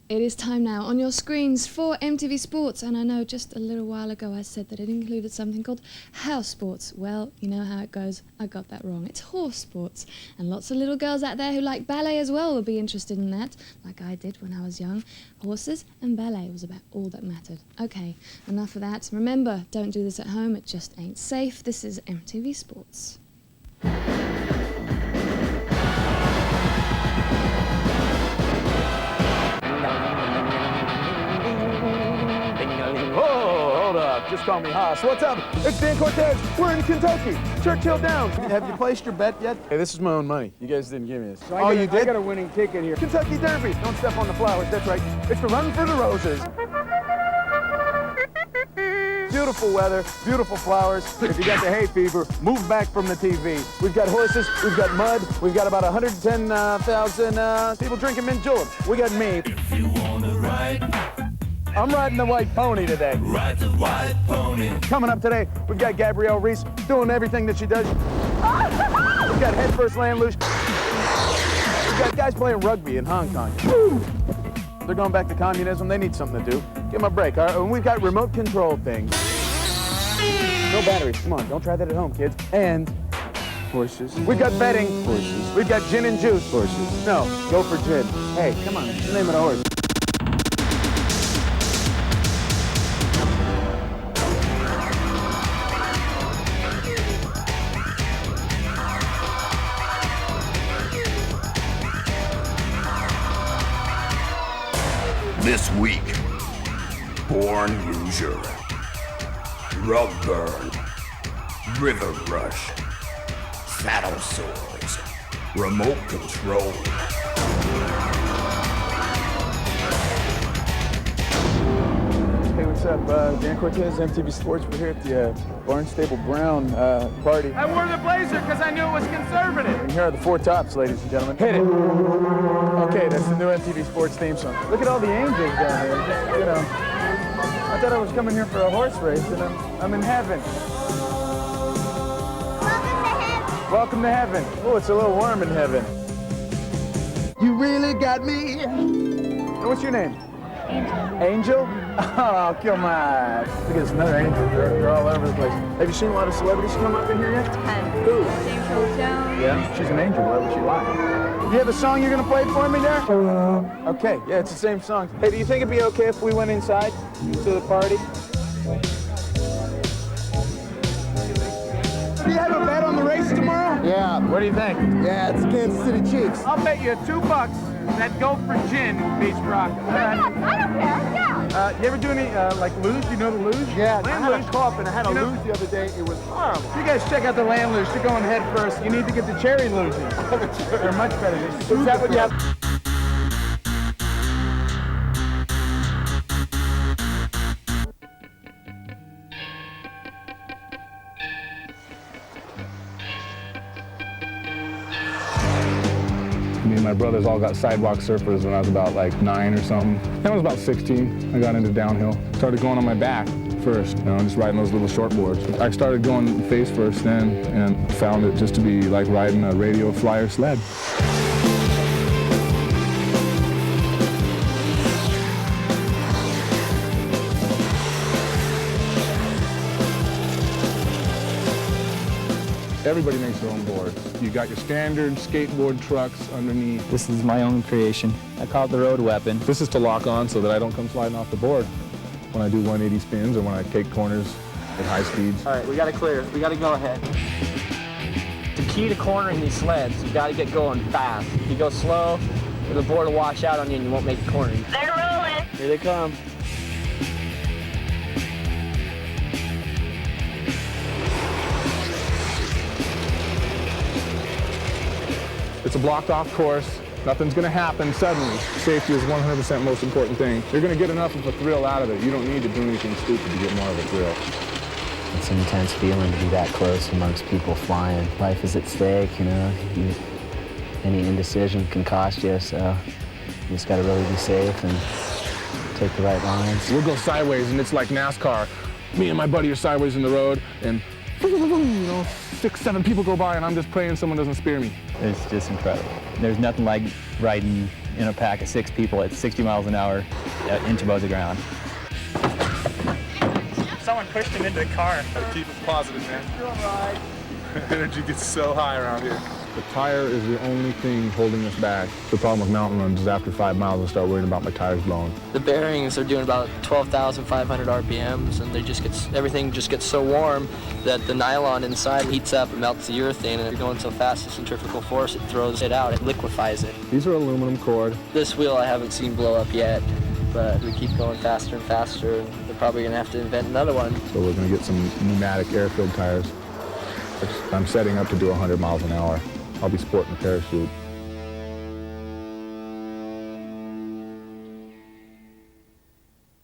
It is time now on your screens for MTV Sports, and I know just a little while ago I said that it included something called house sports. Well, you know how it goes. I got that wrong. It's horse sports, and lots of little girls out there who like ballet as well will be interested in that, like I did when I was young. Horses and ballet was about all that mattered. Okay, enough of that. Remember, don't do this at home. It just ain't safe. This is MTV Sports. Just call me Haas. What's up? It's Dan Cortez. We're in Kentucky. Churchill Downs. Have you placed your bet yet? Hey, this is my own money. You guys didn't give me this. So I got a winning ticket here. Kentucky Derby. Don't step on the flowers. That's right. It's the run for the roses. Beautiful weather, beautiful flowers. If you got the hay fever, move back from the TV. We've got horses, we've got mud, we've got about 110,000 people drinking mint juleps. We got me. If you wanna ride, I'm riding the white pony today. ride the white pony. Coming up today, we've got Gabrielle Reese doing everything that she does. We've got head first land loose. We've got guys playing rugby in Hong Kong. They're going back to communism. They need something to do. Give them a break. All right? And we've got remote control things. No batteries. Come on, don't try that at home, kids. And horses. We've got betting. Horses. We've got gin and juice. Horses. No, go for gin. Hey, come on. What's the name of the horse? This week, Born Rouger, Rug Burn, River Rush, Saddle Sores, Remote Control. Hey, what's up? Dan Cortez, MTV Sports. We're here at the Barnstable Brown party. I wore the blazer because I knew it was conservative. And here are the four tops, ladies and gentlemen. Hit it. Okay, that's the new MTV Sports theme song. Look at all the angels down there. You know, I thought I was coming here for a horse race, and I'm in heaven. Welcome to heaven. Oh, it's a little warm in heaven. You really got me. And what's your name? Angel. Angel? Oh, come on. Look at this, another angel. They're all over the place. Have you seen a lot of celebrities come up in here yet? Who? James Earl Jones. Yeah, she's an angel. Why would she lie? You have a song you're going to play for me there? Okay, yeah, it's the same song. Hey, do you think it'd be okay if we went inside to the party? Do you have a bet on the race tomorrow? Yeah. What do you think? Yeah, it's Kansas City Chiefs. I'll bet you $2 that Go for Gin beats Broncos. I don't care, yeah. You ever do any, like, luge? Do you know the luge? Yeah, Land I had luge. a cough and I had a You know- luge the other day. It was horrible. You guys check out the land luge. You're going head first. You need to get the cherry luges. They're much better. Is that what you have? Me and my brothers all got sidewalk surfers when I was about like 9 or something. When I was about 16, I got into downhill. Started going on my back first, you know, just riding those little short boards. I started going face first then and found it just to be like riding a radio flyer sled. Everybody makes their own boards. You got your standard skateboard trucks underneath. This is my own creation. I call it the road weapon. This is to lock on so that I don't come sliding off the board when I do 180 spins or when I take corners at high speeds. All right, we got to clear. We got to go ahead. The key to cornering these sleds, you got to get going fast. If you go slow, the board will wash out on you and you won't make the cornering. They're rolling. Here they come. It's a blocked off course. Nothing's going to happen suddenly. Safety is 100% most important thing. You're going to get enough of a thrill out of it. You don't need to do anything stupid to get more of a thrill. It's an intense feeling to be that close amongst people flying. Life is at stake, you know. Any indecision can cost you, so you just got to really be safe and take the right lines. We'll go sideways, and it's like NASCAR. Me and my buddy are sideways in the road, and you know, 6, 7 people go by, and I'm just praying someone doesn't spear me. It's just incredible. There's nothing like riding in a pack of 6 people at 60 miles an hour, inch above the ground. Someone pushed him into the car. Gotta keep it positive, man. You're all right. Energy gets so high around here. The tire is the only thing holding us back. The problem with mountain runs is after 5 miles, I start worrying about my tires blowing. The bearings are doing about 12,500 RPMs, and everything just gets so warm that the nylon inside heats up and melts the urethane, and if you're going so fast, the centrifugal force, it throws it out, it liquefies it. These are aluminum cord. This wheel I haven't seen blow up yet, but we keep going faster and faster, and the probably going to have to invent another one. So we're going to get some pneumatic air-filled tires. I'm setting up to do 100 miles an hour. I'll be sporting a parachute.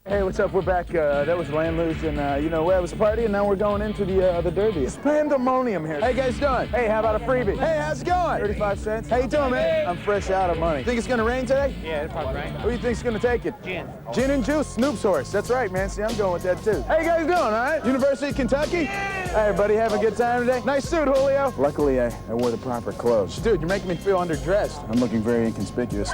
Hey, what's up? We're back. That was Land Luge, and you know, that was a party, and now we're going into the Derby. It's pandemonium here. How you guys doing? Hey, how about a freebie? Hey, how's it going? 35 cents. How you doing, man? I'm fresh out of money. Think it's gonna rain today? Yeah, it'll probably rain. Who do you think's gonna take it? Gin. Gin and juice, Snoop's horse. That's right, man. See, I'm going with that too. How you guys doing? All right? University of Kentucky? Yeah. Hey, everybody, having a good time today? Nice suit, Julio. Luckily, I wore the proper clothes. Dude, you're making me feel underdressed. I'm looking very inconspicuous.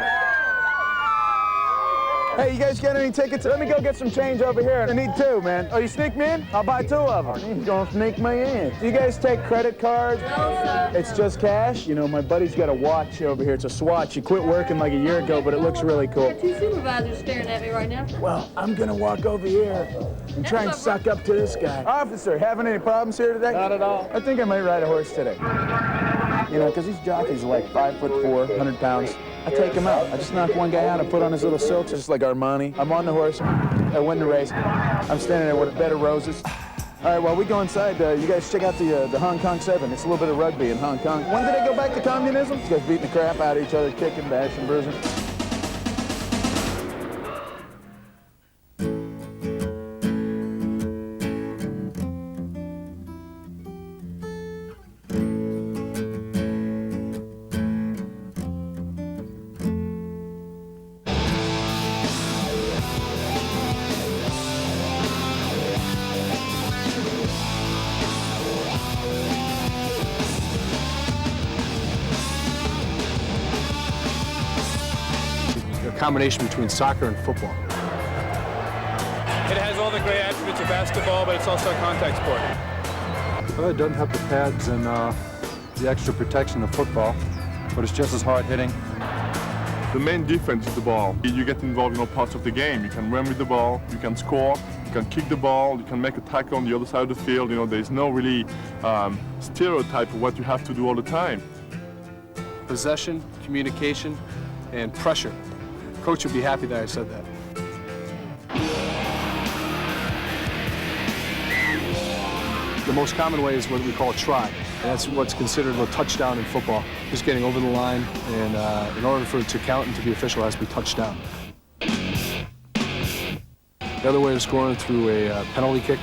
Hey, you guys got any tickets? Let me go get some change over here. I need 2, man. Oh, you sneak me in? I'll buy 2 of them. He's gonna sneak me in. Do you guys take credit cards? No, sir. It's just cash? You know, my buddy's got a watch over here. It's a Swatch. He quit working like a year ago, but it looks really cool. Got 2 supervisors staring at me right now. Well, I'm gonna walk over here and try and suck up to this guy. Officer, having any problems here today? Not at all. I think I might ride a horse today. You know, because these jockeys are like 5'4", 100 pounds. I take him out. I just knock one guy out and put on his little silks, just like Armani. I'm on the horse. I win the race. I'm standing there with a bed of roses. All right, while we go inside, you guys check out the Hong Kong 7. It's a little bit of rugby in Hong Kong. When did they go back to communism? These guys beating the crap out of each other, kicking, bashing, bruising. Combination between soccer and football. It has all the great attributes of basketball, but it's also a contact sport. Well, it doesn't have the pads and the extra protection of football, but it's just as hard hitting. The main difference is the ball. You get involved in all parts of the game. You can run with the ball, you can score, you can kick the ball, you can make a tackle on the other side of the field. You know, there's no really stereotype of what you have to do all the time. Possession, communication, and pressure. Coach would be happy that I said that. The most common way is what we call a try. And that's what's considered a touchdown in football. Just getting over the line, and in order for it to count and to be official, it has to be touchdown. The other way is scoring through a penalty kick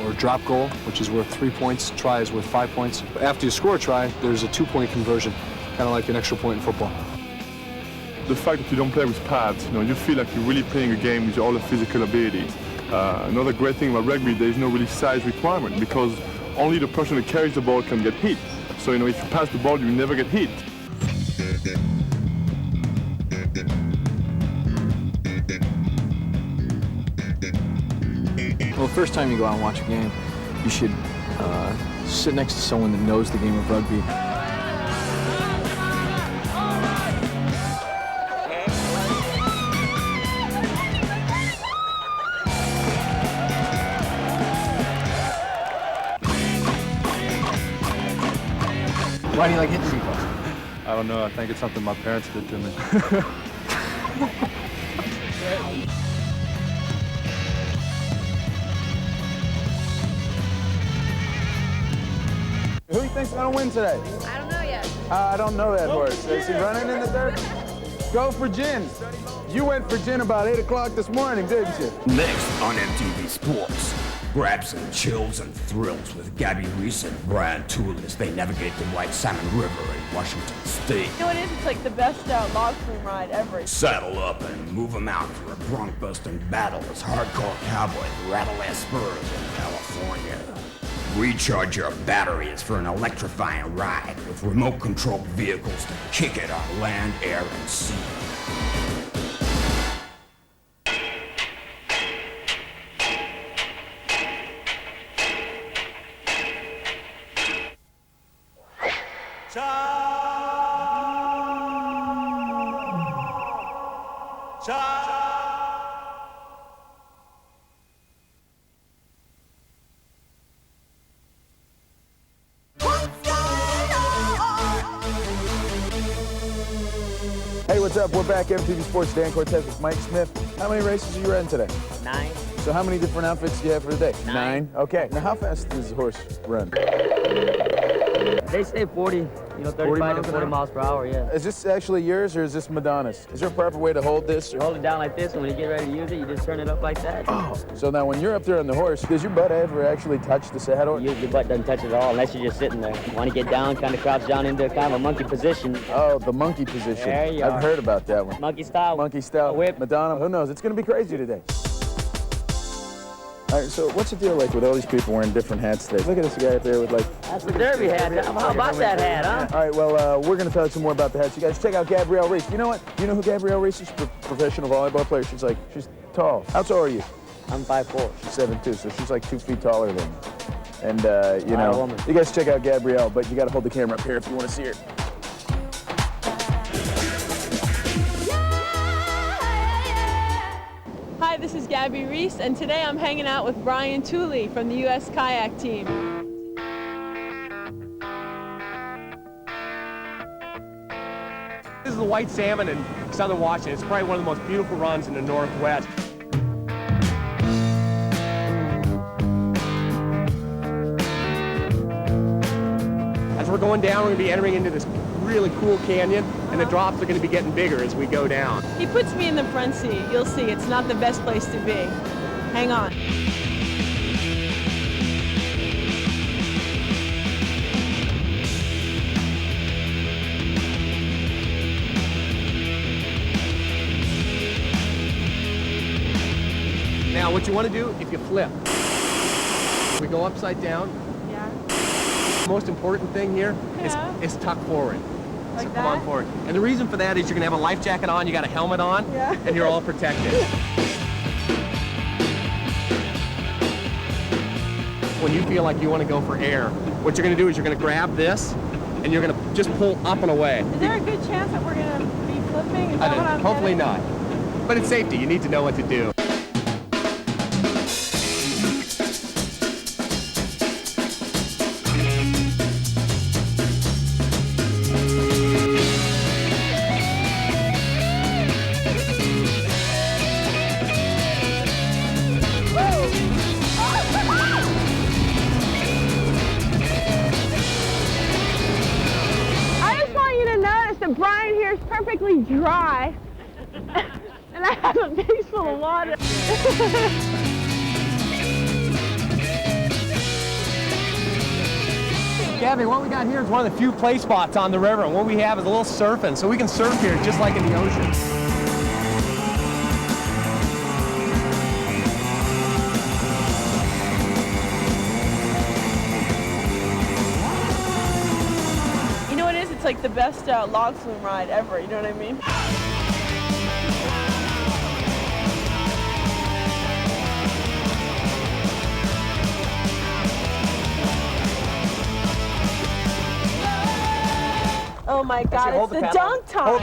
or drop goal, which is worth 3 points. Try is worth 5 points. After you score a try, there's a 2-point conversion, kind of like an extra point in football. The fact that you don't play with pads, you know, you feel like you're really playing a game with all the physical abilities. Another great thing about rugby, there's no really size requirement because only the person that carries the ball can get hit. So, you know, if you pass the ball, you never get hit. Well, the first time you go out and watch a game, you should sit next to someone that knows the game of rugby. Why do you like hitting people? I don't know. I think it's something my parents did to me. Who do you think's gonna win today? I don't know yet. I don't know that horse. Is he running in the dirt? Go for gin. You went for gin about 8 o'clock this morning, didn't you? Next on MTV Sports, grab some chills and thrills with Gabby Reese and Brian Toole as they navigate the White Salmon River in Washington State. You know what it is? It's like the best log flume ride ever. Saddle up and move them out for a bronc-busting battle as hardcore cowboys rattle their spurs in California. Recharge your batteries for an electrifying ride with remote-controlled vehicles to kick it on land, air, and sea. Hey, what's up? We're back, MTV Sports. Dan Cortez with Mike Smith. How many races are you running today? 9. So how many different outfits do you have for the day? 9. Okay. Now how fast does the horse run? They say 40, 35 to 40 miles per hour, yeah. Is this actually yours or is this Madonna's? Is there a proper way to hold this? Or? Hold it down like this, and when you get ready to use it, you just turn it up like that. Oh. So now when you're up there on the horse, does your butt ever actually touch the saddle? Your butt doesn't touch it at all unless you're just sitting there. You want to get down, kind of crouch down into kind of a monkey position. Oh, the monkey position. There you I've are. heard about that one. Monkey style. Monkey style. Whip. Madonna, who knows? It's going to be crazy today. All right, so what's the deal like with all these people wearing different hats today? Look at this guy up there with like... That's the derby hat. How about that hat, huh? All right, well, we're going to tell you some more about the hats. You guys check out Gabrielle Reese. You know what? You know who Gabrielle Reese is? Professional volleyball player. She's tall. How tall are you? I'm 5'4". She's 7'2", so she's like 2 feet taller than you. And, you know, you guys check out Gabrielle, but you got to hold the camera up here if you want to see her. Hi, this is Gabby Reese, and today I'm hanging out with Brian Tooley from the U.S. kayak team. This is the White Salmon in southern Washington. It's probably one of the most beautiful runs in the Northwest. As we're going down, we're going to be entering into this really cool canyon, and the drops are going to be getting bigger as we go down. He puts me in the front seat. You'll see, it's not the best place to be. Hang on. Now, what you want to do, if you flip, we go upside down. Yeah. The most important thing here is tuck forward. Like so that? come on forward. And the reason for that is you're going to have a life jacket on, you got a helmet on, and you're all protected. When you feel like you want to go for air, what you're going to do is you're going to grab this, and you're going to just pull up and away. Is there a good chance that we're going to be flipping? Is that what I'm Hopefully getting? not. But it's safety. You need to know what to do. Brian here is perfectly dry, and I have a face full of water. Gabby, what we got here is one of the few play spots on the river, and what we have is a little surfing, so we can surf here just like in the ocean. It's like the best log flume ride ever, you know what I mean? Oh my God, it's the dunk time!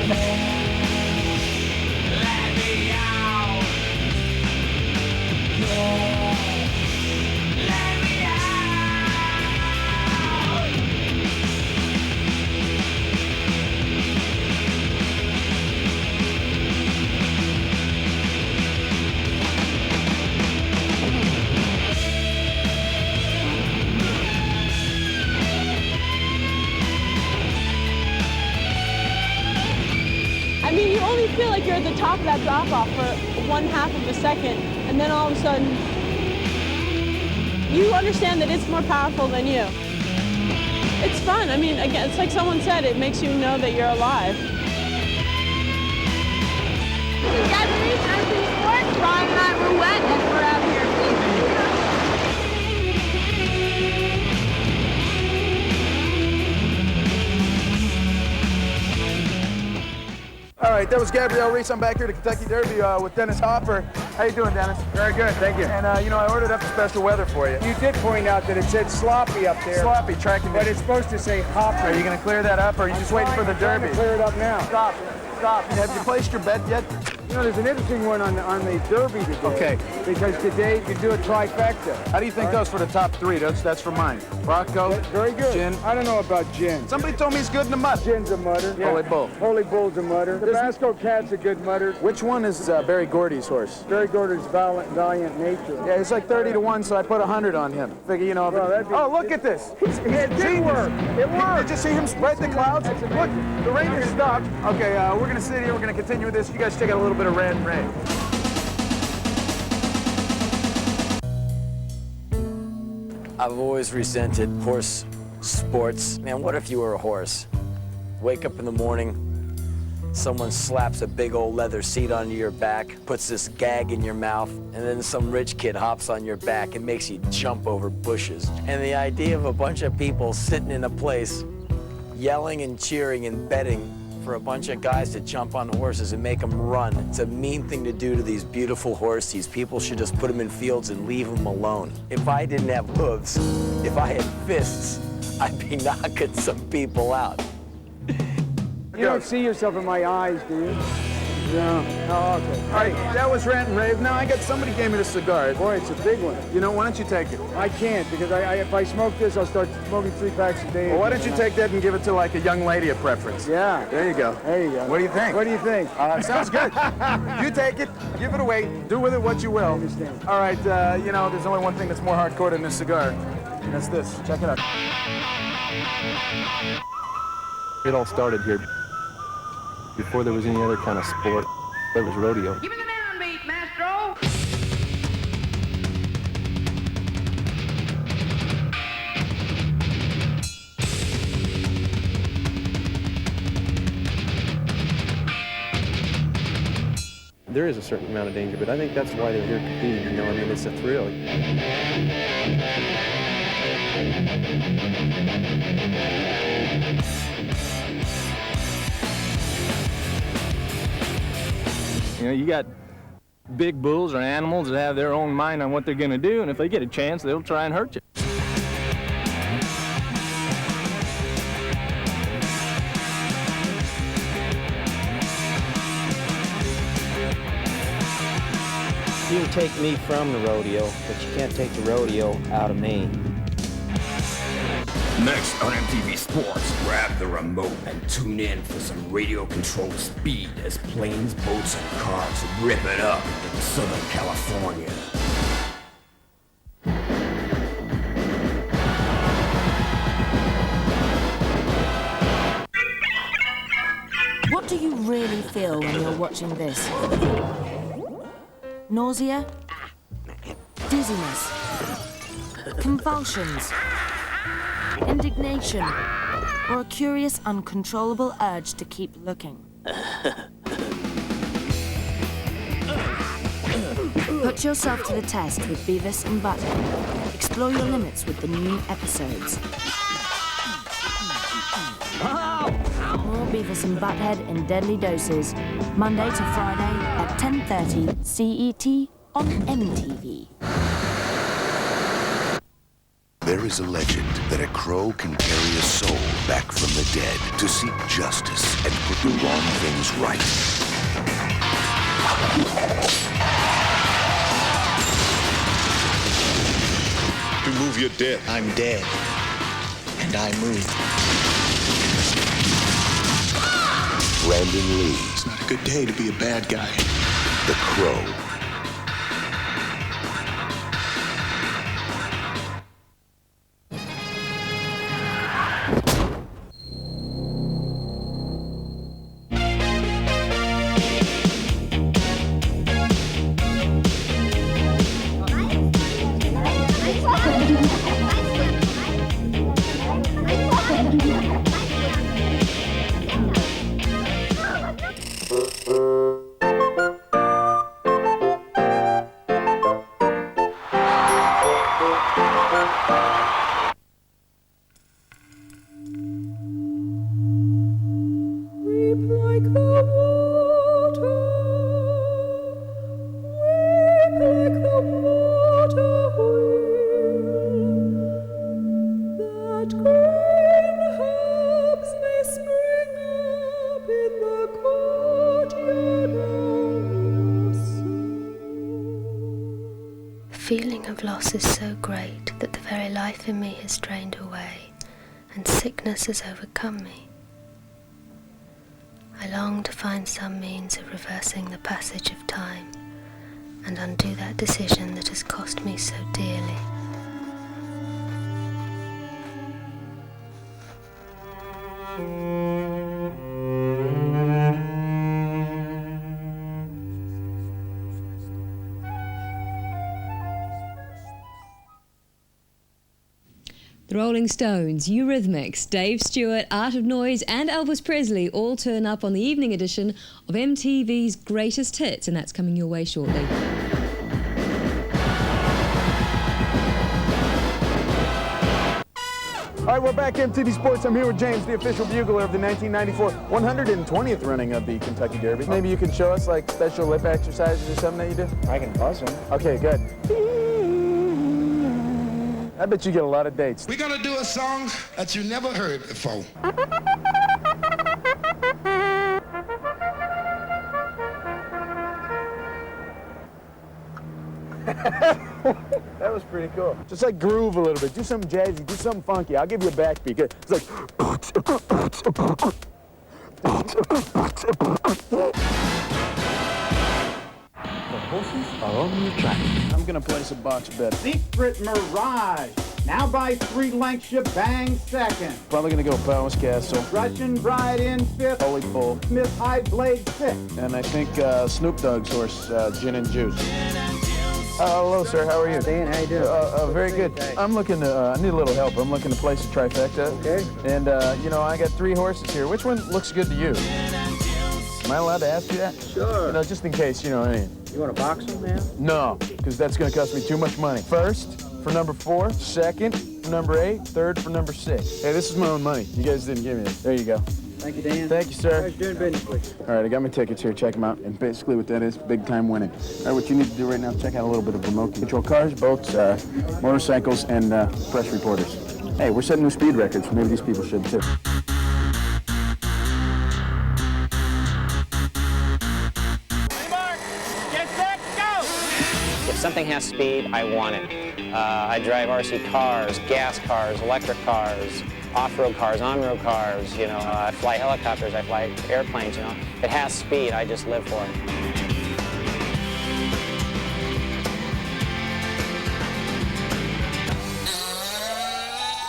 I mean, you only feel like you're at the top of that drop-off for 1/2 of a second, and then all of a sudden, you understand that it's more powerful than you. It's fun. I mean, again, it's like someone said, it makes you know that you're alive. Guys, I'm in sports. Brian and I were wet, and we're out here. All right, that was Gabrielle Reese. I'm back here at the Kentucky Derby with Dennis Hopper. How you doing, Dennis? Very good, thank you. And, you know, I ordered up a special weather for you. You did point out that it said sloppy up there. Sloppy, track conditions. But it's supposed to say Hopper. Are you going to clear that up, or are you just waiting for the Derby? I'm trying to clear it up now. Stop. Have you placed your bet yet? You know, there's an interesting one on the Derby today. Okay. Because today you do a trifecta. How do you think goes for the top three? That's for mine. Bronco, Very good. gin. I don't know about gin. Somebody told me he's good in the mud. Gin's a mutter. Holy Bull. Holy Bull's a mutter. Tabasco Cat's a good mutter. Which one is Barry Gordy's horse? Barry Gordy's Valiant Nature. Yeah, it's like 30 to 1, so I put 100 on him. Figure, you know. Oh, look at this. It did work. It worked. Did you see him spread the clouds? Look, the rain has stopped. Okay, we're going to sit here. We're going to continue with this. You guys check out a little bit of Red and Ray. I've always resented horse sports. Man, what if you were a horse? Wake up in the morning, someone slaps a big old leather seat onto your back, puts this gag in your mouth, and then some rich kid hops on your back and makes you jump over bushes. And the idea of a bunch of people sitting in a place, yelling and cheering and betting for a bunch of guys to jump on horses and make them run. It's a mean thing to do to these beautiful horses. People should just put them in fields and leave them alone. If I didn't have hooves, if I had fists, I'd be knocking some people out. You don't see yourself in my eyes, do you? No. Oh, okay. All right, that was Rant and Rave. Now somebody gave me the cigar. Boy, it's a big one. You know, why don't you take it? I can't, because if I smoke this, I'll start smoking 3 packs a day. Well, why don't you take that and give it to like a young lady of preference? Yeah. There you go. There you go. What do you think? What do you think? Sounds good. You take it, give it away, do with it what you will. I understand. All right, you know, there's only one thing that's more hardcore than this cigar, and that's this. Check it out. It all started here. Before there was any other kind of sport, there was rodeo. Give me the downbeat, Maestro! There is a certain amount of danger, but I think that's why they're here competing, you know, I mean, it's a thrill. You know, you got big bulls or animals that have their own mind on what they're going to do, and if they get a chance, they'll try and hurt you. You can take me from the rodeo, but you can't take the rodeo out of me. Next on MTV Sports, grab the remote and tune in for some radio-controlled speed as planes, boats, and cars rip it up in Southern California. What do you really feel when you're watching this? Nausea? Dizziness? Convulsions? Indignation? Or a curious, uncontrollable urge to keep looking? Put yourself to the test with Beavis and Butthead. Explore your limits with the new episodes. More Beavis and Butthead in deadly doses, Monday to Friday at 10:30 CET on MTV. There is a legend that a crow can carry a soul back from the dead to seek justice and put the wrong things right. You move, you're dead. I'm dead. And I move. Brandon Lee. It's not a good day to be a bad guy. The Crow. loss is so great that the very life in me has drained away, and sickness has overcome me. I long to find some means of reversing the passage of time and undo that decision that has cost me so dearly. The Rolling Stones, Eurythmics, Dave Stewart, Art of Noise and Elvis Presley all turn up on the evening edition of MTV's Greatest Hits, and that's coming your way shortly. All right, we're back MTV Sports. I'm here with James, the official bugler of the 1994 120th running of the Kentucky Derby. Maybe you can show us like special lip exercises or something that you do? I can buzz them. Okay, good. I bet you get a lot of dates. We're gonna do a song that you never heard before. That was pretty cool. Just like groove a little bit. Do something jazzy. Do something funky. I'll give you a backbeat. Good. It's like. The horses are on the track. I'm gonna place a box bet. Secret Mirage. Now by 3 lengths, shebang second. Probably gonna go Powell's Castle. Russian Bride in 5th. Holy Bull. Smith High Blade 6th. And I think Snoop Dogg's horse, Gin and Juice. Hello, sir. How are you? Dan, how you doing? Very good. I'm looking to, I need a little help. I'm looking to place a trifecta. Okay. And, you know, I got 3 horses here. Which one looks good to you? Am I allowed to ask you that? Sure. You know, just in case, you know what I mean. You want to box them, man? No, because that's going to cost me too much money. First for number 4, second for number 8, third for number 6. Hey, this is my own money. You guys didn't give me it. There you go. Thank you, Dan. Thank you, sir. How's doing business with you? All right, I got my tickets here. Check them out. And basically what that is, big time winning. All right, what you need to do right now, check out a little bit of remote control cars, boats, motorcycles, and press reporters. Hey, we're setting new speed records. Maybe these people should too. If something has speed, I want it. I drive RC cars, gas cars, electric cars, off-road cars, on-road cars, you know, I fly helicopters, I fly airplanes, you know. If it has speed, I just live for it.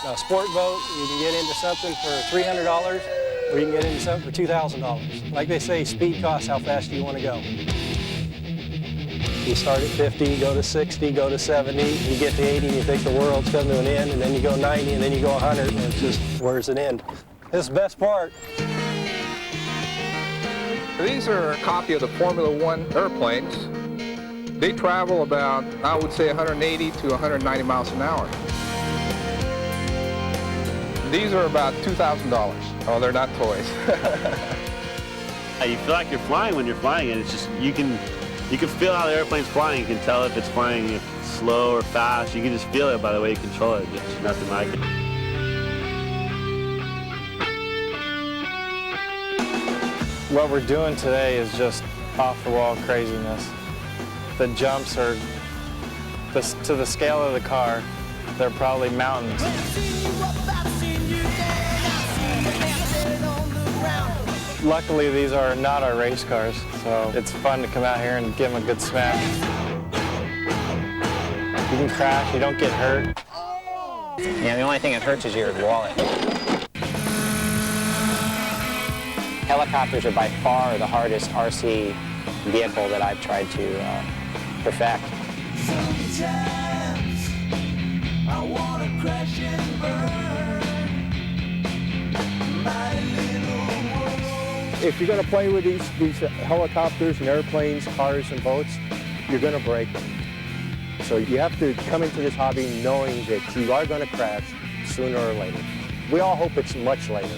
A sport boat, you can get into something for $300, or you can get into something for $2,000. Like they say, speed costs how fast do you want to go. You start at 50, go to 60, go to 70, you get to 80, and you think the world's coming to an end, and then you go 90, and then you go 100, and it's just, where's it end? This is the best part. These are a copy of the Formula One airplanes. They travel about, I would say, 180 to 190 miles an hour. These are about $2,000. Oh, they're not toys. You feel like you're flying when you're flying it. It's just, you can feel how the airplane's flying. You can tell if it's flying if it's slow or fast. You can just feel it by the way you control it. There's nothing like it. What we're doing today is just off-the-wall craziness. The jumps are, to the scale of the car, they're probably mountains. Luckily, these are not our race cars, so it's fun to come out here and give them a good smack. You can crash, you don't get hurt. Yeah, the only thing that hurts is your wallet. Helicopters are by far the hardest RC vehicle that I've tried to perfect. Sometimes I wanna crash and burn my little world. If you're going to play with these helicopters and airplanes, cars and boats, you're going to break them. So you have to come into this hobby knowing that you are going to crash sooner or later. We all hope it's much later.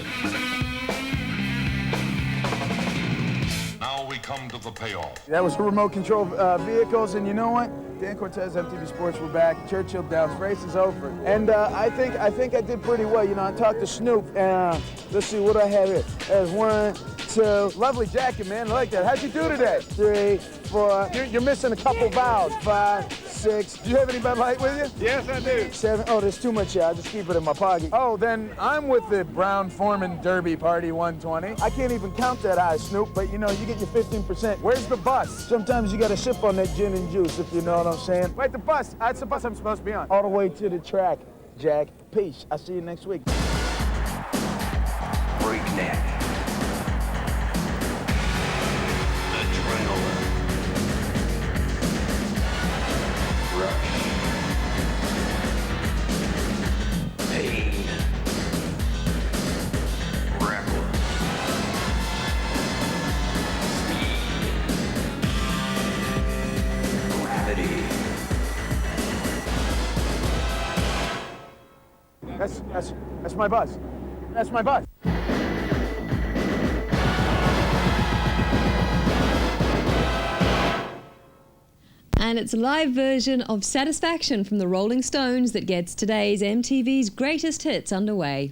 Now we come to the payoff. That was remote control vehicles, and you know what? Dan Cortez, MTV Sports, we're back. Churchill Downs, race is over. And I think I did pretty well. You know, I talked to Snoop, and let's see what I have here. There's 1, 2, lovely jacket, man. I like that. How'd you do today? 3, 4. You're missing a couple vowels. 5, 6. Do you have any Bud Light with you? Yes, I do. 7. Oh, there's too much here. I'll just keep it in my pocket. Oh, then I'm with the Brown Foreman Derby Party 120. I can't even count that high, Snoop, but you know, you get your 15%. Where's the bus? Sometimes you gotta sip on that gin and juice, if you know what I'm saying. Wait, the bus. That's the bus I'm supposed to be on. All the way to the track, Jack. Peace. I'll see you next week. Breakneck. Adrenaline. Rush. Pain. Reckless. Speed. Gravity. That's my bus. That's my bus. And it's a live version of Satisfaction from the Rolling Stones that gets today's MTV's greatest hits underway.